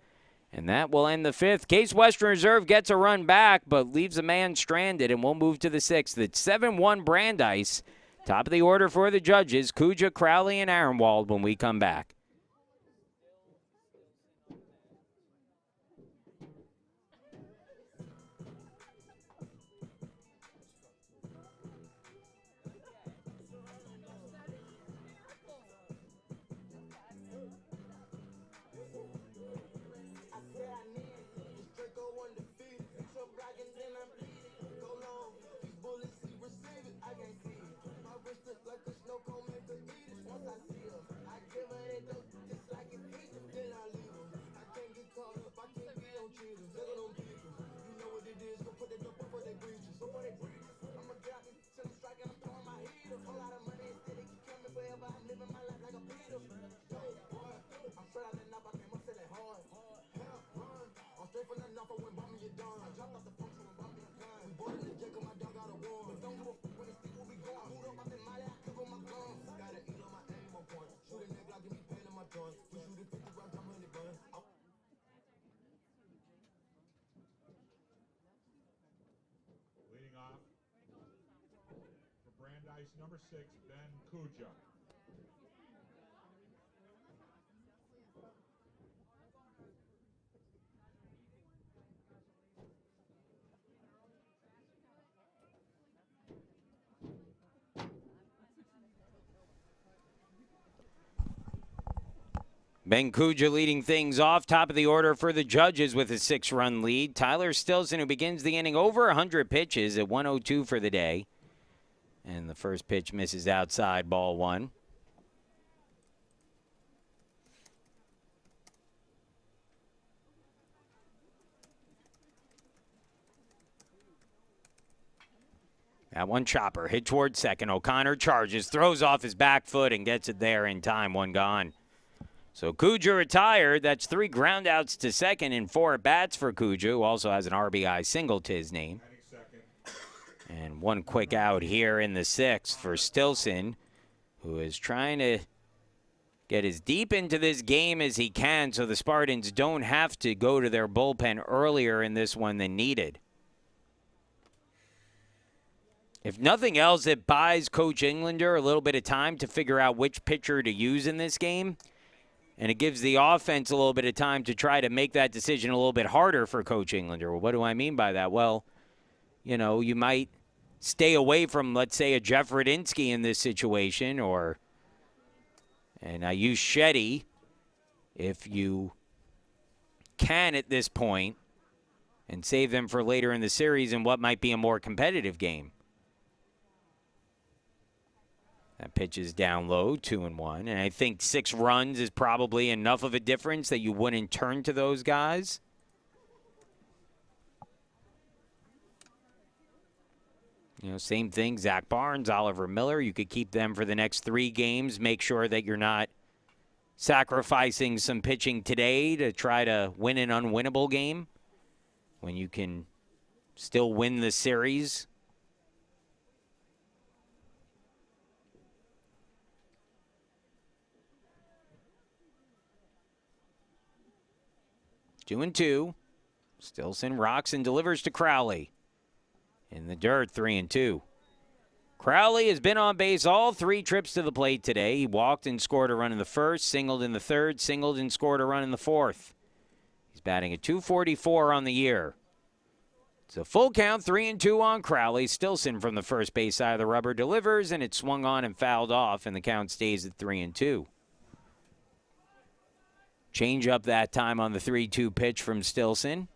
And that will end the 5th. Case Western Reserve gets a run back, but leaves a man stranded, and we'll move to the 6th. It's 7-1 Brandeis. Top of the order for the judges, Kuja, Crowley, and Aronwald when we come back. Leading off for Brandeis, number 6, Ben Kuja. Ben Kuja leading things off, top of the order for the judges with a 6-run lead. Tyler Stilson, who begins the inning over 100 pitches at 102 for the day. And the first pitch misses outside, ball 1. That one chopper hit towards second. O'Connor charges, throws off his back foot, and gets it there in time. 1 gone. So Kuja retired. That's 3 groundouts to second and 4 at-bats for Kuja, who also has an RBI single to his name. And 1 quick out here in the 6th for Stilson, who is trying to get as deep into this game as he can so the Spartans don't have to go to their bullpen earlier in this one than needed. If nothing else, it buys Coach Englander a little bit of time to figure out which pitcher to use in this game. And it gives the offense a little bit of time to try to make that decision a little bit harder for Coach Englander. Well, what do I mean by that? Well, you know, you might stay away from, let's say, a Jeff Radinsky in this situation, and I use Shetty if you can at this point, and save them for later in the series in what might be a more competitive game. That pitch is down low, 2-1. And I think 6 runs is probably enough of a difference that you wouldn't turn to those guys. You know, same thing, Zach Barnes, Oliver Miller. You could keep them for the next 3 games. Make sure that you're not sacrificing some pitching today to try to win an unwinnable game when you can still win the series. Two and 2. Stilson rocks and delivers to Crowley. In the dirt, 3-2. Crowley has been on base all 3 trips to the plate today. He walked and scored a run in the first, singled in the third, singled and scored a run in the fourth. He's batting at .244 on the year. It's a full count, 3-2 on Crowley. Stilson from the first base side of the rubber delivers, and it's swung on and fouled off, and the count stays at 3-2. Change up that time on the 3-2 pitch from Stilson.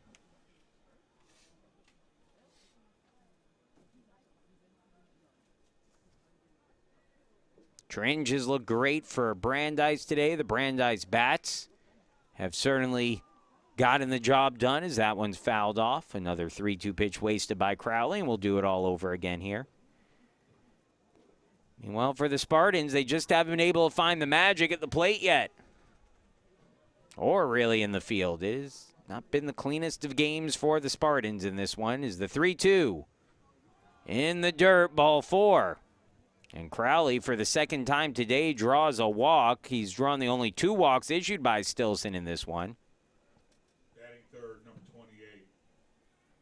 Tringes look great for Brandeis today. The Brandeis bats have certainly gotten the job done as that one's fouled off. Another 3-2 pitch wasted by Crowley, and we'll do it all over again here. Meanwhile, for the Spartans, they just haven't been able to find the magic at the plate yet. Or really in the field. It has not been the cleanest of games for the Spartans in this one. Is the 3-2 in the dirt, ball 4. And Crowley, for the second time today, draws a walk. He's drawn the only 2 walks issued by Stilson in this one. Batting third, number 28,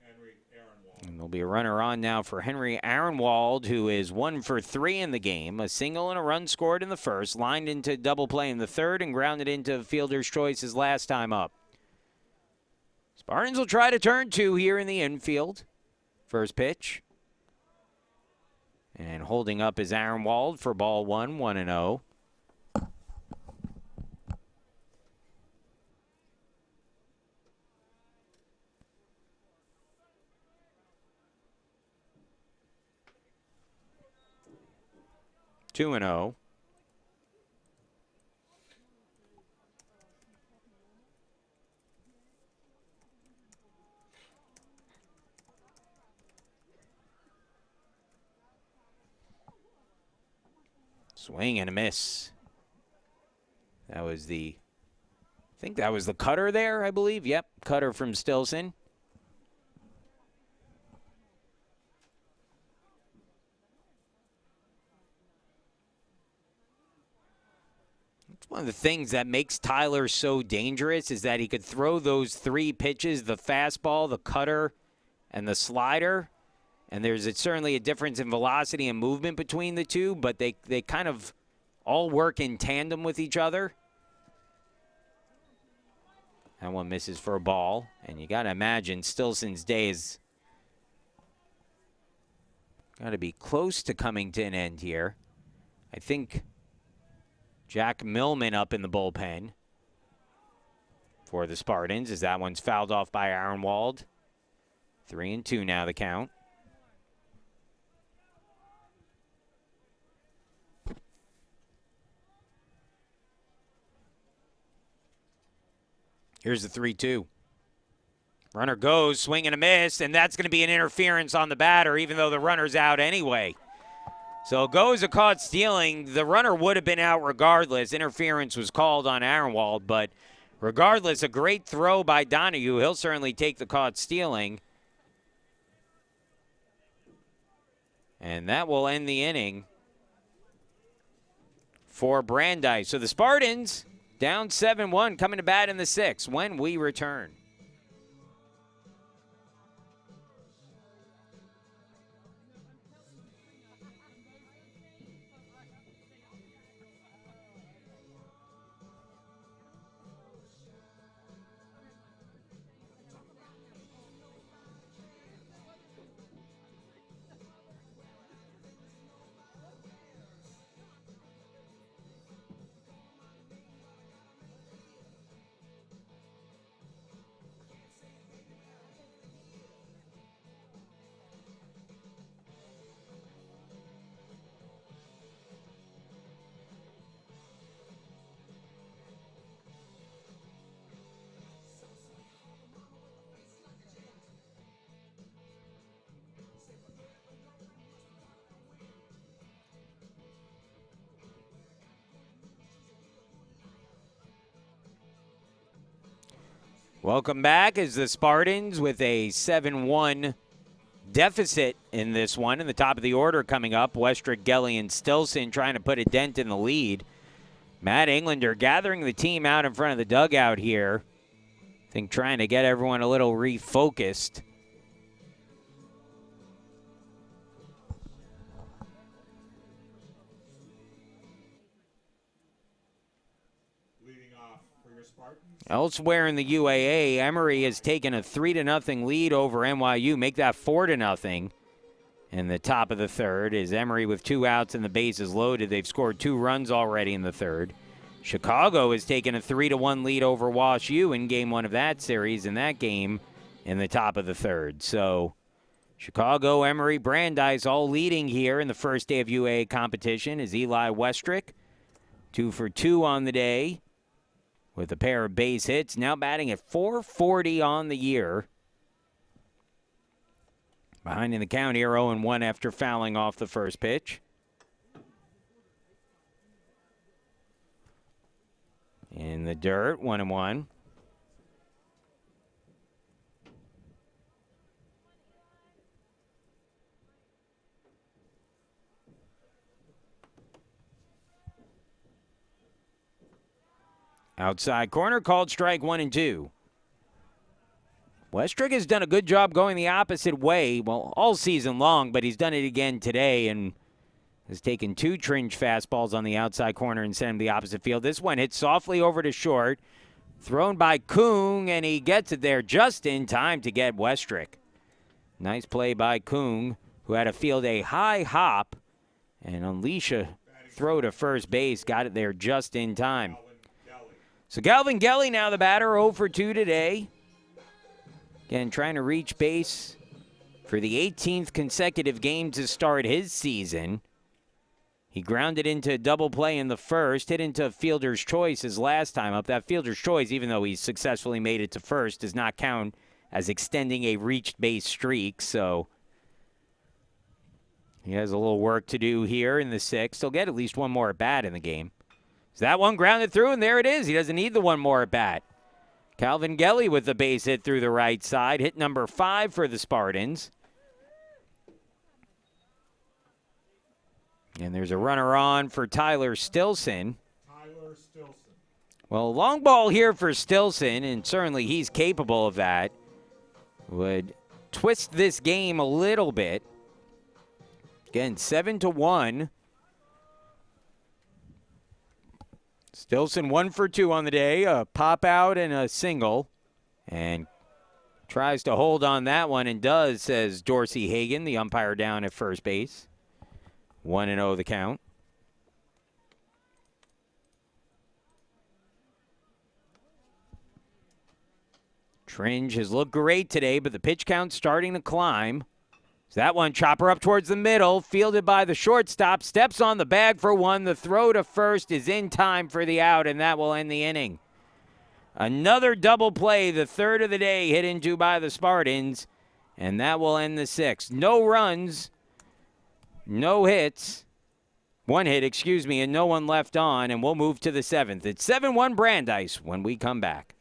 Henry Aaronwald. And there'll be a runner on now for Henry Aaronwald, who is 1 for 3 in the game. A single and a run scored in the first, lined into double play in the third, and grounded into fielder's choice his last time up. Spartans will try to turn 2 here in the infield. First pitch. And holding up is Aaronwald for ball 1, 1-0. Two and 0. Swing and a miss. That was I think that was the cutter there, I believe. Yep, cutter from Stilson. It's one of the things that makes Tyler so dangerous is that he could throw those 3 pitches, the fastball, the cutter, and the slider. And there's certainly a difference in velocity and movement between the two, but they kind of all work in tandem with each other. That one misses for a ball. And you got to imagine Stilson's day is got to be close to coming to an end here. I think Jack Millman up in the bullpen for the Spartans as that one's fouled off by Aaronwald. 3-2 now the count. Here's the 3-2. Runner goes, swing and a miss, and that's going to be an interference on the batter, even though the runner's out anyway. So goes a caught stealing. The runner would have been out regardless. Interference was called on Aaronwald, but regardless, a great throw by Donahue. He'll certainly take the caught stealing. And that will end the inning for Brandeis. So the Spartans down 7-1, coming to bat in the 6th when we return. Welcome back as the Spartans with a 7-1 deficit in this one. In the top of the order coming up, Westrick, Gelly, and Stilson trying to put a dent in the lead. Matt Englander gathering the team out in front of the dugout here. I think trying to get everyone a little refocused. Elsewhere in the UAA, Emory has taken a 3-0 lead over NYU. Make that 4-0. In the top of the third is Emory with 2 outs and the bases loaded. They've scored 2 runs already in the third. Chicago has taken a 3-1 lead over Wash U in game 1 of that series, in that game in the top of the third. So Chicago, Emory, Brandeis all leading here in the first day of UA competition is Eli Westrick. 2 for 2 on the day with a pair of base hits. Now batting at .440 on the year. Behind in the count here, 0-1 after fouling off the first pitch. In the dirt, 1-1. Outside corner, called strike 1-2. Westrick has done a good job going the opposite way, well, all season long, but he's done it again today and has taken 2 tringe fastballs on the outside corner and sent him to the opposite field. This one hit softly over to short, thrown by Kung, and he gets it there just in time to get Westrick. Nice play by Kung, who had to field a high hop and unleash a throw to first base. Got it there just in time. So Galvin Gelly now the batter, 0 for 2 today. Again, trying to reach base for the 18th consecutive game to start his season. He grounded into a double play in the first, hit into fielder's choice his last time up. That fielder's choice, even though he successfully made it to first, does not count as extending a reached base streak. So he has a little work to do here in the 6th. He'll get at least one more at bat in the game. So that one grounded through, and there it is. He doesn't need the one more at bat. Calvin Gelly with the base hit through the right side. Hit number 5 for the Spartans. And there's a runner on for Tyler Stilson. Well, long ball here for Stilson, and certainly he's capable of that. Would twist this game a little bit. Again, 7-1. Stilson 1 for 2 on the day, a pop out and a single, and tries to hold on that one and does, says Dorsey Hagan, the umpire down at first base. 1-0 the count. Tringe has looked great today, but the pitch count's starting to climb. So that one, chopper up towards the middle, fielded by the shortstop, steps on the bag for one. The throw to first is in time for the out, and that will end the inning. Another double play, the third of the day, hit into by the Spartans, and that will end the 6th. No runs, no hits, 1 hit, and no one left on, and we'll move to the 7th. It's 7-1 Brandeis when we come back.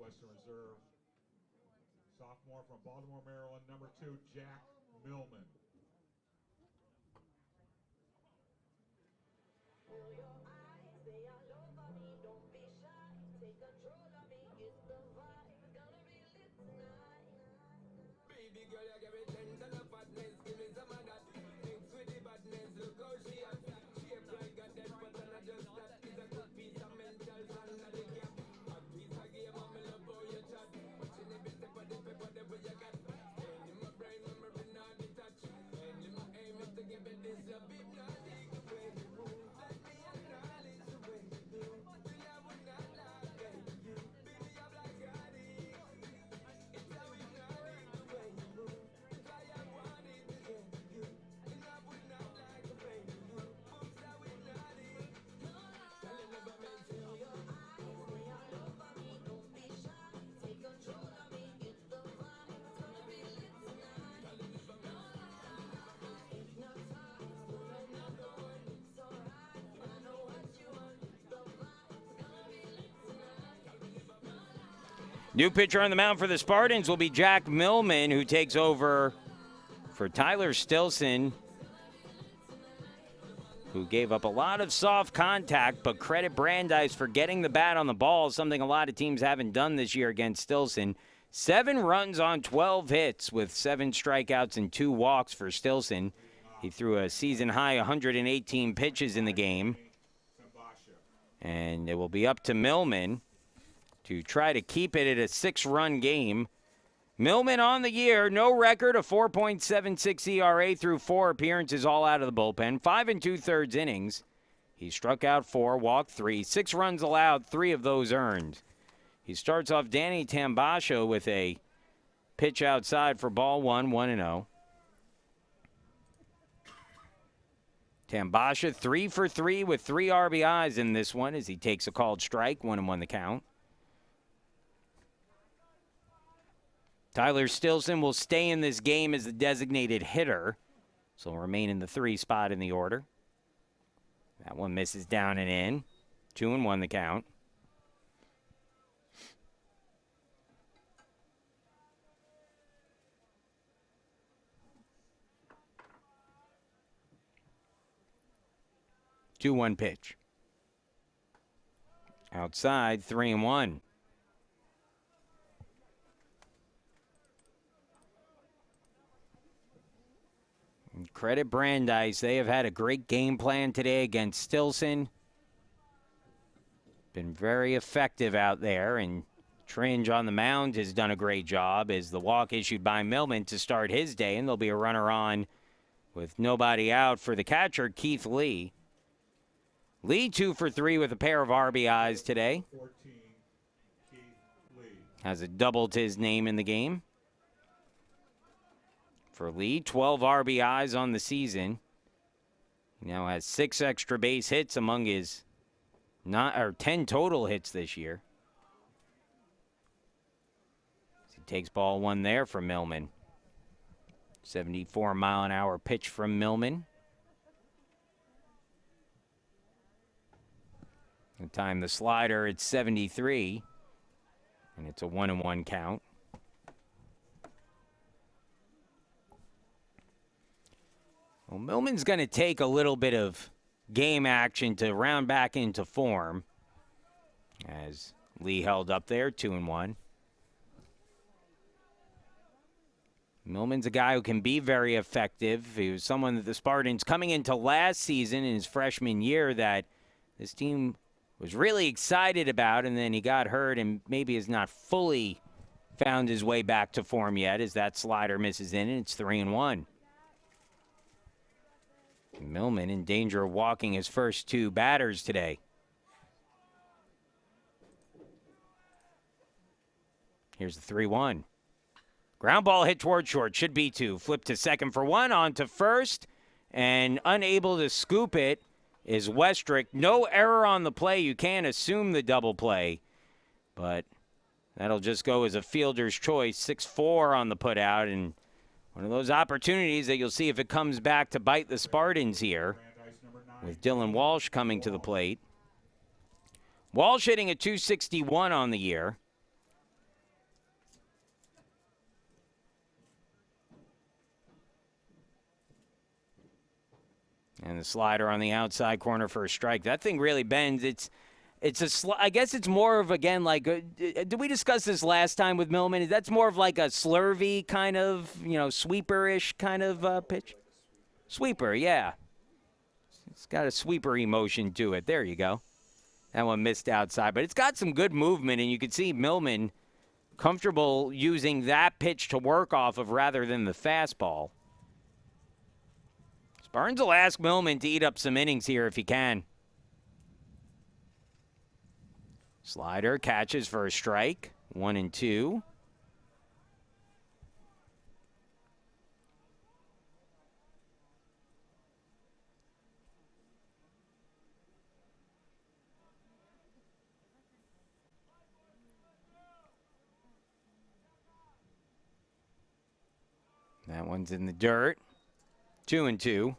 Western Reserve. Sophomore from Baltimore, Maryland, number 2, Jack Millman. Baby girl, you give me tens and a fatness, give me some of that. Mix with the badness, look how she has shaped like a dead but and I just that is a good piece of mental sand of the cap. A piece of game, I'm in love how you chat. Watching the bit of the paper, whatever you got. Staying in my brain, memory not detached. And in my aim is to give it this a big naughty way you move. Let me acknowledge the way you do. Till I would not lie, baby. Baby, I'm like Gotti. It's how you naughty the way you move. It's why I wanted to get to you. And I would not like the way you move. Oops, how we naughty. Girl, you never meant to. New pitcher on the mound for the Spartans will be Jack Millman, who takes over for Tyler Stilson, who gave up a lot of soft contact, but credit Brandeis for getting the bat on the ball, something a lot of teams haven't done this year against Stilson. 7 runs on 12 hits with 7 strikeouts and 2 walks for Stilson. He threw a season-high 118 pitches in the game. And it will be up to Millman to try to keep it at a 6-run game. Millman on the year, no record, a 4.76 ERA through 4 appearances, all out of the bullpen. 5 2/3 innings. He struck out 4, walked 3, 6 runs allowed, 3 of those earned. He starts off Danny Tambasho with a pitch outside for ball 1, 1-0. Tambasha 3 for 3 with 3 RBIs in this one as he takes a called strike, 1-1 the count. Tyler Stilson will stay in this game as the designated hitter, so he'll remain in the 3 spot in the order. That one misses down and in. 2-1 the count. Two-one pitch. Outside, 3-1. Credit Brandeis. They have had a great game plan today against Stilson. Been very effective out there, and Tringe on the mound has done a great job as the walk issued by Millman to start his day, and there'll be a runner on with nobody out for the catcher, Keith Lee. Lee 2 for 3 with a pair of RBIs today. 14, Keith Lee. Has a double to his name in the game. For Lee, 12 RBIs on the season. He now has 6 extra base hits among his 10 total hits this year. He takes ball 1 there for Millman. 74-mile-an-hour pitch from Millman. And time the slider at 73, and it's a 1-1 count. Well, Millman's going to take a little bit of game action to round back into form as Lee held up there, 2-1. Millman's a guy who can be very effective. He was someone that the Spartans, coming into last season in his freshman year, that this team was really excited about, and then he got hurt and maybe has not fully found his way back to form yet as that slider misses in, and it's 3-1. Millman in danger of walking his first 2 batters today. Here's the 3-1. Ground ball hit toward short, should be 2. Flip to second for 1, on to first, and unable to scoop it is Westrick. No error on the play. You can't assume the double play, but that'll just go as a fielder's choice. 6-4 on the putout, and one of those opportunities that you'll see if it comes back to bite the Spartans here, with Dylan Walsh coming to the plate. Walsh hitting a .261 on the year. And the slider on the outside corner for a strike. That thing really bends. I guess it's more of, again, like, did we discuss this last time with Millman? That's more of like a slurvy kind of, sweeper-ish kind of pitch. Sweeper, yeah. It's got a sweeper emotion to it. There you go. That one missed outside. But it's got some good movement, and you can see Millman comfortable using that pitch to work off of rather than the fastball. Spartans will ask Millman to eat up some innings here if he can. Slider catches for a strike. 1-2. That one's in the dirt. 2-2.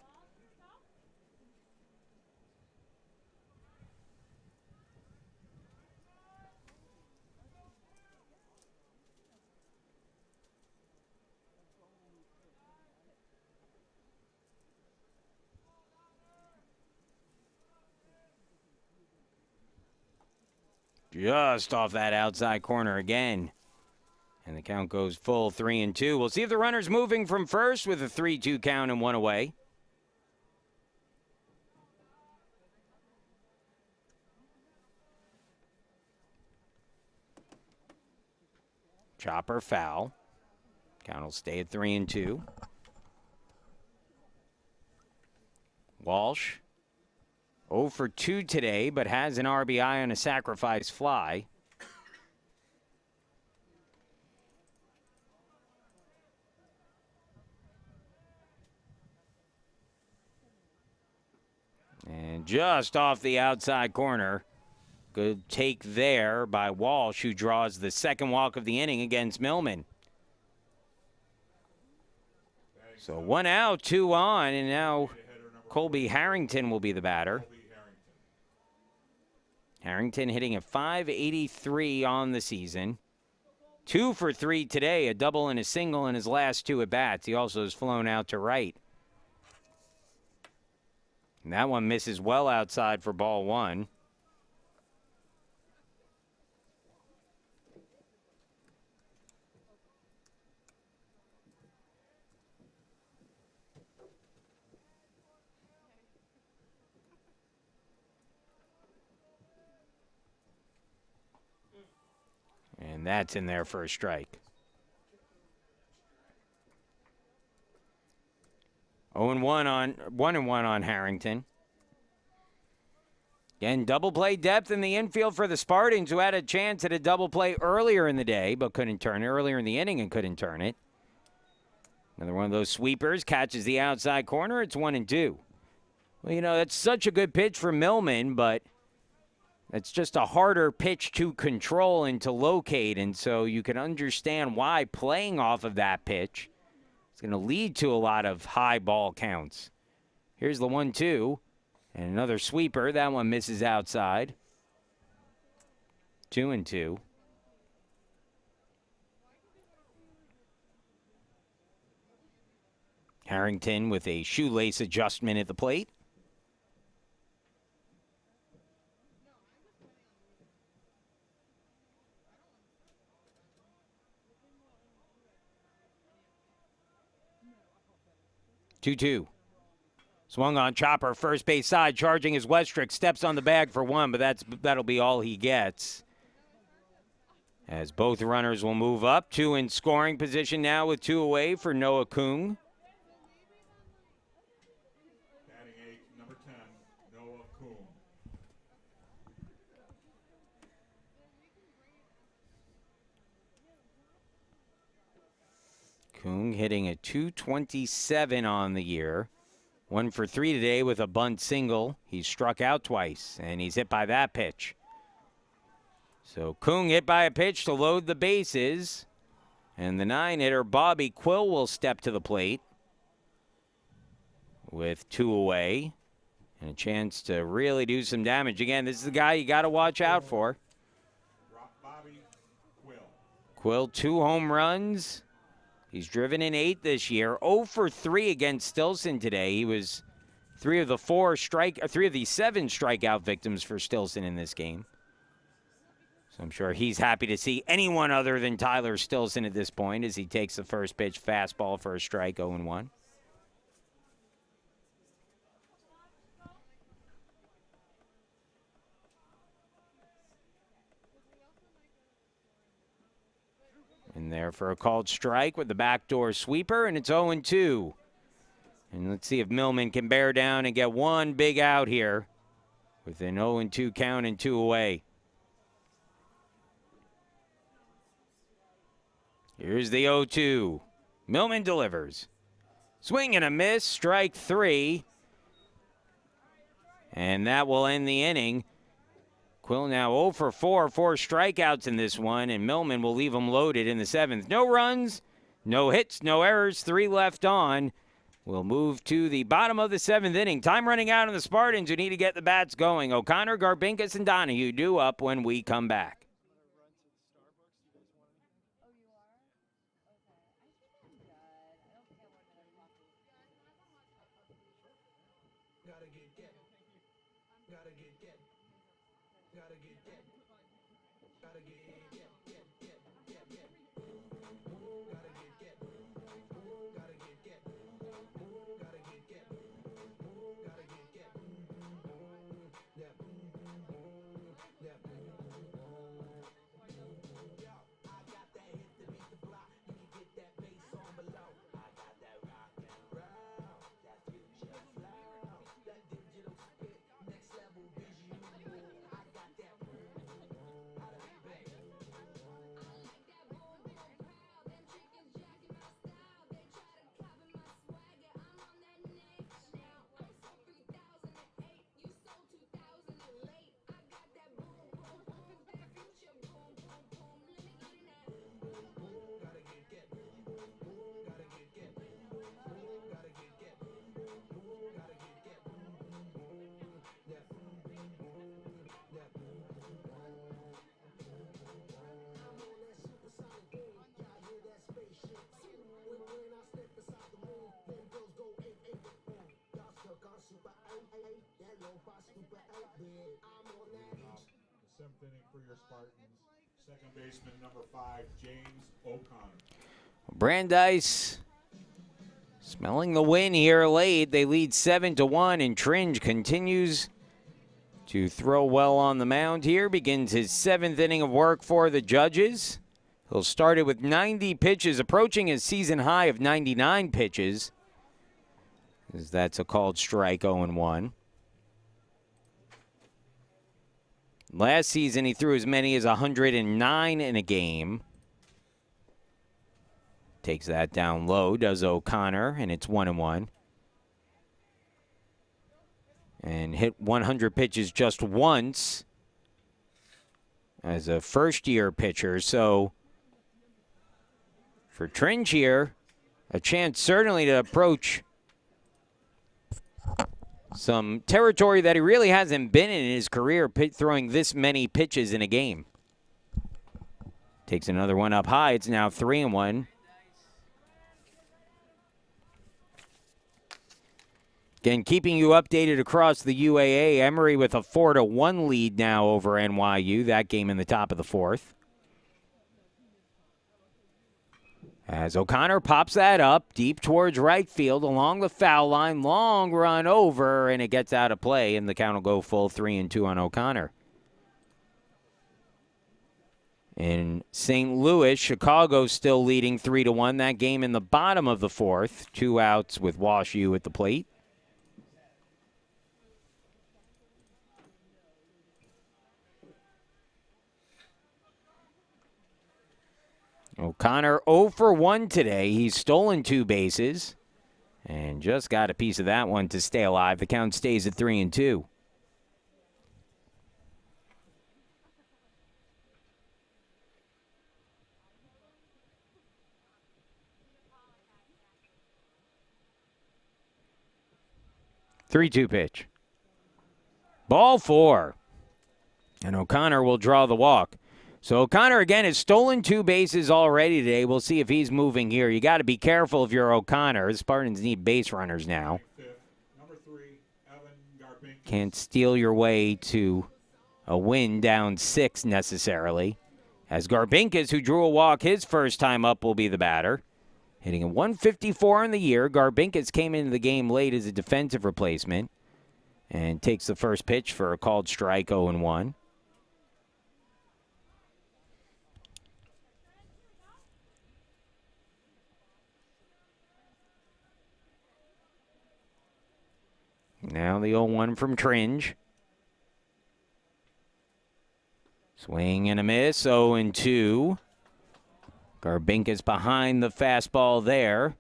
Just off that outside corner again. And the count goes full 3-2. We'll see if the runner's moving from first with a 3-2 count and 1 away. Chopper foul. Count will stay at 3-2. Walsh 0 for 2 today, but has an RBI on a sacrifice fly. And just off the outside corner. Good take there by Walsh, who draws the second walk of the inning against Millman. So 1 out, 2 on, and now Colby Harrington will be the batter. Harrington hitting a .583 on the season. 2 for 3 today, a double and a single in his last 2 at-bats. He also has flown out to right. And that one misses well outside for ball 1. And that's in there for a strike. 1-1 on Harrington. Again, double play depth in the infield for the Spartans, who had a chance at a double play earlier in the day, but couldn't turn it, earlier in the inning and couldn't turn it. Another one of those sweepers, catches the outside corner, it's 1-2. Well, you know, that's such a good pitch for Millman, but it's just a harder pitch to control and to locate, and so you can understand why playing off of that pitch is going to lead to a lot of high ball counts. Here's the 1-2, and another sweeper. That one misses outside. 2-2. Harrington with a shoelace adjustment at the plate. Two. Swung on Chopper, first base side, charging as Westrick steps on the bag for 1, but that'll be all he gets. As both runners will move up. 2 in scoring position now with 2 away for Noah Kung. Batting 8, number 10, Noah Kuhn. Kung hitting a .227 on the year. 1 for 3 today with a bunt single. He's struck out twice, and he's hit by that pitch. So Kung hit by a pitch to load the bases. And the 9-hitter, Bobby Quill, will step to the plate with 2 away. And a chance to really do some damage. Again, this is the guy you got to watch out for. Bobby Quill. Quill, 2 home runs. He's driven in 8 this year. 0 for 3 against Stilson today. He was 3 of the 7 strikeout victims for Stilson in this game. So I'm sure he's happy to see anyone other than Tyler Stilson at this point as he takes the first pitch fastball for a strike, 0-1. In there for a called strike with the backdoor sweeper, and it's 0-2. And let's see if Millman can bear down and get one big out here with an 0-2 count and 2 away. Here's the 0-2. Millman delivers. Swing and a miss, strike 3. And that will end the inning. Quill now 0 for 4 strikeouts in this one, and Millman will leave him loaded in the 7th. No runs, no hits, no errors, 3 left on. We'll move to the bottom of the 7th inning. Time running out on the Spartans who need to get the bats going. O'Connor, Garbinkus, and Donahue due up when we come back. inning for your Spartans. Second baseman, number 5, James O'Connor. Brandeis smelling the win here late. They lead 7-1, and Tringe continues to throw well on the mound here. Begins his 7th inning of work for the judges. He'll start it with 90 pitches, approaching his season high of 99 pitches, as that's a called strike, 0-1. Last season, he threw as many as 109 in a game. Takes that down low, does O'Connor, and it's 1-1. And hit 100 pitches just once as a first-year pitcher. So for Tringe here, a chance certainly to approach some territory that he really hasn't been in his career, throwing this many pitches in a game. Takes another one up high. It's now 3-1. Again, keeping you updated across the UAA, Emory with a 4-1 lead now over NYU. That game in the top of the 4th. As O'Connor pops that up deep towards right field along the foul line. Long run over, and it gets out of play, and the count will go full 3-2 on O'Connor. In St. Louis, Chicago still leading 3-1. That game in the bottom of the 4th. 2 outs with Wash U at the plate. O'Connor 0 for 1 today. He's stolen 2 bases and just got a piece of that one to stay alive. The count stays at 3-2. Three-two pitch. Ball 4. And O'Connor will draw the walk. So O'Connor, again, has stolen 2 bases already today. We'll see if he's moving here. You got to be careful if you're O'Connor. The Spartans need base runners now. Number 3, Evan Garbinkis. Can't steal your way to a win down 6 necessarily. As Garbinkis, who drew a walk his first time up, will be the batter. Hitting a 154 in the year. Garbinkis came into the game late as a defensive replacement and takes the first pitch for a called strike, 0-1. Now the 0-1 from Tringe. Swing and a miss, 0-2. Garbinkis behind the fastball there.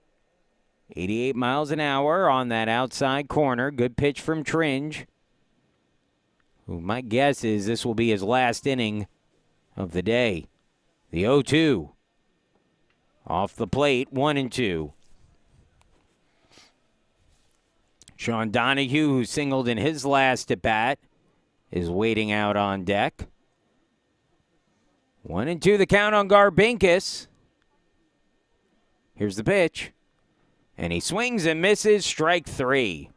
88 miles an hour on that outside corner. Good pitch from Tringe. Who my guess is this will be his last inning of the day. The 0-2. Off the plate, 1-2. Sean Donahue, who singled in his last at-bat, is waiting out on deck. 1-2 the count on Garbinkis. Here's the pitch. And he swings and misses, strike 3.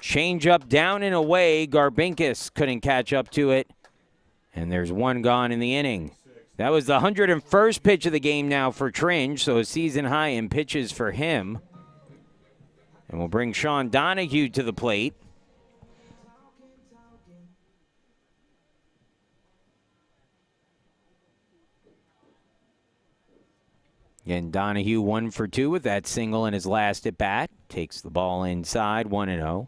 Change up down and away. Garbinkis couldn't catch up to it. And there's 1 gone in the inning. That was the 101st pitch of the game now for Tringe, so a season high in pitches for him. And we'll bring Sean Donahue to the plate. Again, Donahue 1 for 2 with that single in his last at bat. Takes the ball inside, 1-0.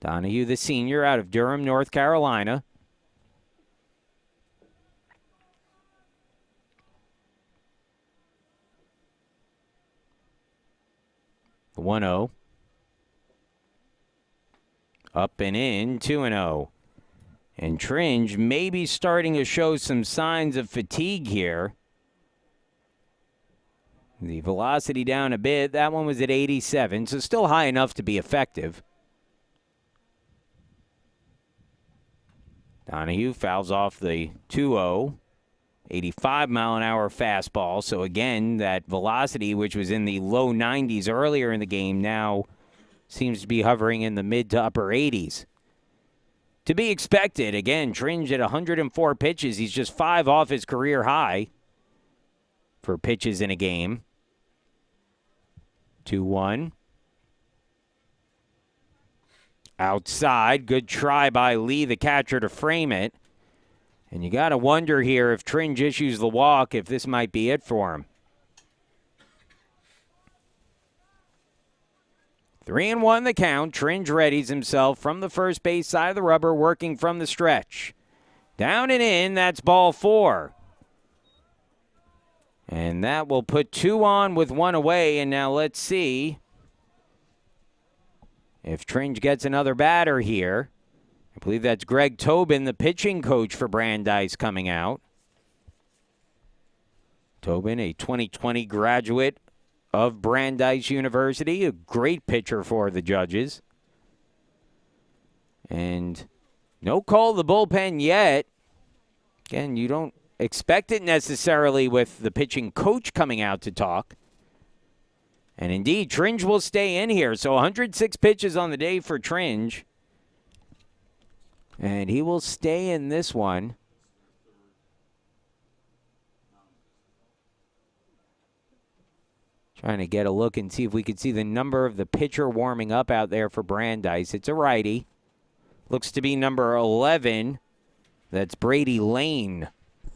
Donahue, the senior, out of Durham, North Carolina. The 1-0. Up and in, 2-0. And Tringe may be starting to show some signs of fatigue here. The velocity down a bit. That one was at 87, so still high enough to be effective. Donahue fouls off the 2-0. 85-mile-an-hour fastball. So, again, that velocity, which was in the low 90s earlier in the game, now seems to be hovering in the mid to upper 80s. to be expected. Again, Tringe at 104 pitches. He's just 5 off his career high for pitches in a game. 2-1. Outside. Good try by Lee, the catcher, to frame it. And you got to wonder here if Tringe issues the walk, if this might be it for him. 3-1 the count. Tringe readies himself from the first base side of the rubber, working from the stretch. Down and in, that's ball 4. And that will put 2 on with 1 away. And now let's see if Tringe gets another batter here. I believe that's Greg Tobin, the pitching coach for Brandeis, coming out. Tobin, a 2020 graduate of Brandeis University, a great pitcher for the Judges. And no call to the bullpen yet. Again, you don't expect it necessarily with the pitching coach coming out to talk. And indeed, Tringe will stay in here. So 106 pitches on the day for Tringe. And he will stay in this one. Trying to get a look and see if we could see the number of the pitcher warming up out there for Brandeis. It's a righty. Looks to be number 11. That's Brady Lane,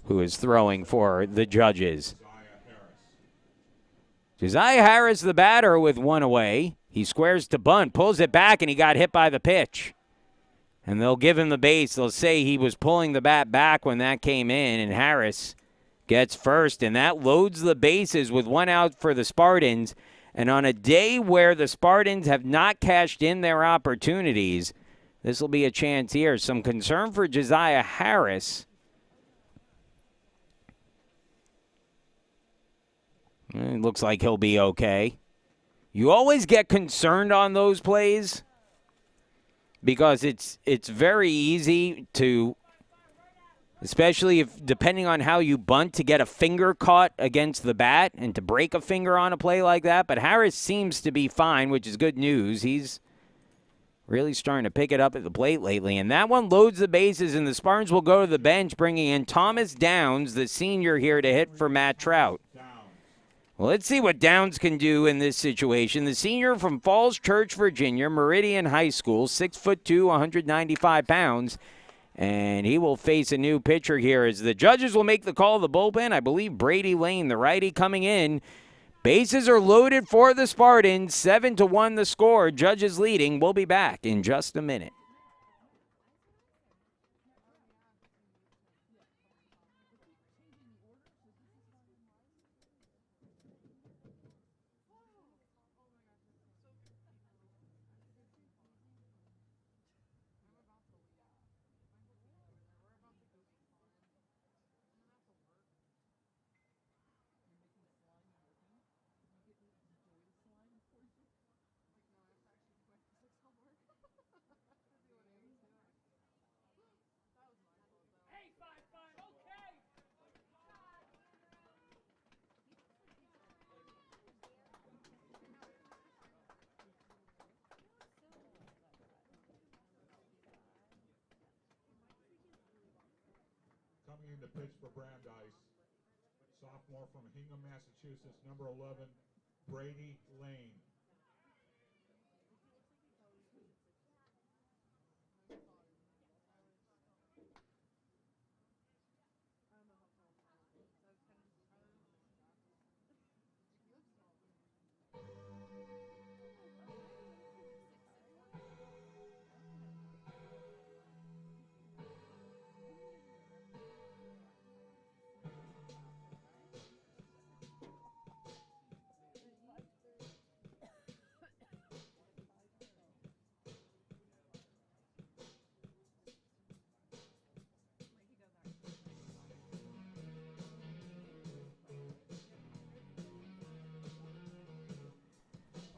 who is throwing for the Judges. Josiah Harris, the batter, with 1 away. He squares to bunt, pulls it back, and he got hit by the pitch. And they'll give him the base. They'll say he was pulling the bat back when that came in, and Harris gets first, and that loads the bases with 1 out for the Spartans. And on a day where the Spartans have not cashed in their opportunities, this will be a chance here. Some concern for Josiah Harris. It looks like he'll be okay. You always get concerned on those plays because it's very easy to, especially if depending on how you bunt, to get a finger caught against the bat and to break a finger on a play like that. But Harris seems to be fine, which is good news. He's really starting to pick it up at the plate lately. And that one loads the bases, and the Spartans will go to the bench, bringing in Thomas Downs, the senior, here to hit for Matt Trout. Well, let's see what Downs can do in this situation. The senior from Falls Church, Virginia, Meridian High School, 6'2", 195 pounds. And he will face a new pitcher here as the Judges will make the call of the bullpen. I believe Brady Lane, the righty, coming in. Bases are loaded for the Spartans. 7-1 the score. Judges leading. We'll be back in just a minute. Coming in to pitch for Brandeis, sophomore from Hingham, Massachusetts, number 11, Brady Lane.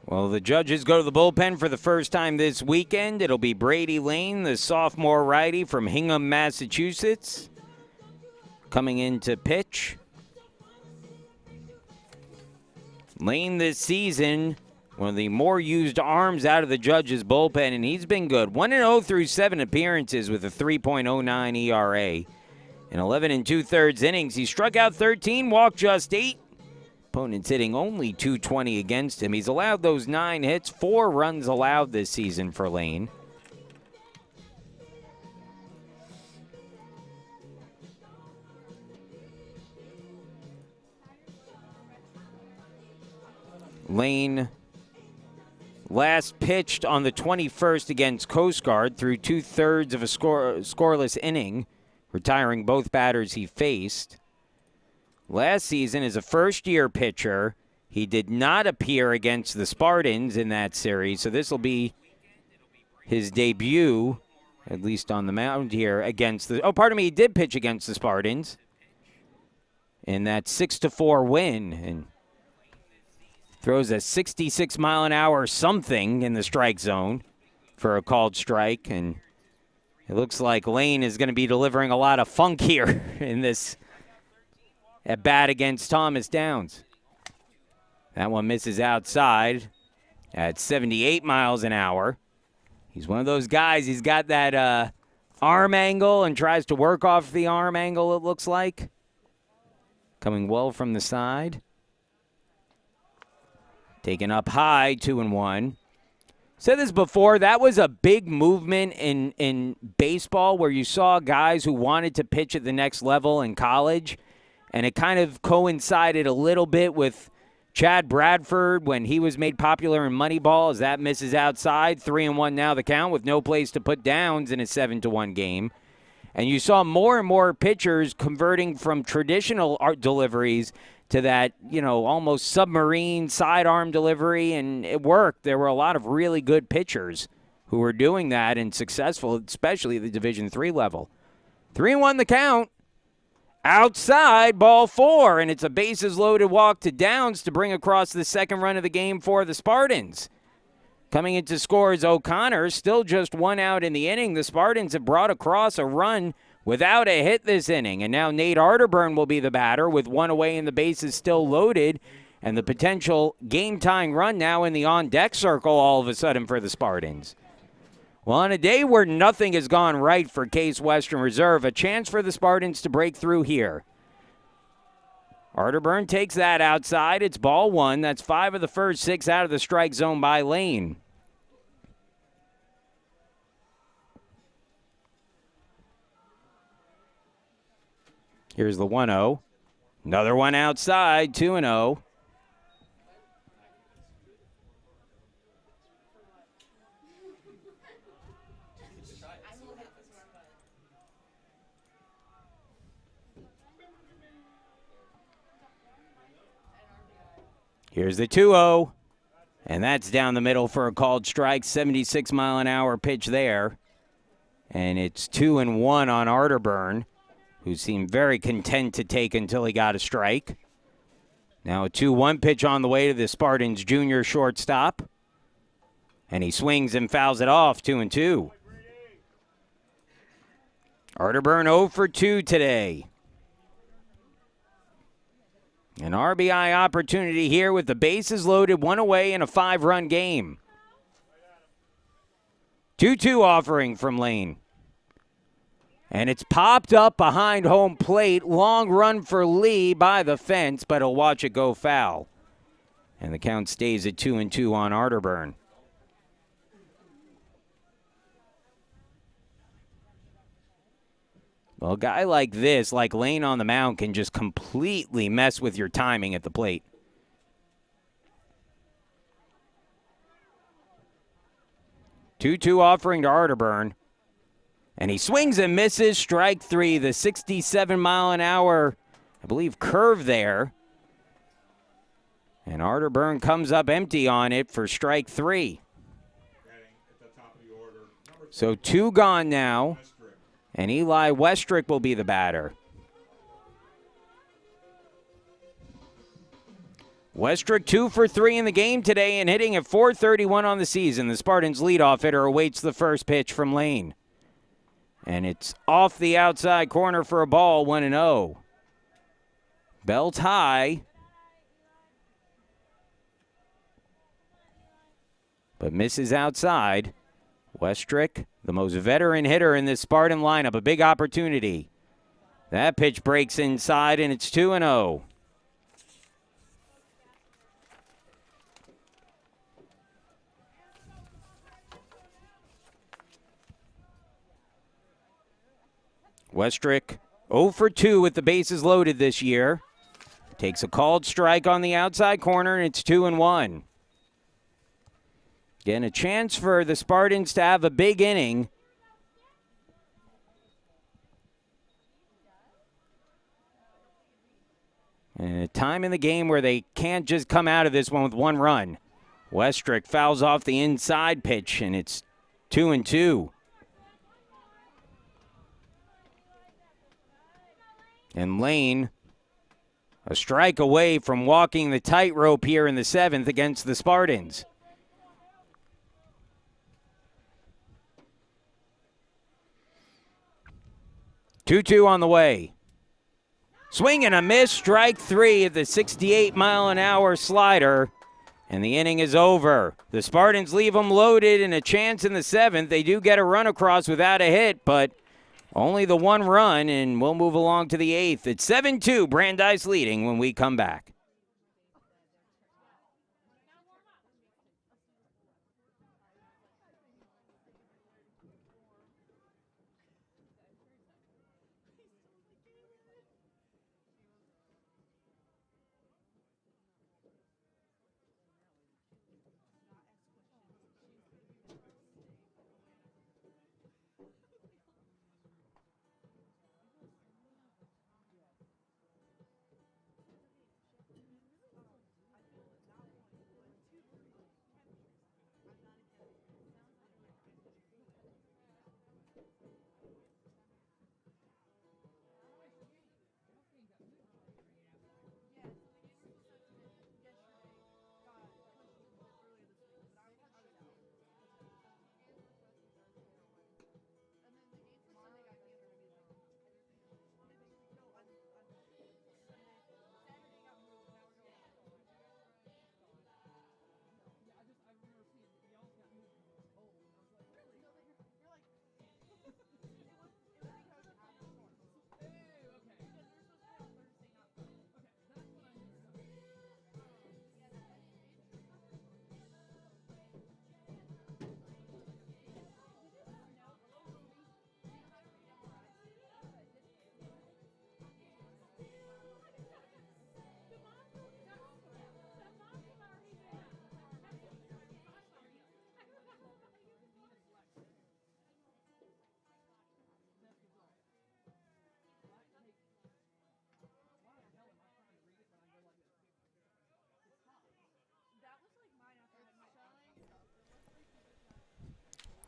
Well, the Judges go to the bullpen for the first time this weekend. It'll be Brady Lane, the sophomore righty from Hingham, Massachusetts, coming in to pitch. Lane this season, one of the more used arms out of the Judges' bullpen, and he's been good. 1-0 through 7 appearances with a 3.09 ERA. In 11 2/3 innings, he struck out 13, walked just 8. Opponents hitting only .220 against him. He's allowed those 9 hits, 4 runs allowed this season for Lane. Lane last pitched on the 21st against Coast Guard through 2/3 of a scoreless inning, retiring both batters he faced. Last season, as a first-year pitcher, he did not appear against the Spartans in that series, so this will be his debut, at least on the mound here, against the... Oh, pardon me, he did pitch against the Spartans in that 6-4 win, and throws a 66-mile-an-hour something in the strike zone for a called strike, and it looks like Lane is going to be delivering a lot of funk here in this at bat against Thomas Downs. That one misses outside at 78 miles an hour. He's one of those guys, he's got that arm angle and tries to work off the arm angle, it looks like. Coming well from the side. Taken up high, 2-1. Said this before, that was a big movement in baseball where you saw guys who wanted to pitch at the next level in college, and it kind of coincided a little bit with Chad Bradford when he was made popular in Moneyball as that misses outside. 3-1 now the count with no place to put Downs in a 7-1 game. And you saw more and more pitchers converting from traditional deliveries to that, almost submarine sidearm delivery, and it worked. There were a lot of really good pitchers who were doing that and successful, especially at the Division III level. 3-1 the count. Outside, ball 4, and it's a bases-loaded walk to Downs to bring across the second run of the game for the Spartans. Coming into score is O'Connor, still just 1 out in the inning. The Spartans have brought across a run without a hit this inning, and now Nate Arterburn will be the batter with 1 away and the bases still loaded, and the potential game-tying run now in the on-deck circle all of a sudden for the Spartans. Well, on a day where nothing has gone right for Case Western Reserve, a chance for the Spartans to break through here. Arterburn takes that outside. It's ball 1. That's 5 of the first 6 out of the strike zone by Lane. Here's the 1-0. Another one outside, 2-0. Here's the 2-0, and that's down the middle for a called strike. 76-mile-an-hour pitch there. And it's 2-1 on Arterburn, who seemed very content to take until he got a strike. Now a 2-1 pitch on the way to the Spartans' junior shortstop. And he swings and fouls it off, 2-2. Arterburn 0 for 2 today. An RBI opportunity here with the bases loaded, 1 away in a 5-run game. 2-2 offering from Lane. And it's popped up behind home plate. Long run for Lee by the fence, but he'll watch it go foul. And the count stays at 2-2 on Arterburn. Well, a guy like this, like Lane on the mound, can just completely mess with your timing at the plate. 2-2 offering to Arterburn. And he swings and misses. Strike 3, the 67-mile-an-hour, I believe, curve there. And Arterburn comes up empty on it for strike 3. So 2 gone now. And Eli Westrick will be the batter. Westrick 2 for 3 in the game today and hitting at .431 on the season. The Spartans' leadoff hitter awaits the first pitch from Lane. And it's off the outside corner for a ball, 1-0. Belt high. but misses outside. Westrick, the most veteran hitter in this Spartan lineup, a big opportunity. That pitch breaks inside, and it's 2-0. Westrick 0 for 2 with the bases loaded this year. Takes a called strike on the outside corner, and it's 2-1. Again, a chance for the Spartans to have a big inning. And a time in the game where they can't just come out of this one with one run. Westrick fouls off the inside pitch, and it's 2-2. And Lane, a strike away from walking the tightrope here in the 7th against the Spartans. Two on the way. Swing and a miss, strike 3 at the 68-mile-an-hour slider, and the inning is over. The Spartans leave them loaded and a chance in the 7th. They do get a run across without a hit, but only the one run, and we'll move along to the 8th. It's 7-2, Brandeis leading when we come back.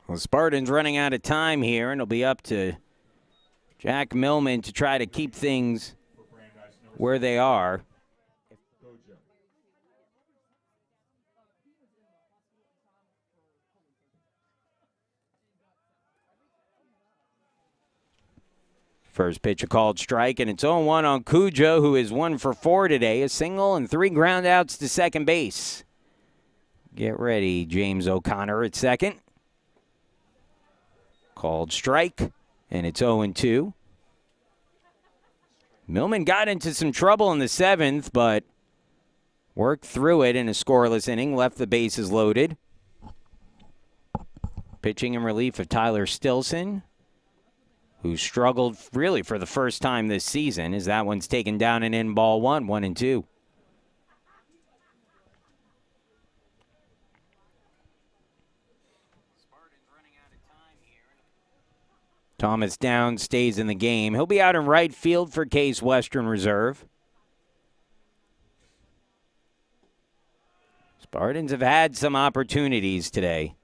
Well, Spartans running out of time here, and it'll be up to Jack Millman to try to keep things where they are. First pitch a called strike, and it's 0-1 on Cujo, who is 1 for 4 today. A single and 3 ground outs to second base. Get ready, James O'Connor at second. Called strike, and it's 0-2. Millman got into some trouble in the 7th, but worked through it in a scoreless inning, left the bases loaded. Pitching in relief of Tyler Stilson, who struggled really for the first time this season, as that one's taken down and in ball 1-2. Thomas Downs stays in the game. He'll be out in right field for Case Western Reserve. Spartans have had some opportunities today.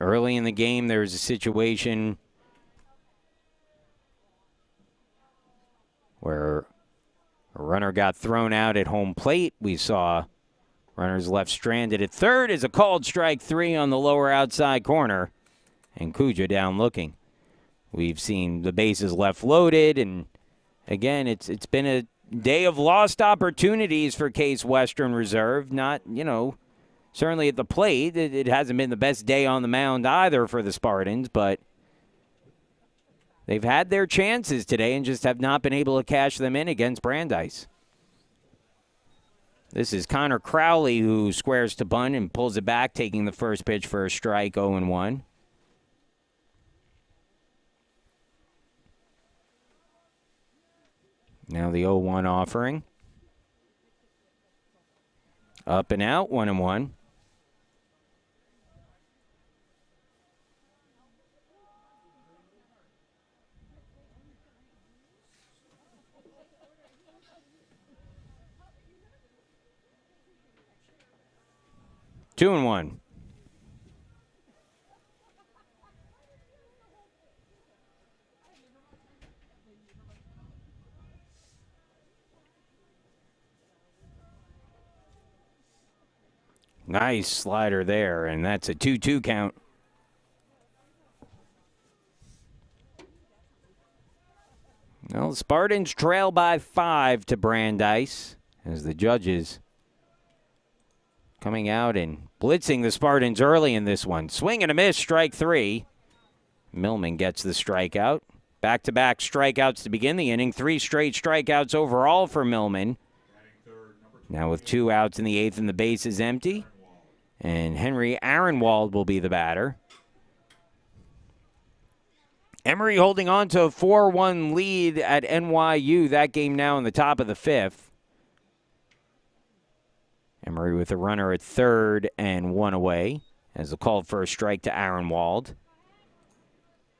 Early in the game, there was a situation where a runner got thrown out at home plate. We saw runners left stranded at third as a called strike 3 on the lower outside corner, and Cujo down looking. We've seen the bases left loaded, and again, it's been day of lost opportunities for Case Western Reserve. Not, certainly at the plate. It hasn't been the best day on the mound either for the Spartans, but they've had their chances today and just have not been able to cash them in against Brandeis. This is Connor Crowley who squares to bunt and pulls it back, taking the first pitch for a strike, 0-1. Now the 0-1 offering. Up and out, 1-1. Two and one. Nice slider there, and that's a 2-2 count. Well, the Spartans trail by 5 to Brandeis as the judges coming out and blitzing the Spartans early in this one. Swing and a miss, strike 3. Millman gets the strikeout. Back-to-back strikeouts to begin the inning. 3 straight strikeouts overall for Millman. Now with 2 outs in the 8th and the base is empty. And Henry Aaronwald will be the batter. Emory holding on to a 4-1 lead at NYU. That game now in the top of the 5th. Emory with a runner at third and 1 away as a call for a strike to Aaronwald.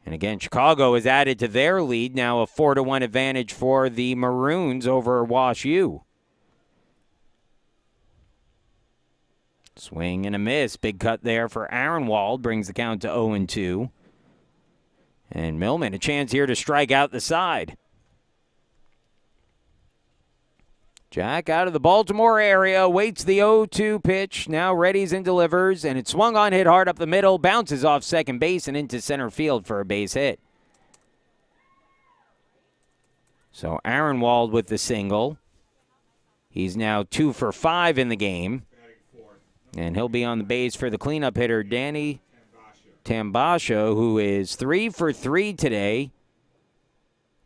And again, Chicago has added to their lead. Now a 4-1 advantage for the Maroons over Wash U. Swing and a miss. Big cut there for Aaronwald. Brings the count to 0-2. And Millman, a chance here to strike out the side. Jack out of the Baltimore area, waits the 0-2 pitch. Now readies and delivers, and it swung on, hit hard up the middle, bounces off second base and into center field for a base hit. So Aaronwald with the single. He's now 2 for 5 in the game. And he'll be on the base for the cleanup hitter, Danny Tambasha, who is 3 for 3 today.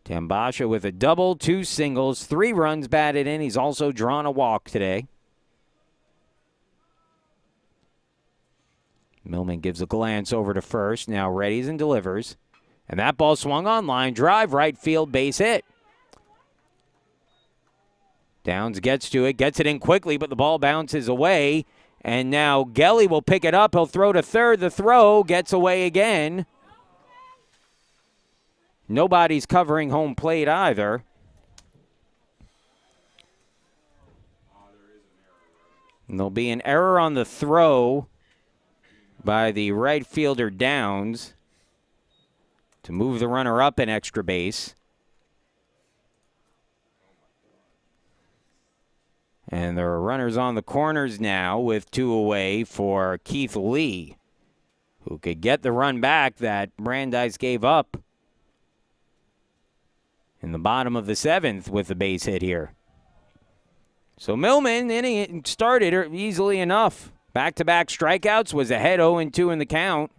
Tambasha with a double, 2 singles, 3 runs batted in. He's also drawn a walk today. Millman gives a glance over to first. Now readies and delivers. And that ball swung on, line drive, right field, base hit. Downs gets to it, gets it in quickly, but the ball bounces away. And now Gelly will pick it up. He'll throw to third. The throw gets away again. Nobody's covering home plate either. And there'll be an error on the throw by the right fielder Downs to move the runner up an extra base. And there are runners on the corners now with 2 away for Keith Lee, who could get the run back that Brandeis gave up in the bottom of the 7th with the base hit here. So Millman, inning started easily enough. Back-to-back strikeouts, was ahead 0-2 in the count.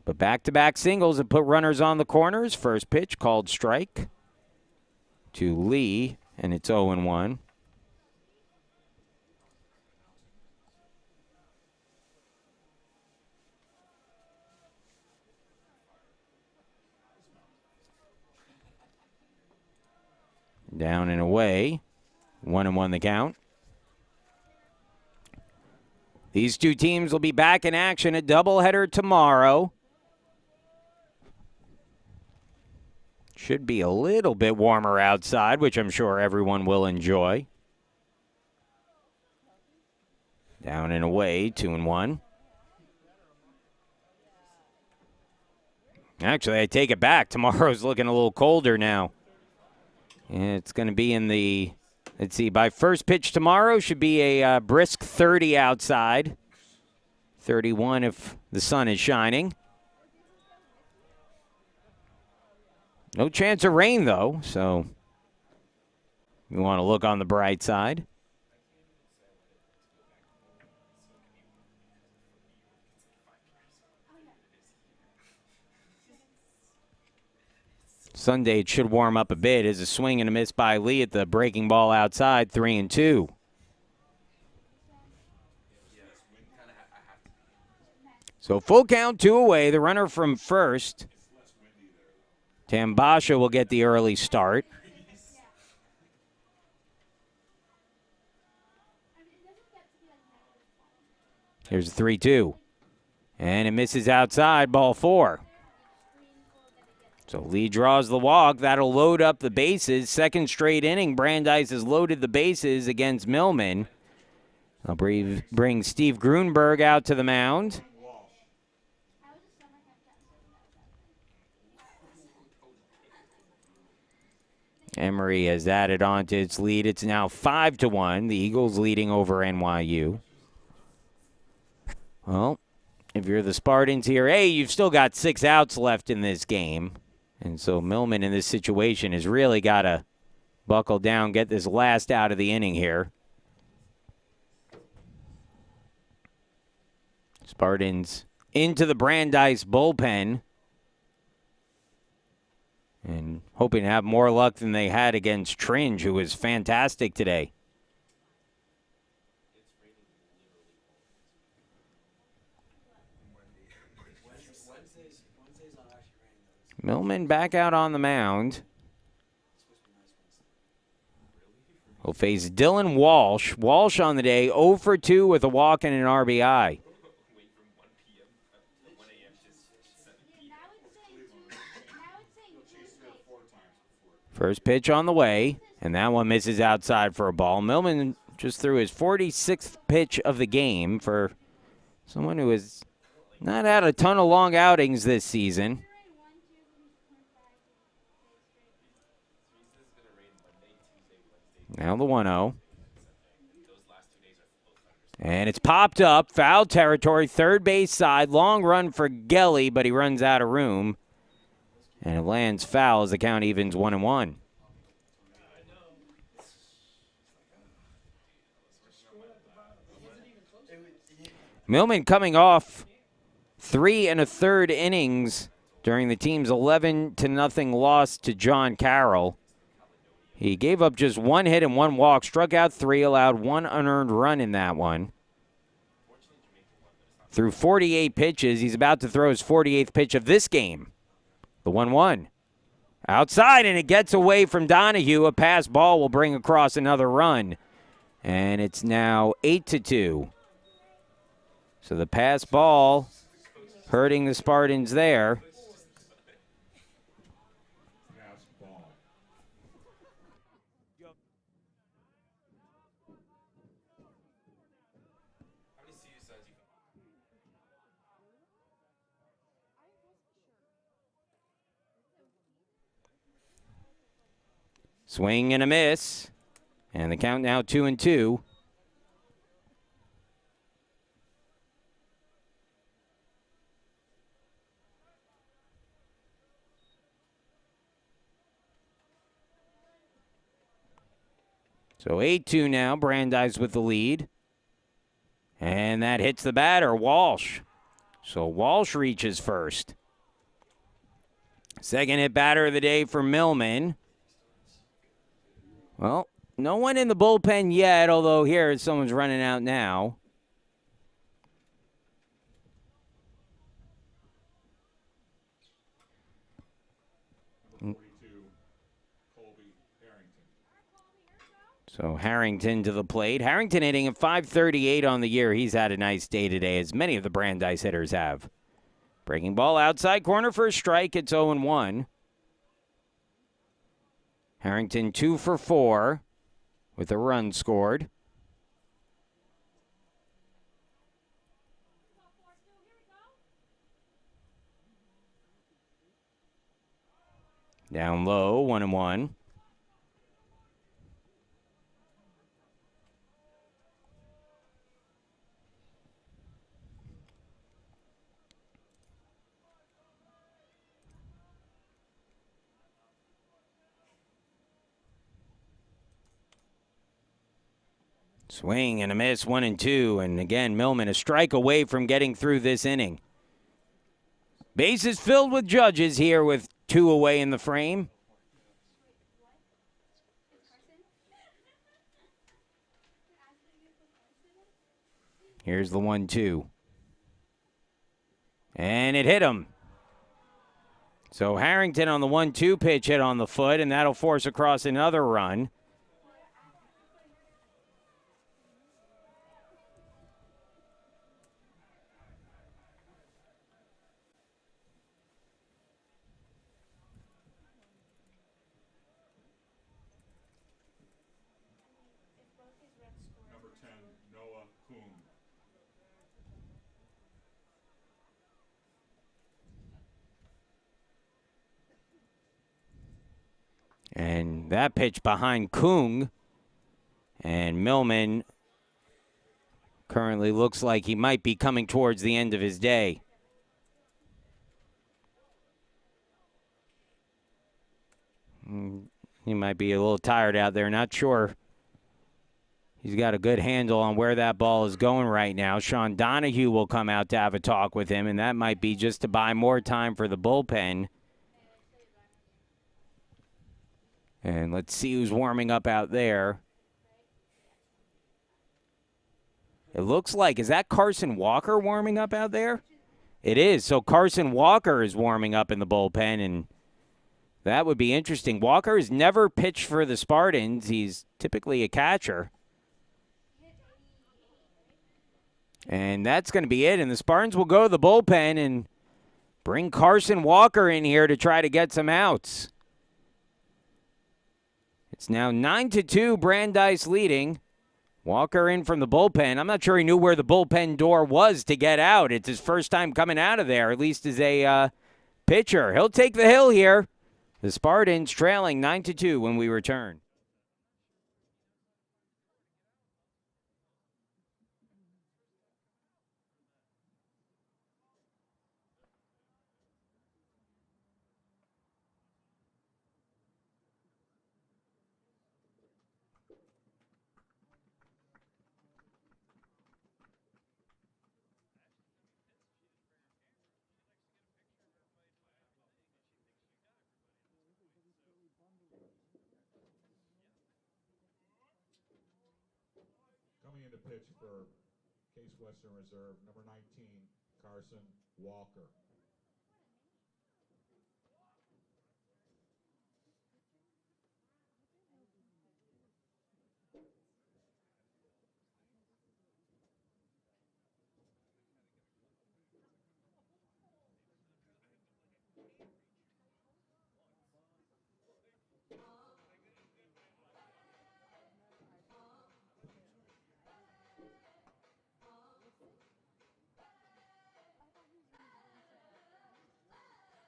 But back-to-back singles have put runners on the corners. First pitch called strike to Lee, and it's 0-1. Down and away, 1-1 the count. These two teams will be back in action, a doubleheader tomorrow. Should be a little bit warmer outside, which I'm sure everyone will enjoy. Down and away, 2-1. Actually, I take it back. Tomorrow's looking a little colder now. It's going to be in the, let's see, by first pitch tomorrow should be a brisk 30 outside. 31 if the sun is shining. No chance of rain, though, so you want to look on the bright side. Sunday, it should warm up a bit as a swing and a miss by Lee at the breaking ball outside, 3-2. So full count, 2 away. The runner from first. Tambasha will get the early start. Here's a 3-2. And it misses outside, ball 4. So Lee draws the walk. That'll load up the bases. Second straight inning, Brandeis has loaded the bases against Millman. I'll bring Steve Grunberg out to the mound. Emory has added on to its lead. It's now 5-1. The Eagles leading over NYU. Well, if you're the Spartans here, hey, you've still got 6 outs left in this game. And so Millman in this situation has really got to buckle down, get this last out of the inning here. Spartans into the Brandeis bullpen. And hoping to have more luck than they had against Tringe, who was fantastic today. Millman back out on the mound. He'll face Dylan Walsh. Walsh on the day, 0 for 2 with a walk and an RBI. First pitch on the way, and that one misses outside for a ball. Millman just threw his 46th pitch of the game for someone who has not had a ton of long outings this season. Now the 1-0. And it's popped up, foul territory, third base side, long run for Gelly, but he runs out of room. And it lands foul as the count evens 1-1. Millman coming off 3 1/3 innings during the team's 11-0 loss to John Carroll. He gave up just 1 hit and 1 walk, struck out 3, allowed 1 unearned run in that one. Through 48 pitches, he's about to throw his 48th pitch of this game. The 1-1. Outside, and it gets away from Donahue. A pass ball will bring across another run. And it's now 8-2. So the pass ball hurting the Spartans there. Swing and a miss. And the count now 2-2. So 8-2 now, Brandeis with the lead. And that hits the batter, Walsh. So Walsh reaches first. Second hit batter of the day for Millman. Well, no one in the bullpen yet, although here someone's running out now. So Harrington to the plate. Harrington hitting at .538 on the year. He's had a nice day today, as many of the Brandeis hitters have. Breaking ball outside corner for a strike. It's 0-1. Harrington 2 for 4 with a run scored. Down low, 1-1. Swing and a miss, 1-2. And again, Millman a strike away from getting through this inning. Bases filled with Judges here with 2 away in the frame. Here's the 1-2. And it hit him. So Harrington on the 1-2 pitch hit on the foot, and that'll force across another run. Number 10, Noah Kuhn. And that pitch behind Kung. And Millman currently looks like he might be coming towards the end of his day. He might be a little tired out there, not sure. He's got a good handle on where that ball is going right now. Sean Donahue will come out to have a talk with him, and that might be just to buy more time for the bullpen. And let's see who's warming up out there. It looks like, is that Carson Walker warming up out there? It is. So Carson Walker is warming up in the bullpen, and that would be interesting. Walker has never pitched for the Spartans. He's typically a catcher. And that's going to be it. And the Spartans will go to the bullpen and bring Carson Walker in here to try to get some outs. It's now 9-2, Brandeis leading. Walker in from the bullpen. I'm not sure he knew where the bullpen door was to get out. It's his first time coming out of there, at least as a pitcher. He'll take the hill here. The Spartans trailing 9-2 when we return. Coming in to pitch for Case Western Reserve, number 19, Carson Walker.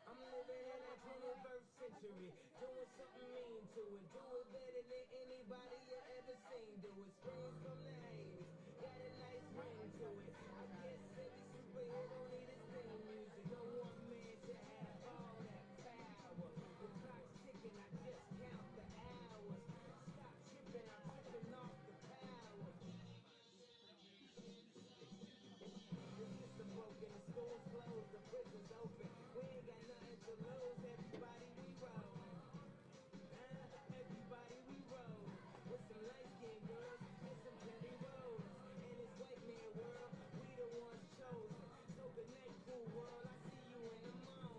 I'm living in the 21st century, doing something mean to it. Do it better than anybody you ever seen. Do it springs from the 80s, got a nice ring to it. I guess every superhero need his theme music. No one man should have all that power. The clock's ticking, I just count the hours. Stop tripping, I'm tripping off the power. The system broken, the school's closed, the prison's open. We ain't got nothing to lose, everybody we roll. Everybody we roll. With some light-skinned girls and some pretty rollers. In this white man world, we the ones chosen. So good night, cool world, I see you in the morning.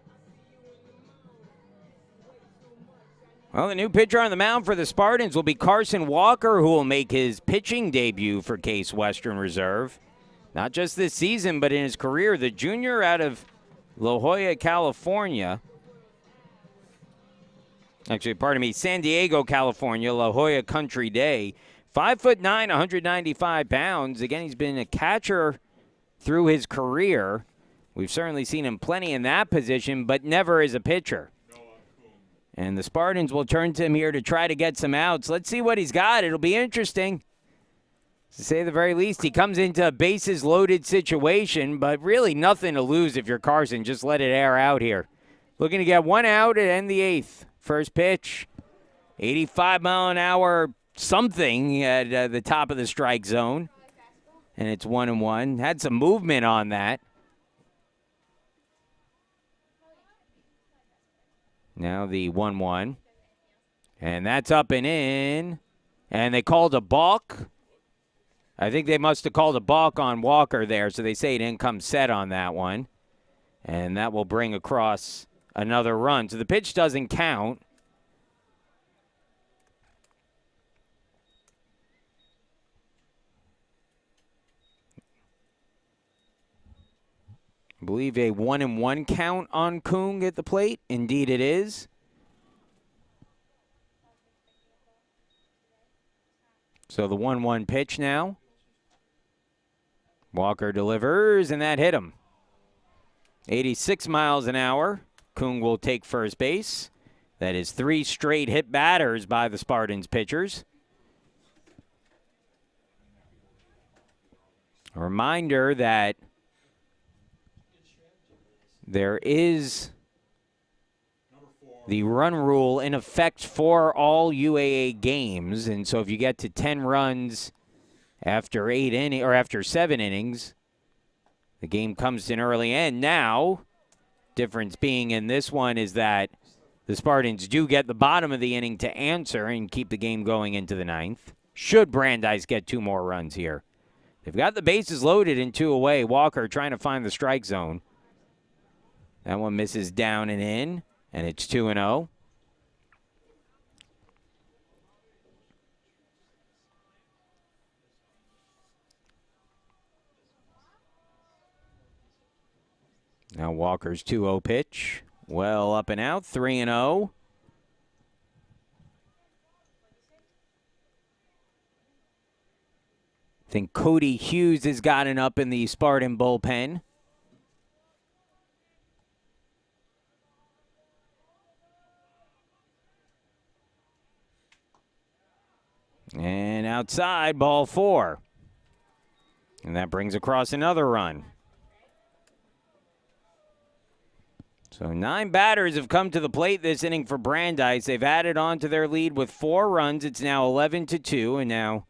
I see you in the morning. This is way too much. Well, the new pitcher on the mound for the Spartans will be Carson Walker, who will make his pitching debut for Case Western Reserve. Not just this season, but in his career. The junior out of La Jolla, California. Actually, pardon me, San Diego, California, La Jolla Country Day. 5'9", 195 pounds. Again, he's been a catcher through his career. We've certainly seen him plenty in that position, but never as a pitcher. And the Spartans will turn to him here to try to get some outs. Let's see what he's got. It'll be interesting. To say the very least, he comes into a bases-loaded situation, but really nothing to lose if you're Carson. Just let it air out here. Looking to get one out and end the eighth. First pitch, 85-mile-an-hour something at the top of the strike zone. And it's 1-1. Had some movement on that. Now the 1-1. And that's up and in. And they called a balk. I think they must have called a balk on Walker there, so they say he didn't come set on that one. And that will bring across another run. So the pitch doesn't count. I believe a 1-1 count on Kung at the plate. Indeed it is. So the 1-1 pitch now. Walker delivers, and that hit him. 86 miles an hour. Kung will take first base. That is 3 straight hit batters by the Spartans pitchers. A reminder that there is the run rule in effect for all UAA games, and so if you get to 10 runs after 7 innings, the game comes to an early end. Now, difference being in this one is that the Spartans do get the bottom of the inning to answer and keep the game going into the 9th. Should Brandeis get 2 more runs here. They've got the bases loaded and 2 away. Walker trying to find the strike zone. That one misses down and in, and it's 2-0. Now Walker's 2-0 pitch. Well up and out, 3-0. I think Cody Hughes has gotten up in the Spartan bullpen. And outside, ball 4. And that brings across another run. So 9 batters have come to the plate this inning for Brandeis. They've added on to their lead with 4 runs. It's now 11-2, and now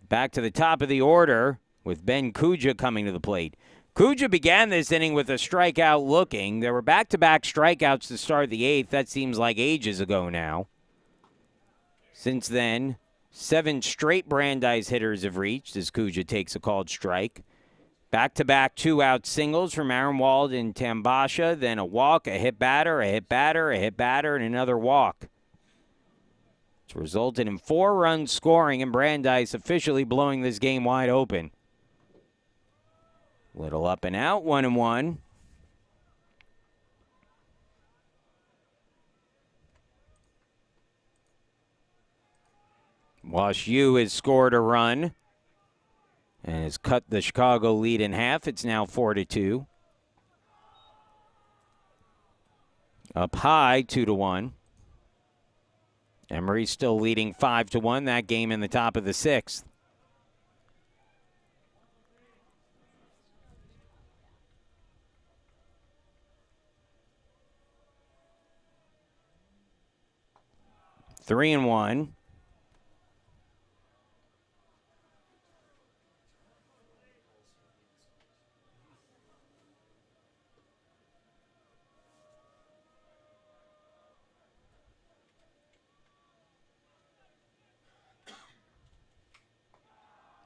back to the top of the order with Ben Kuja coming to the plate. Kuja began this inning with a strikeout looking. There were back-to-back strikeouts to start the 8th. That seems like ages ago now. Since then, 7 straight Brandeis hitters have reached as Kuja takes a called strike. Back-to-back 2-out singles from Aronwald and Tambasha, then a walk, a hit batter, a hit batter, a hit batter, and another walk. It's resulted in 4 runs scoring and Brandeis officially blowing this game wide open. Little up and out, 1-1. Wash U has scored a run and has cut the Chicago lead in half. It's now 4-2. Up high, 2-1. Emory still leading 5-1. That game in the top of the 6th. Three and 1.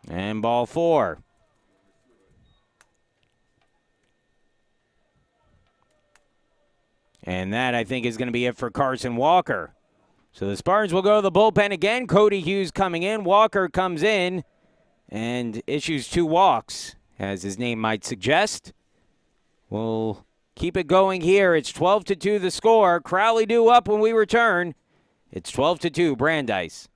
And ball 4. And that, I think, is going to be it for Carson Walker. So the Spartans will go to the bullpen again. Cody Hughes coming in. Walker comes in and issues 2 walks, as his name might suggest. We'll keep it going here. It's 12-2 the score. Crowley due up when we return. It's 12-2 Brandeis.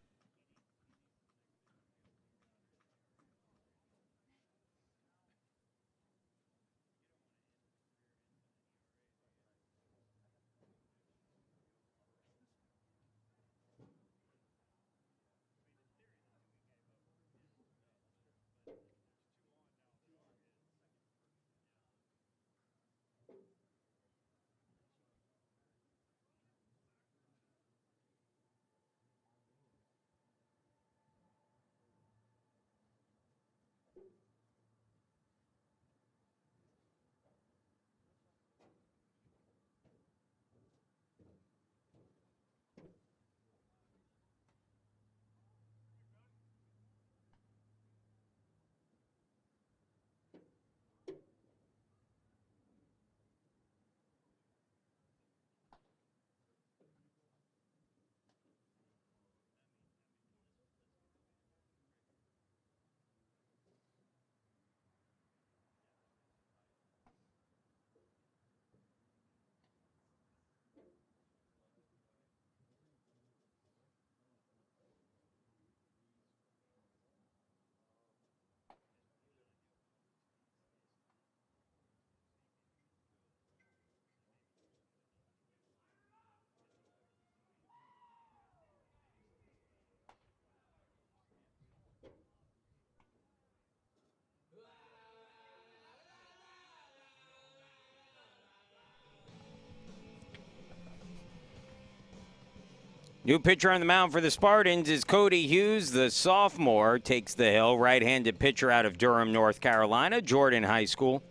New pitcher on the mound for the Spartans is Cody Hughes, the sophomore, takes the hill. Right-handed pitcher out of Durham, North Carolina, Jordan High School.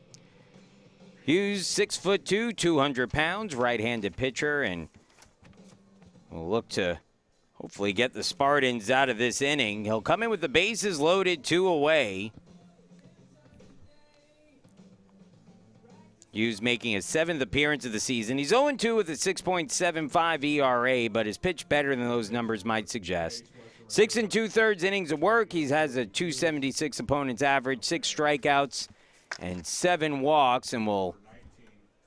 Hughes, 6'2", 200 pounds, right-handed pitcher, and will look to hopefully get the Spartans out of this inning. He'll come in with the bases loaded, 2 away. Hughes making his 7th appearance of the season. He's 0-2 with a 6.75 ERA, but his pitch better than those numbers might suggest. 6 2/3 innings of work. He has a 276 opponent's average, 6 strikeouts, and 7 walks, and will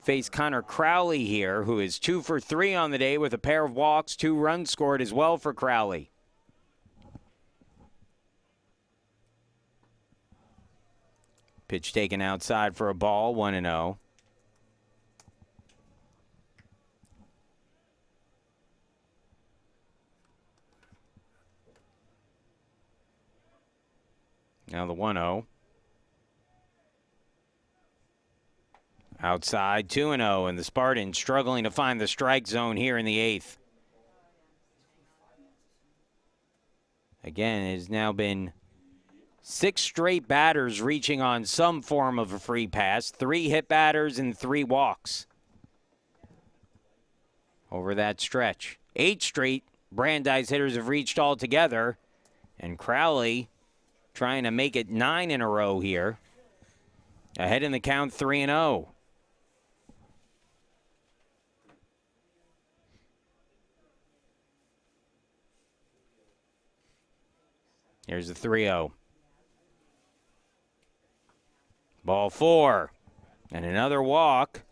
face Connor Crowley here, who is 2 for 3 on the day with a pair of walks, 2 runs scored as well for Crowley. Pitch taken outside for a ball, 1-0. Now the 1-0. Outside, 2-0, and the Spartans struggling to find the strike zone here in the 8th. Again, it has now been 6 straight batters reaching on some form of a free pass, 3 hit batters and 3 walks over that stretch. 8 straight Brandeis hitters have reached altogether, and Crowley trying to make it 9 in a row here. Ahead in the count, 3-0. Here's the 3-0. Ball 4. And another walk.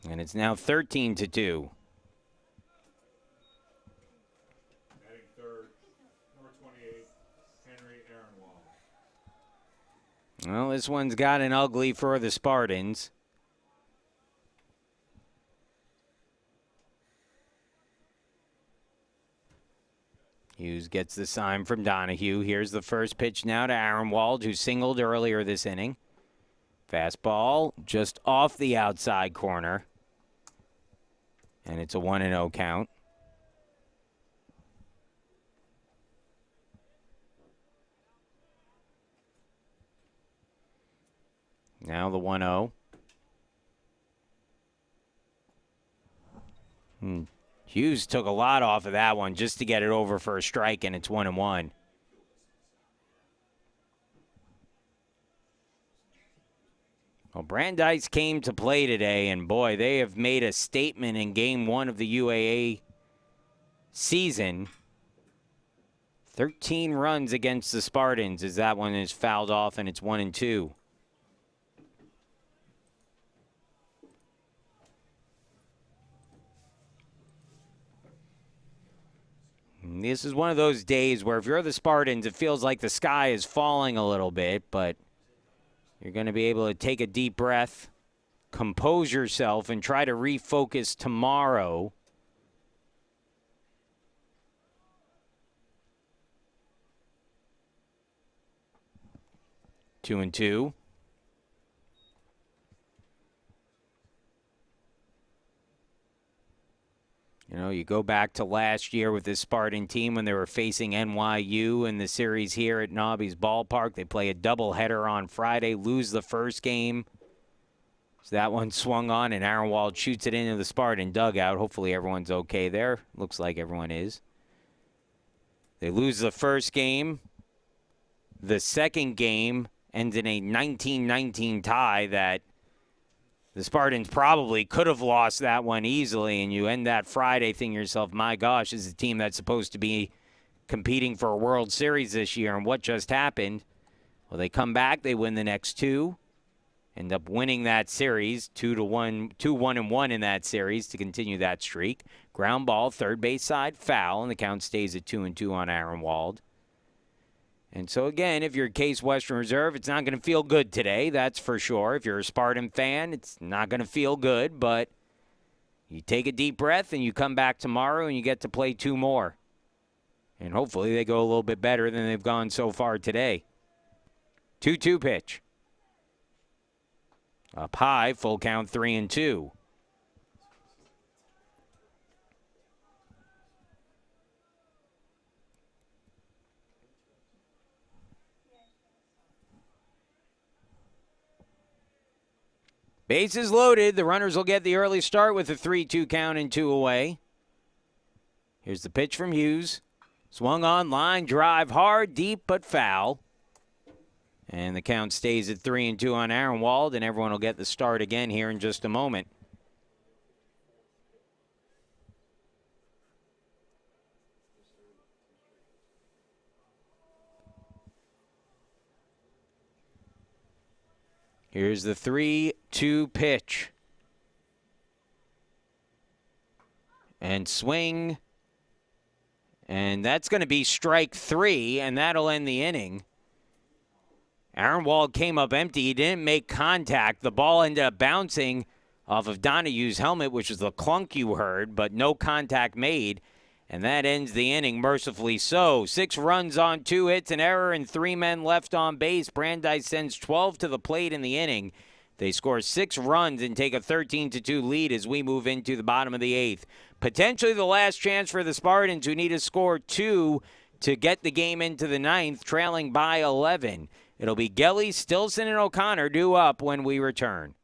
And it's now 13-2. Batting third, number 28, Henry Aaronwald. Well, this one's gotten ugly for the Spartans. Hughes gets the sign from Donahue. Here's the first pitch now to Aaronwald, who singled earlier this inning. Fastball just off the outside corner. And it's a 1-0 count. Now the 1-0. Hughes took a lot off of that one just to get it over for a strike, and it's 1-1. Well, Brandeis came to play today, and boy, they have made a statement in Game 1 of the UAA season. 13 runs against the Spartans as that one is fouled off, and it's 1-2. This is one of those days where if you're the Spartans, it feels like the sky is falling a little bit, but you're going to be able to take a deep breath, compose yourself, and try to refocus tomorrow. Two and two. You know, you go back to last year with this Spartan team when they were facing NYU in the series here at Nobby's Ballpark. They play a doubleheader on Friday, lose the first game. So that one swung on, and Aaronwald shoots it into the Spartan dugout. Hopefully everyone's okay there. Looks like everyone is. They lose the first game. The second game ends in a 19-19 tie that the Spartans probably could have lost that one easily, and you end that Friday thinking to yourself, my gosh, this is a team that's supposed to be competing for a World Series this year, and what just happened? Well, they come back, they win the next two, end up winning that series, 2-1 in that series to continue that streak. Ground ball, third base side, foul, and the count stays at 2-2 on Aaronwald. And so, again, if you're Case Western Reserve, it's not going to feel good today, that's for sure. If you're a Spartan fan, it's not going to feel good, but you take a deep breath and you come back tomorrow and you get to play 2 more. And hopefully they go a little bit better than they've gone so far today. 2-2 pitch. Up high, full count 3-2. Bases loaded. The runners will get the early start with a 3-2 count and 2 away. Here's the pitch from Hughes. Swung on, line drive, hard, deep, but foul. And the count stays at 3-2 on Aaronwald, and everyone will get the start again here in just a moment. Here's the 3-2 pitch. And swing. And that's going to be strike 3, and that'll end the inning. Aaronwald came up empty. He didn't make contact. The ball ended up bouncing off of Donahue's helmet, which was the clunk you heard, but no contact made. And that ends the inning, mercifully so. 6 runs on 2 hits, an error, and 3 men left on base. Brandeis sends 12 to the plate in the inning. They score 6 runs and take a 13-2 lead as we move into the bottom of the 8th. Potentially the last chance for the Spartans, who need to score 2 to get the game into the 9th, trailing by 11. It'll be Gelly, Stilson, and O'Connor due up when we return.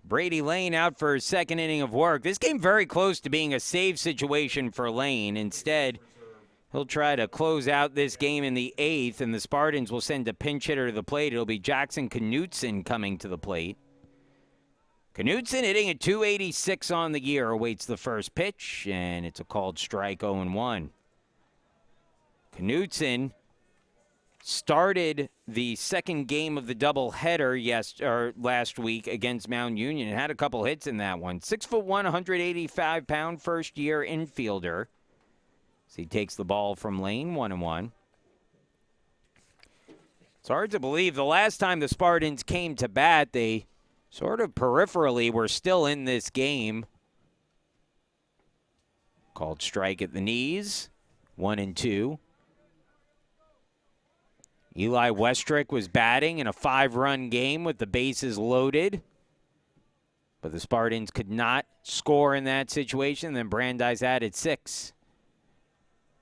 Brady Lane out for his second inning of work. This came very close to being a save situation for Lane. Instead, he'll try to close out this game in the 8th, and the Spartans will send a pinch hitter to the plate. It'll be Jackson Knutson coming to the plate. Knutson hitting at .286 on the year, awaits the first pitch, and it's a called strike 0-1. Knutson started the second game of the doubleheader last week against Mount Union and had a couple hits in that one. 6'1", 185-pound first-year infielder. So he takes the ball from Lane, 1-1. It's hard to believe the last time the Spartans came to bat, they sort of peripherally were still in this game. Called strike at the knees, 1-2. Eli Westrick was batting in a 5-run game with the bases loaded. But the Spartans could not score in that situation. Then Brandeis added 6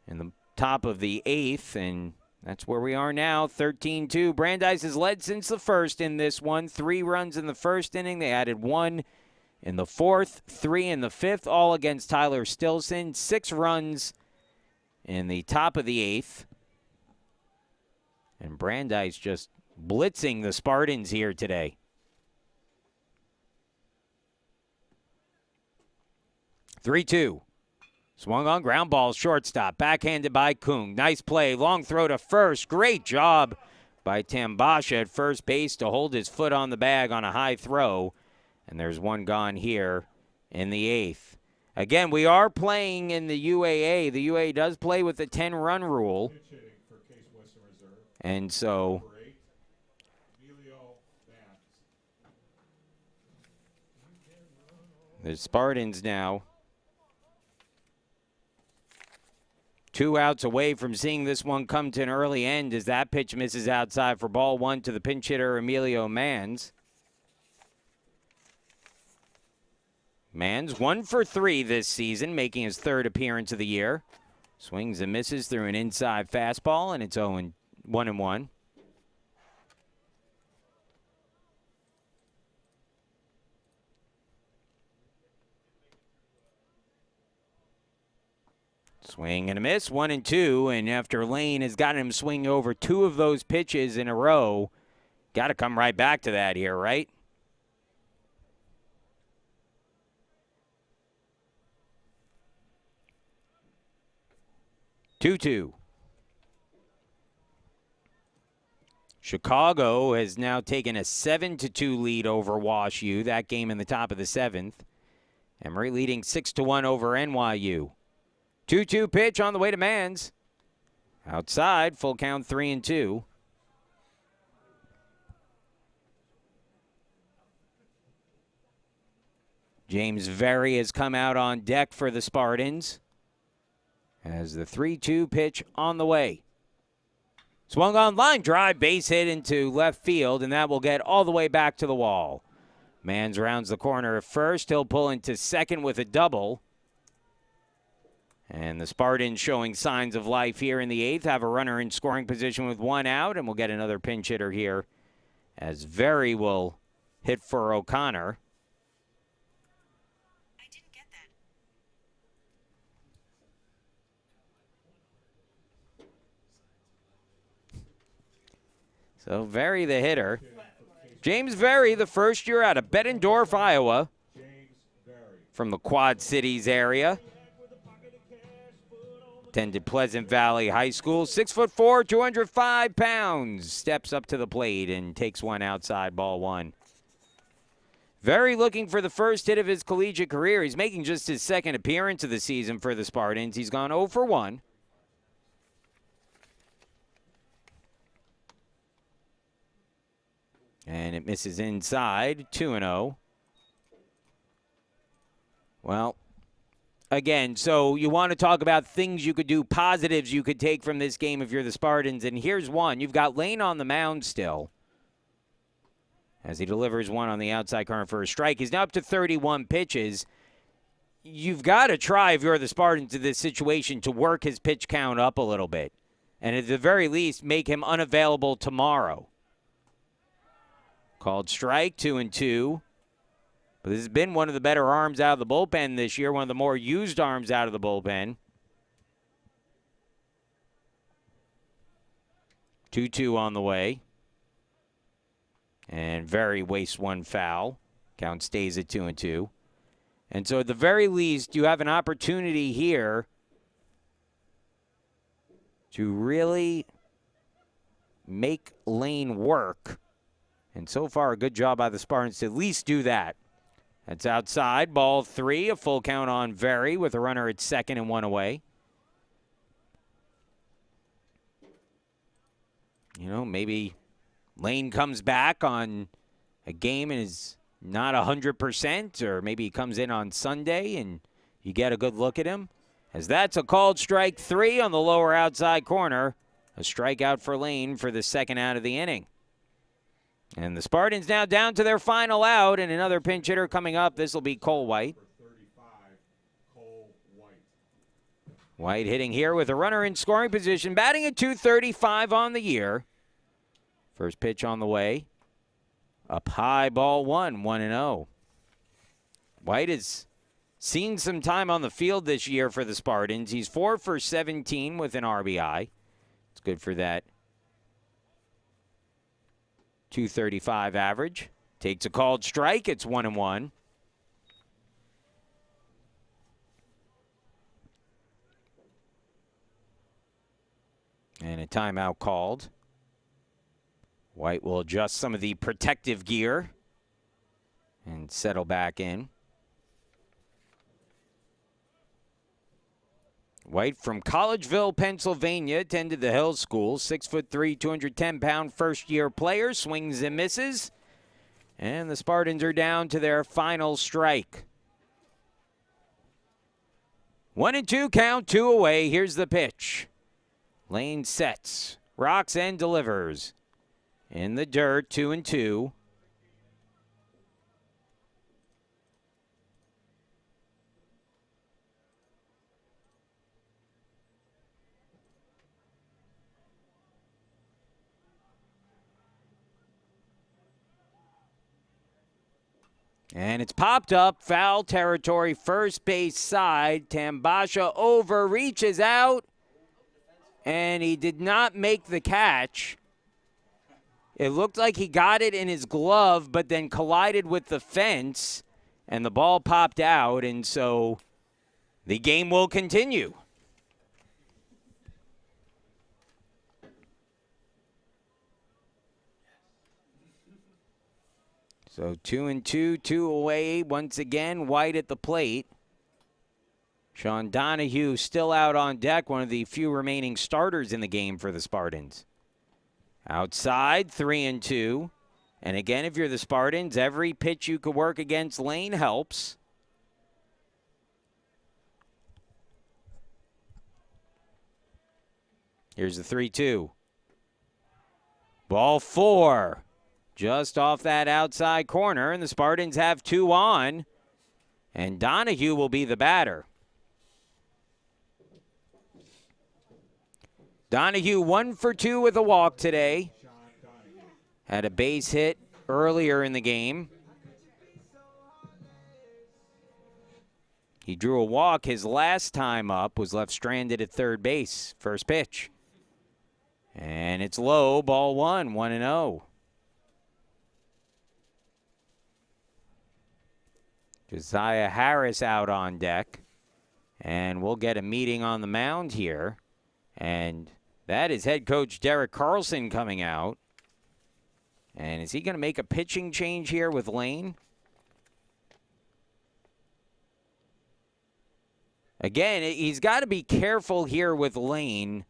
in the top of the 8th. And that's where we are now, 13-2. Brandeis has led since the first in this one. 3 runs in the first inning. They added 1 in the 4th, 3 in the 5th, all against Tyler Stilson. 6 runs in the top of the 8th. And Brandeis just blitzing the Spartans here today. 3-2. Swung on ground ball, shortstop, backhanded by Kung. Nice play, long throw to first. Great job by Tambasha at first base to hold his foot on the bag on a high throw. And there's one gone here in the 8th. Again, we are playing in the UAA. The UAA does play with the 10-run rule. And so the Spartans now 2 outs away from seeing this one come to an early end as that pitch misses outside for ball 1 to the pinch hitter Emilio Mans. Mans 1 for 3 this season, making his 3rd appearance of the year. Swings and misses through an inside fastball, and it's 0-1-1. Swing and a miss, 1-2, and after Lane has gotten him swinging over 2 of those pitches in a row, got to come right back to that here, right? Two. Chicago has now taken a 7-2 lead over Wash U. That game in the top of the 7th. Emory leading 6-1 over NYU. 2-2 pitch on the way to Mans. Outside, full count 3-2. James Very has come out on deck for the Spartans as the 3-2 pitch on the way. Swung on line drive, base hit into left field, and that will get all the way back to the wall. Mans rounds the corner at first. He'll pull into second with a double. And the Spartans showing signs of life here in the 8th. Have a runner in scoring position with 1 out, and we'll get another pinch hitter here as Very will hit for O'Connor. I didn't get that. So Very the hitter. James Very, the first year out of Bettendorf, Iowa, from the Quad Cities area. Attended Pleasant Valley High School. 6'4", 205 pounds. Steps up to the plate and takes one outside, ball 1. Very looking for the first hit of his collegiate career. He's making just his 2nd appearance of the season for the Spartans. He's gone 0 for 1. And it misses inside, 2-0. Well, again, so you want to talk about things you could do, positives you could take from this game if you're the Spartans, and here's one. You've got Lane on the mound still as he delivers one on the outside corner for a strike. He's now up to 31 pitches. You've got to try, if you're the Spartans in this situation, to work his pitch count up a little bit, and at the very least make him unavailable tomorrow. Called strike, 2-2. But this has been one of the better arms out of the bullpen this year, one of the more used arms out of the bullpen. 2-2 on the way. And Very wastes one foul. Count stays at 2-2. And so at the very least, you have an opportunity here to really make Lane work. And so far, a good job by the Spartans to at least do that. That's outside, ball 3, a full count on Very with a runner at second and 1 away. You know, maybe Lane comes back on a game and is not 100%, or maybe he comes in on Sunday and you get a good look at him. As that's a called strike 3 on the lower outside corner. A strikeout for Lane for the 2nd out of the inning. And the Spartans now down to their final out, and another pinch hitter coming up. This will be Cole White. White hitting here with a runner in scoring position, batting at .235 on the year. First pitch on the way. Up high, ball 1, 1-0. White has seen some time on the field this year for the Spartans. He's 4 for 17 with an RBI. It's good for that .235 average. Takes a called strike. It's 1-1. And a timeout called. White will adjust some of the protective gear and settle back in. White from Collegeville, Pennsylvania, attended the Hill School. 6'3", 210-pound first-year player. Swings and misses. And the Spartans are down to their final strike. 1-2 count, 2 away. Here's the pitch. Lane sets, rocks, and delivers. In the dirt, 2-2. And it's popped up, foul territory, first base side. Tambasha over, reaches out, and he did not make the catch. It looked like he got it in his glove, but then collided with the fence, and the ball popped out, and so the game will continue. So 2-2, 2 away. Once again, White at the plate. Sean Donahue still out on deck, one of the few remaining starters in the game for the Spartans. Outside, 3-2. And again, if you're the Spartans, every pitch you could work against Lane helps. Here's the 3-2. Ball 4. Just off that outside corner, and the Spartans have 2 on. And Donahue will be the batter. Donahue 1 for 2 with a walk today. Had a base hit earlier in the game. He drew a walk his last time up, was left stranded at third base. First pitch. And it's low, ball 1, 1-0. Josiah Harris out on deck. And we'll get a meeting on the mound here. And that is head coach Derek Carlson coming out. And is he going to make a pitching change here with Lane? Again, he's got to be careful here with Lane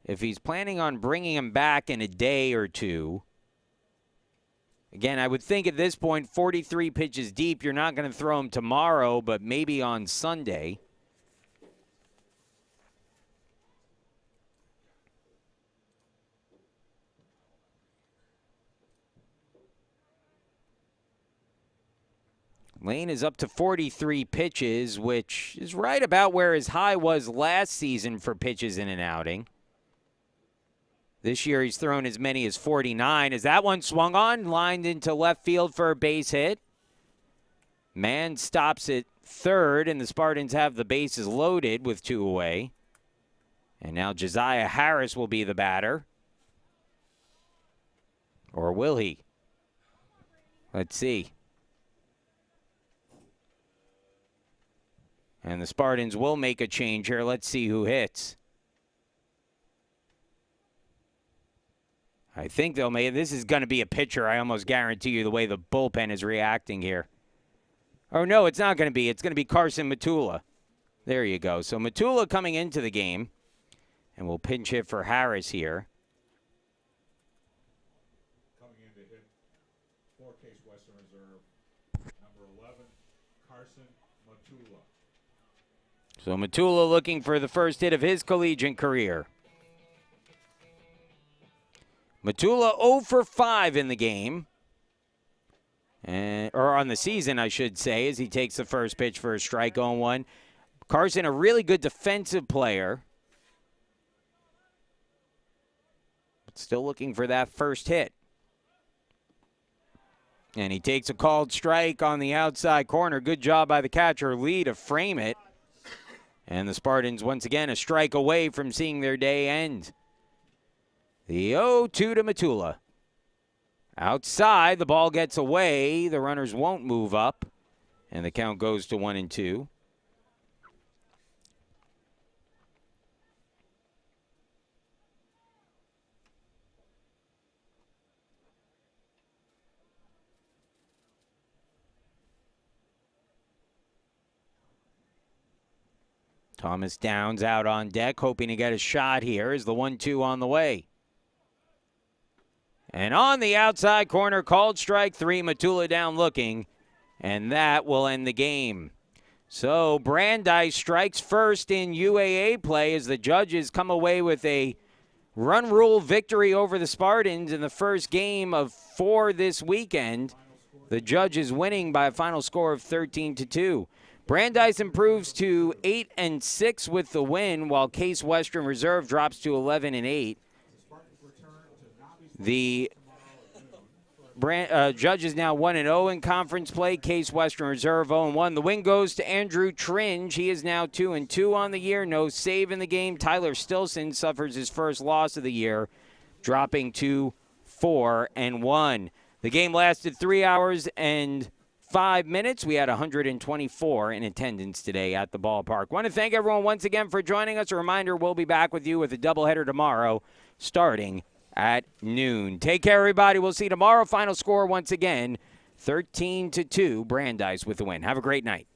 if he's planning on bringing him back in a day or two. Again, I would think at this point, 43 pitches deep, you're not going to throw him tomorrow, but maybe on Sunday. Lane is up to 43 pitches, which is right about where his high was last season for pitches in an outing. This year he's thrown as many as 49. As that one swung on, lined into left field for a base hit. Mann stops at third, and the Spartans have the bases loaded with 2 away. And now Josiah Harris will be the batter. Or will he? Let's see. And the Spartans will make a change here. Let's see who hits. I think they'll make this is going to be a pitcher. I almost guarantee you the way the bullpen is reacting here. Oh, no, it's not going to be. It's going to be Carson Matula. There you go. So Matula coming into the game. And we'll pinch hit for Harris here. Coming in to hit for Case Western Reserve, number 11, Carson Matula. So Matula looking for the first hit of his collegiate career. Matula 0 for 5 in the game. Or on the season, I should say, as he takes the first pitch for a strike 0-1. Carson, a really good defensive player. But still looking for that first hit. And he takes a called strike on the outside corner. Good job by the catcher, Lee, to frame it. And the Spartans, once again, a strike away from seeing their day end. The 0-2 to Matula. Outside, the ball gets away. The runners won't move up. And the count goes to 1-2. Thomas Downs out on deck, hoping to get a shot here as the 1-2 on the way. And on the outside corner, called strike 3, Matula down looking, and that will end the game. So Brandeis strikes first in UAA play as the judges come away with a run rule victory over the Spartans in the first game of 4 this weekend. The judges winning by a final score of 13-2. Brandeis improves to 8-6 with the win, while Case Western Reserve drops to 11-8. The Judge is now 1-0 in conference play. Case Western Reserve 0-1. The win goes to Andrew Tringe. He is now 2-2 on the year. No save in the game. Tyler Stilson suffers his first loss of the year, dropping to 4-1. The game lasted 3 hours and 5 minutes. We had 124 in attendance today at the ballpark. Want to thank everyone once again for joining us. A reminder, we'll be back with you with a doubleheader tomorrow starting at noon. Take care, everybody. We'll see you tomorrow. Final score once again, 13-2, Brandeis with the win. Have a great night.